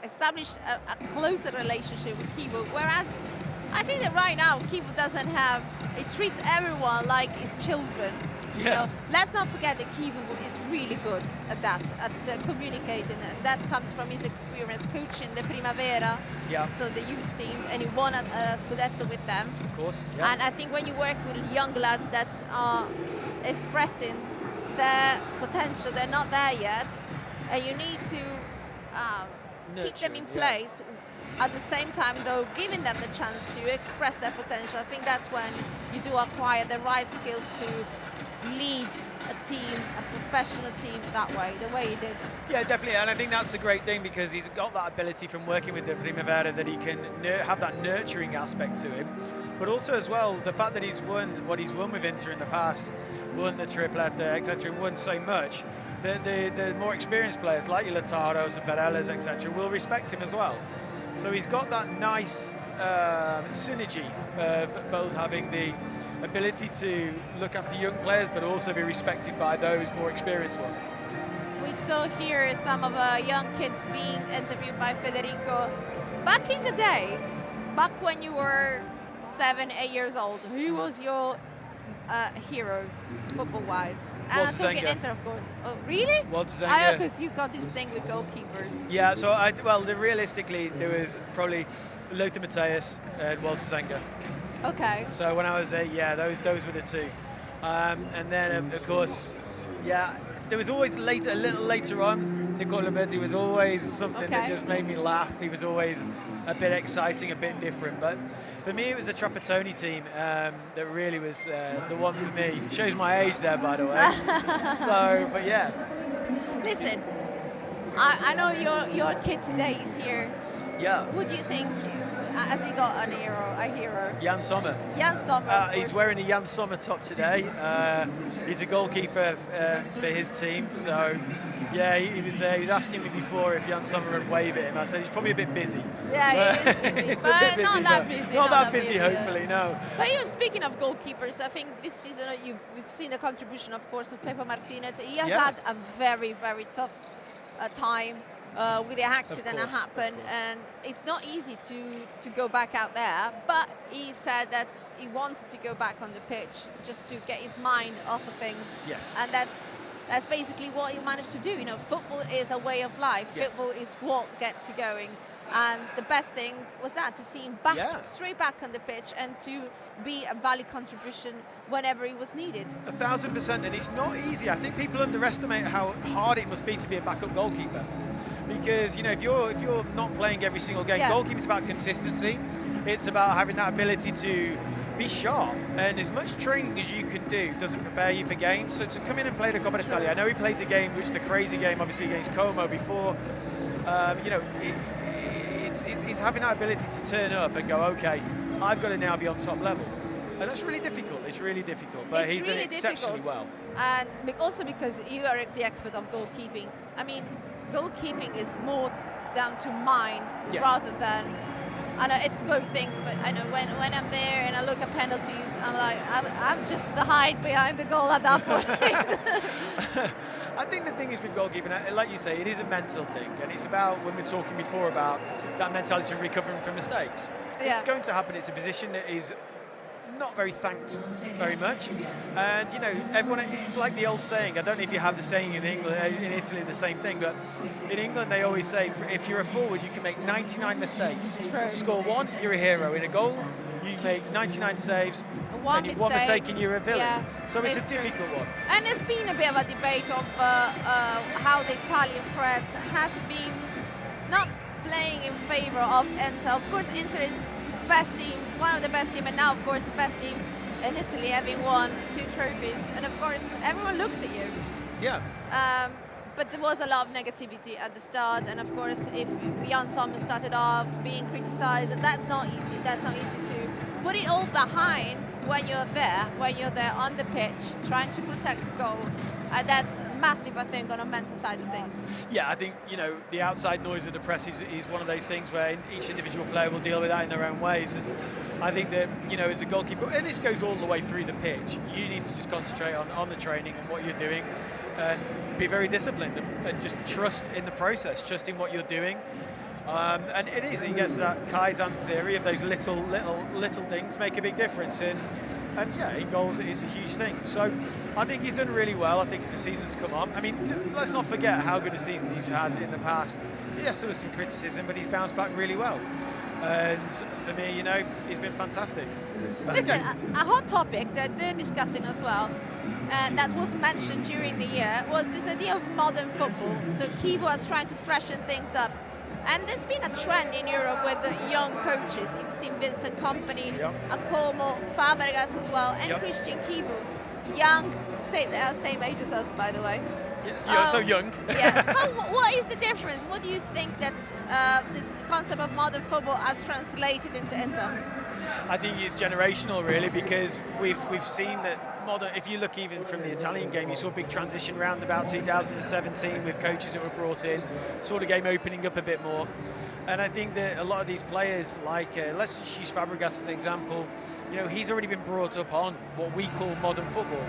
established a closer relationship with Kivu, whereas I think that right now Kivu doesn't have, it treats everyone like his children. Yeah. You know, let's not forget that Kivu is really good at that, at communicating, and that comes from his experience coaching the Primavera, so the youth team, and he won a Scudetto with them. Of course, yeah. And I think when you work with young lads that are expressing their potential, they're not there yet, and you need to keep them in place. At the same time, though, giving them the chance to express their potential. I think that's when you do acquire the right skills to lead a team, a professional team that way, the way he did. Yeah, definitely, and I think that's a great thing, because he's got that ability from working with the Primavera, that he can have that nurturing aspect to him. But also as well, the fact that he's won what he's won with Inter in the past, won the triplete, etc., won so much, the more experienced players like your Lautaros and Barellas, etc., will respect him as well. So he's got that nice synergy of both having the ability to look after young players, but also be respected by those more experienced ones. We saw here some of young kids being interviewed by Federico. Back in the day, back when you were 7, 8 years old, who was your hero, football-wise? And I'm talking Inter, of course. Oh, really? Walter Zenga. Because you got this thing with goalkeepers. Yeah, so realistically, there was probably Lothar Matthäus and Walter Zenga. Okay. So when I was 8, yeah, those were the two. And then, of course, yeah, there was always a little later on, Nicola Berti was always something that just made me laugh. He was always a bit exciting, a bit different. But for me, it was the Trapattoni team that really was the one for me. Shows my age there, by the way. So, but yeah. Listen, I know your kid today is here. Yeah. What do you think? Has he got a hero? Jan Sommer. Jan Sommer. He's wearing a Jan Sommer top today. He's a goalkeeper for his team. So, yeah, he was asking me before if Jan Sommer would wave at him. I said he's probably a bit busy. Yeah, he is busy, but not that busy. Not that busy, hopefully, no. But even speaking of goalkeepers, I think this season we've seen the contribution, of course, of Pepe Martinez. He has had a very, very tough time. With the accident that happened, and it's not easy to go back out there, but he said that he wanted to go back on the pitch just to get his mind off of things. Yes. And that's basically what he managed to do. You know, football is a way of life. Yes. Football is what gets you going. And the best thing was that, to see him back, straight back on the pitch, and to be a valid contribution whenever he was needed. 1,000%, and it's not easy. I think people underestimate how hard it must be to be a backup goalkeeper. Because, you know, if you're not playing every single game, goalkeeping's about consistency. It's about having that ability to be sharp, and as much training as you can do doesn't prepare you for games. So to come in and play the Coppa Italia, I know he played the game, the crazy game, obviously against Como before. You know, it's having that ability to turn up and go, okay, I've got to now be on top level. And that's really difficult. It's really difficult, but he's done exceptionally well. And also because you are the expert of goalkeeping. I mean, goalkeeping is more down to mind rather than. I know it's both things, but I know when I'm there and I look at penalties, I'm like, I'm just to hide behind the goal at that point. I think the thing is with goalkeeping, like you say, it is a mental thing, and it's about, when we were talking before about that mentality of recovering from mistakes. Yeah. It's going to happen. It's a position that is not very thanked very much, and you know, everyone. It's like the old saying. I don't know if you have the saying in England, in Italy, the same thing, but in England they always say, if you're a forward, you can make 99 mistakes. True. Score one, you're a hero. In a goal, you make 99 saves. One mistake and you're a villain. Yeah, so it's a difficult one. And there's been a bit of a debate of how the Italian press has been not playing in favor of Inter. Of course, Inter is best team, one of the best team, and now, of course, the best team in Italy, having won 2 trophies. And of course, everyone looks at you. Yeah. But there was a lot of negativity at the start, and of course, if Jan Sommer started off being criticised, and that's not easy. That's not easy to put it all behind when you're there on the pitch, trying to protect the goal. And that's massive, I think, on a mental side of things. Yeah, I think, you know, the outside noise of the press is one of those things where each individual player will deal with that in their own ways. And I think that, you know, as a goalkeeper, and this goes all the way through the pitch, you need to just concentrate on the training and what you're doing, and be very disciplined and just trust in the process, trust in what you're doing. And it gets to that Kaizen theory of those little things make a big difference. And yeah, in goals it is a huge thing. So I think he's done really well. I think as the season's come on, I mean, let's not forget how good a season he's had in the past. Yes, there was some criticism, but he's bounced back really well. And for me, you know, he's been fantastic. Listen, a hot topic that they're discussing as well, and that was mentioned during the year, was this idea of modern football. So Kivu is trying to freshen things up. And there's been a trend in Europe with the young coaches. You've seen Vincent Kompany, Akomo, Fabregas as well, and Christian Kivu. Young, same age as us, by the way. Yes, so young. Yeah. What is the difference? What do you think that this concept of modern football has translated into Inter? I think it's generational, really, because we've seen that modern. If you look even from the Italian game, you saw a big transition around about 2017 with coaches that were brought in, saw the game opening up a bit more. And I think that a lot of these players, like let's just use Fabregas as an example, you know, he's already been brought up on what we call modern football.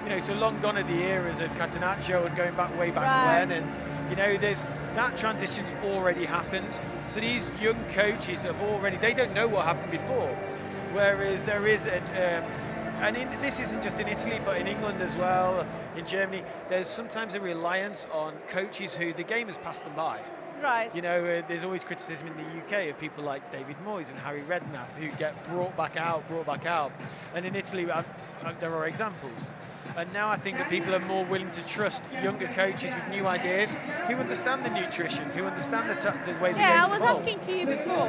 You know, so long gone are the eras of Catenaccio and going back way back when, and you know, that transition's already happened. So these young coaches have already, they don't know what happened before. Whereas there is this isn't just in Italy, but in England as well, in Germany, there's sometimes a reliance on coaches who the game has passed them by. Right. You know, there's always criticism in the UK of people like David Moyes and Harry Redknapp who get brought back out. And in Italy, there are examples. And now I think that people are more willing to trust younger coaches with new ideas who understand the nutrition, who understand the way the game's I was evolved. asking to you before,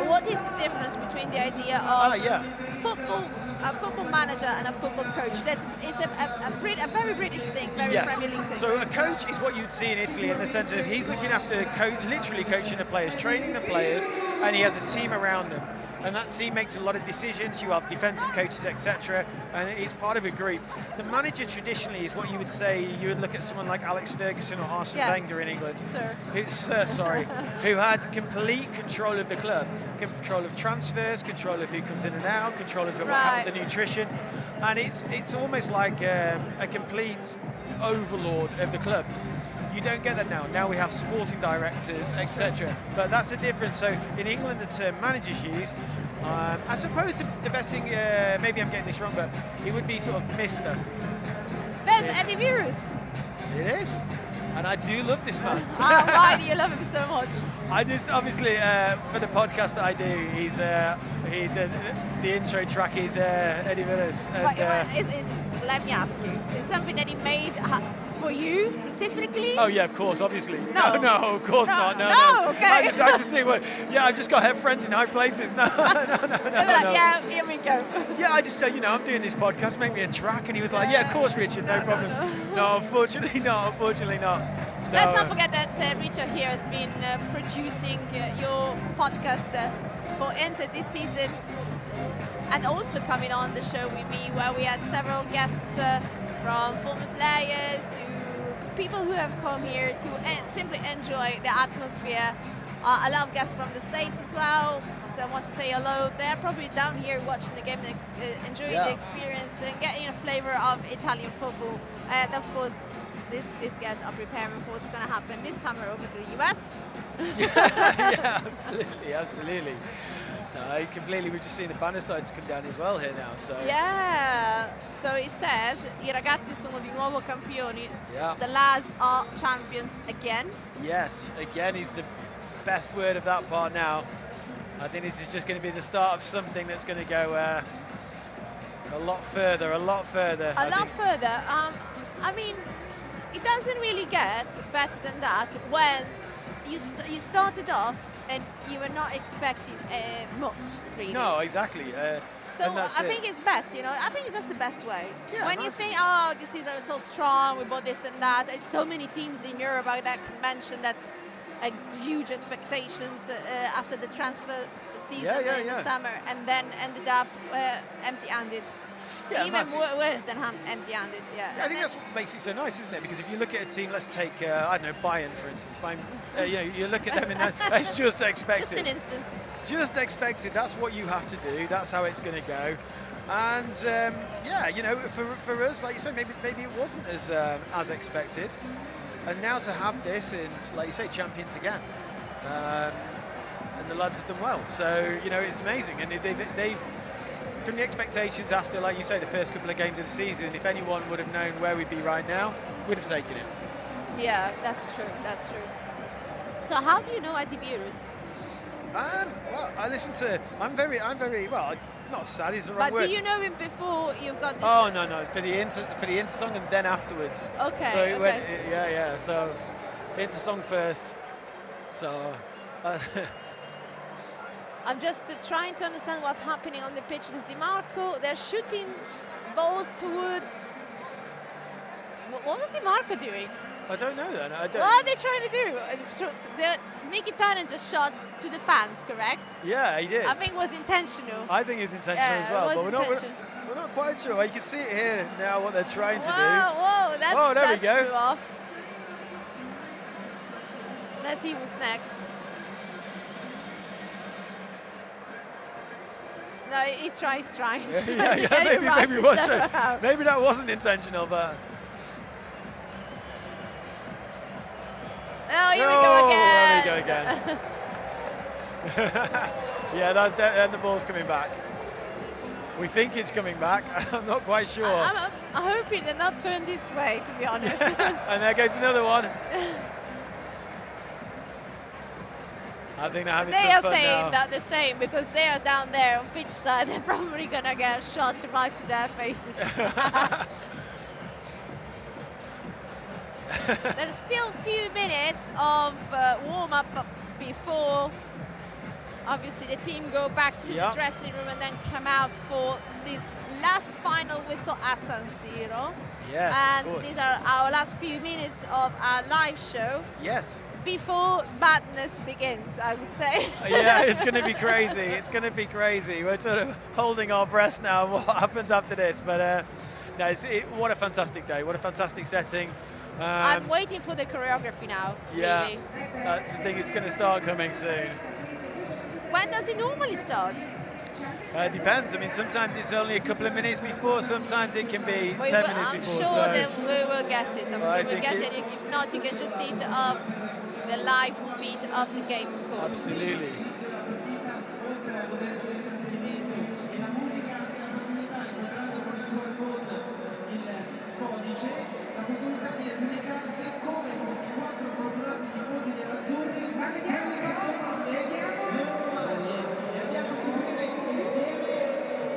what is the difference between the idea of a football manager and a football coach? It's a very British thing, very Premier League thing. So a coach is what you'd see in Italy in the sense of he's looking after literally coaching the players, training the players, and he has a team around them. And that team makes a lot of decisions. You have defensive coaches, etc., and he's part of a group. The manager traditionally is what you would say. You would look at someone like Alex Ferguson or Arsene Wenger in England, who had complete control of the club, control of transfers, control of who comes in and out, control of the nutrition, and it's almost like a complete overlord of the club. You don't get that now. Now we have sporting directors, etc. But that's the difference. So in England, the term manager's used. I suppose the best thing, maybe I'm getting this wrong, but it would be sort of Mr. There's Eddie Virus. It is. And I do love this man. Why do you love him so much? I just, obviously, for the podcast that I do, the intro track is Eddie Virus. Let me ask you, is it something that he made for you specifically? Oh yeah, of course, obviously. No, of course not. No. Okay. I just think, I've just got friends in high places. No. Yeah, here we go. Yeah, I just said, I'm doing this podcast, make me a track, and he was like, yeah, of course, Richard, no problems. No, unfortunately not. Let's not forget that Richard here has been producing your podcast for Inter this season. And also coming on the show with me, where we had several guests from former players to people who have come here to simply enjoy the atmosphere. A lot of guests from the States as well, so I want to say hello. They're probably down here watching the game, enjoying the experience and getting a flavor of Italian football. And of course, these guys are preparing for what's going to happen this summer over to the US. Yeah, absolutely, absolutely. Completely, we've just seen the banner starting to come down as well here now. So yeah, so it says I ragazzi sono di nuovo campioni. Yeah. The lads are champions again. Yes, again is the best word of that part now. I think this is just going to be the start of something that's going to go a lot further, a lot further. A lot further. I mean, it doesn't really get better than that when you started off and you were not expecting much, really. No, exactly. So I think it's best, I think that's the best way. Yeah, when you think, oh, this is so strong, we bought this and that, and so many teams in Europe that mentioned that huge expectations after the transfer season in the summer, and then ended up empty-handed. Yeah, even worse than empty-handed. Yeah. I think that's what makes it so nice, isn't it? Because if you look at a team, let's take I don't know, Bayern for instance. You look at them and that's just expected. Just an instance. Just expected. That's what you have to do. That's how it's going to go. And for us, like you said, maybe it wasn't as expected. And now to have this, and like you say, champions again. And the lads have done well. So it's amazing. And if they've from the expectations after, like you say, the first couple of games of the season, if anyone would have known where we'd be right now, we'd have taken it. Yeah, that's true. That's true. So how do you know Eddie Virus? Well, I listen to. I'm very. Well, not sad is the wrong word. But do you know him before you got this? Oh no, for the Intersong and then afterwards. Okay. So it went, yeah. So Intersong first. So. I'm just trying to understand what's happening on the pitch. There's Di Marco. They're shooting balls towards. What was Di Marco doing? I don't know then. What are they trying to do? Mkhitaryan just shot to the fans, correct? Yeah, he did. I think it was intentional. I think it was intentional as well. It was we're not quite sure. You can see it here now what they're trying to do. Whoa, there that's we go. flew off. Let's see who's next. No, he's trying. Maybe that wasn't intentional, but. Oh, here we go again. There we go again. Yeah, and the ball's coming back. We think it's coming back. I'm not quite sure. I'm hoping they're not turned this way, to be honest. And there goes another one. I think they're having some fun now. They are saying that the same because they are down there on pitch side. They're probably going to get shot right to their faces. There's still a few minutes of warm-up before, obviously, the team go back to the dressing room and then come out for this last final whistle at San Siro. Yes, and of course. These are our last few minutes of our live show. Yes. Before madness begins, I would say. Yeah, it's going to be crazy. It's going to be crazy. We're sort of holding our breath now. What happens after this? But no, what a fantastic day. What a fantastic setting. I'm waiting for the choreography now. Yeah, really. That's the thing. It's going to start coming soon. When does it normally start? It depends. I mean, sometimes it's only a couple of minutes before. Sometimes it can be 10 minutes before. I'm sure that we will get it. I'm sure we'll get it. If not, you can just see it off the live feed of the game, of course. Absolutely. La possibilità di aggiudicarsi come questi 4 fortunati tifosi nerazzurri quelli che sono le loro maglie e andiamo a scoprire insieme.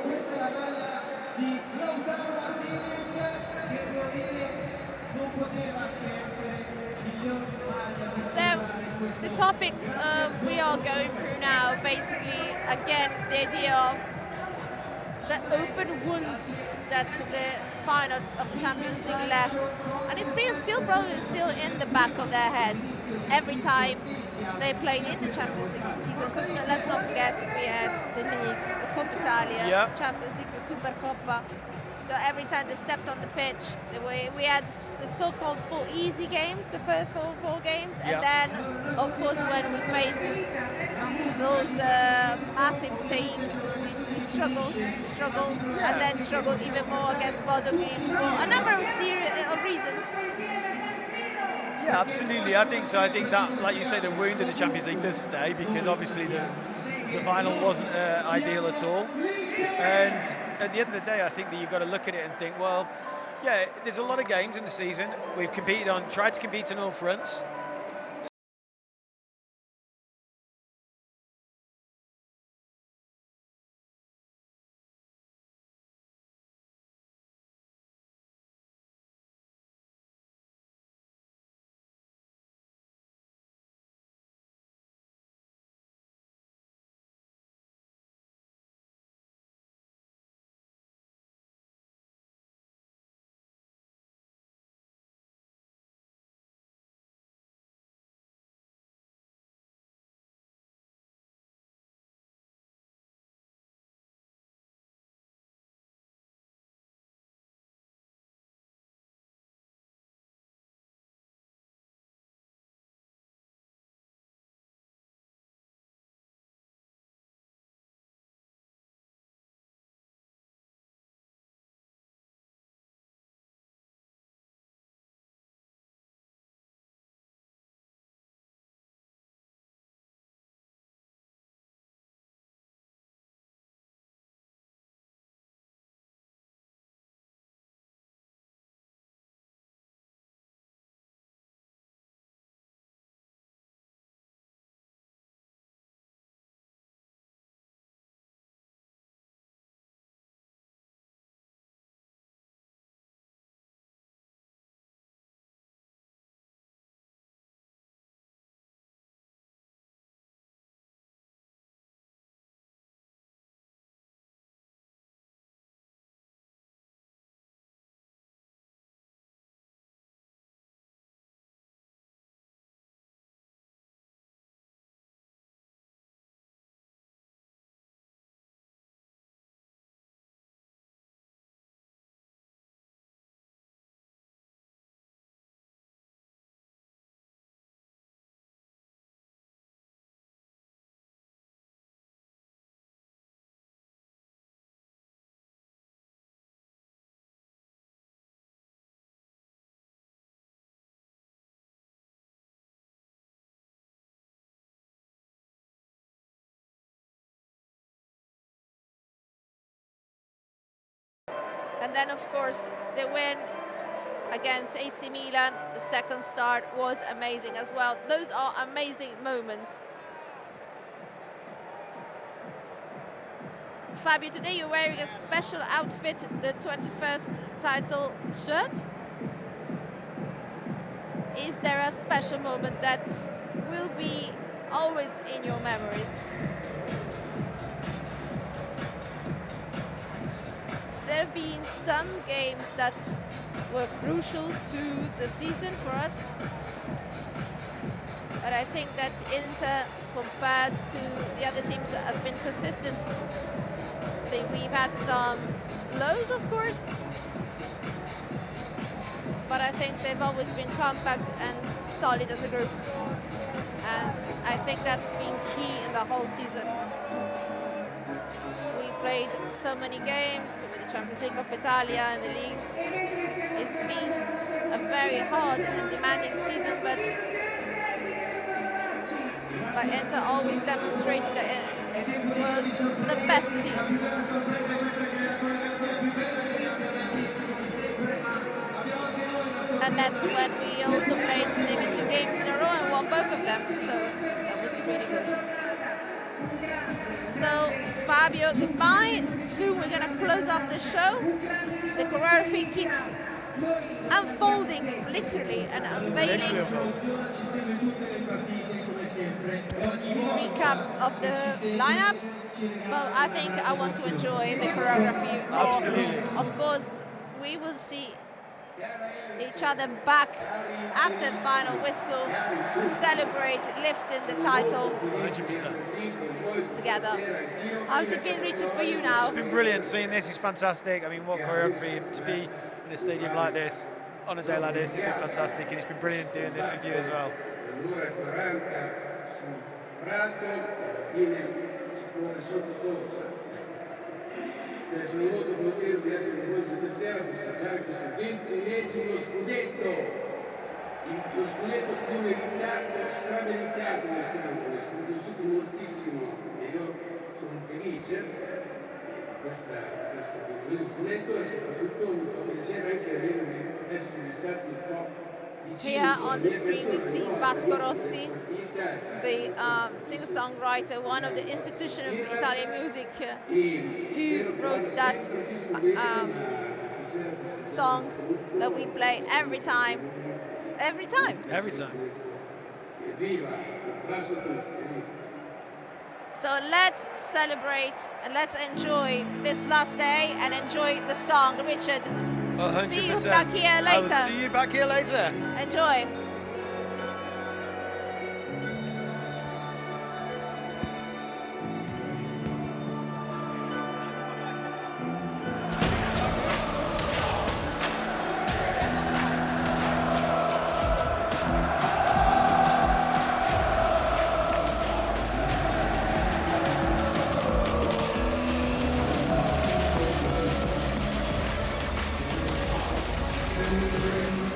Questa è la maglia di Lautaro Martinez che devo dire non poteva che essere miglior maglia per giocare in questo. The topics we are going through now, basically, again, the idea of the open wound that the final of the Champions League left, and it's still probably in the back of their heads every time they played in the Champions League this season. Because let's not forget, we had the League, the Coppa Italia, the Champions League, the Supercoppa. So every time they stepped on the pitch, we had the so-called 4 easy games, the first four games, and then, of course, when we faced those massive teams, we struggled, and then struggled even more against Bodo Glimt for a number of reasons. Yeah, absolutely. I think so. I think that, like you say, the wound of the Champions League does stay, because obviously the final wasn't ideal at all. And at the end of the day, I think that you've got to look at it and think, well, yeah, there's a lot of games in the season. We've tried to compete on all fronts. And then, of course, the win against AC Milan, the second start, was amazing as well. Those are amazing moments. Fabio, today you're wearing a special outfit, the 21st title shirt. Is there a special moment that will be always in your memories? There have been some games that were crucial to the season for us, but I think that Inter, compared to the other teams, has been consistent. We've had some lows, of course, but I think they've always been compact and solid as a group, and I think that's been key in the whole season. We played so many games with the Champions League, Coppa Italia, and the league. It's been a very hard and demanding season, but Inter always demonstrated that it was the best team. And that's when we also played maybe 2 games in a row and won both of them, so that was really good. So, Fabio, goodbye. Soon we're going to close off the show. The choreography keeps unfolding, literally, and unveiling. Recap of the lineups, but I think I want to enjoy the choreography. Absolutely. Of course, we will see each other back after final whistle to celebrate lifting the title 100%. together. How's it been, Richard, for you now? It's been brilliant. Seeing this is fantastic. I mean, what choreography to be in a stadium like this on a day like this has been fantastic, and it's been brilliant doing this with you as well. Sono molto contento di essere con voi questa sera per festeggiare questo 21esimo scudetto, lo scudetto più meritato, strameritato di Scandalo. È stato vissuto moltissimo e io sono felice di questo scudetto e soprattutto mi fa piacere anche essere stati un po'. Here on the screen we see Vasco Rossi, the singer-songwriter, one of the institutions of Italian music, who wrote that song that we play every time. Every time. Every time. So let's celebrate and let's enjoy this last day and enjoy the song. Richard, 100%. see you back here later. I will see you back here later. Enjoy. Thank you.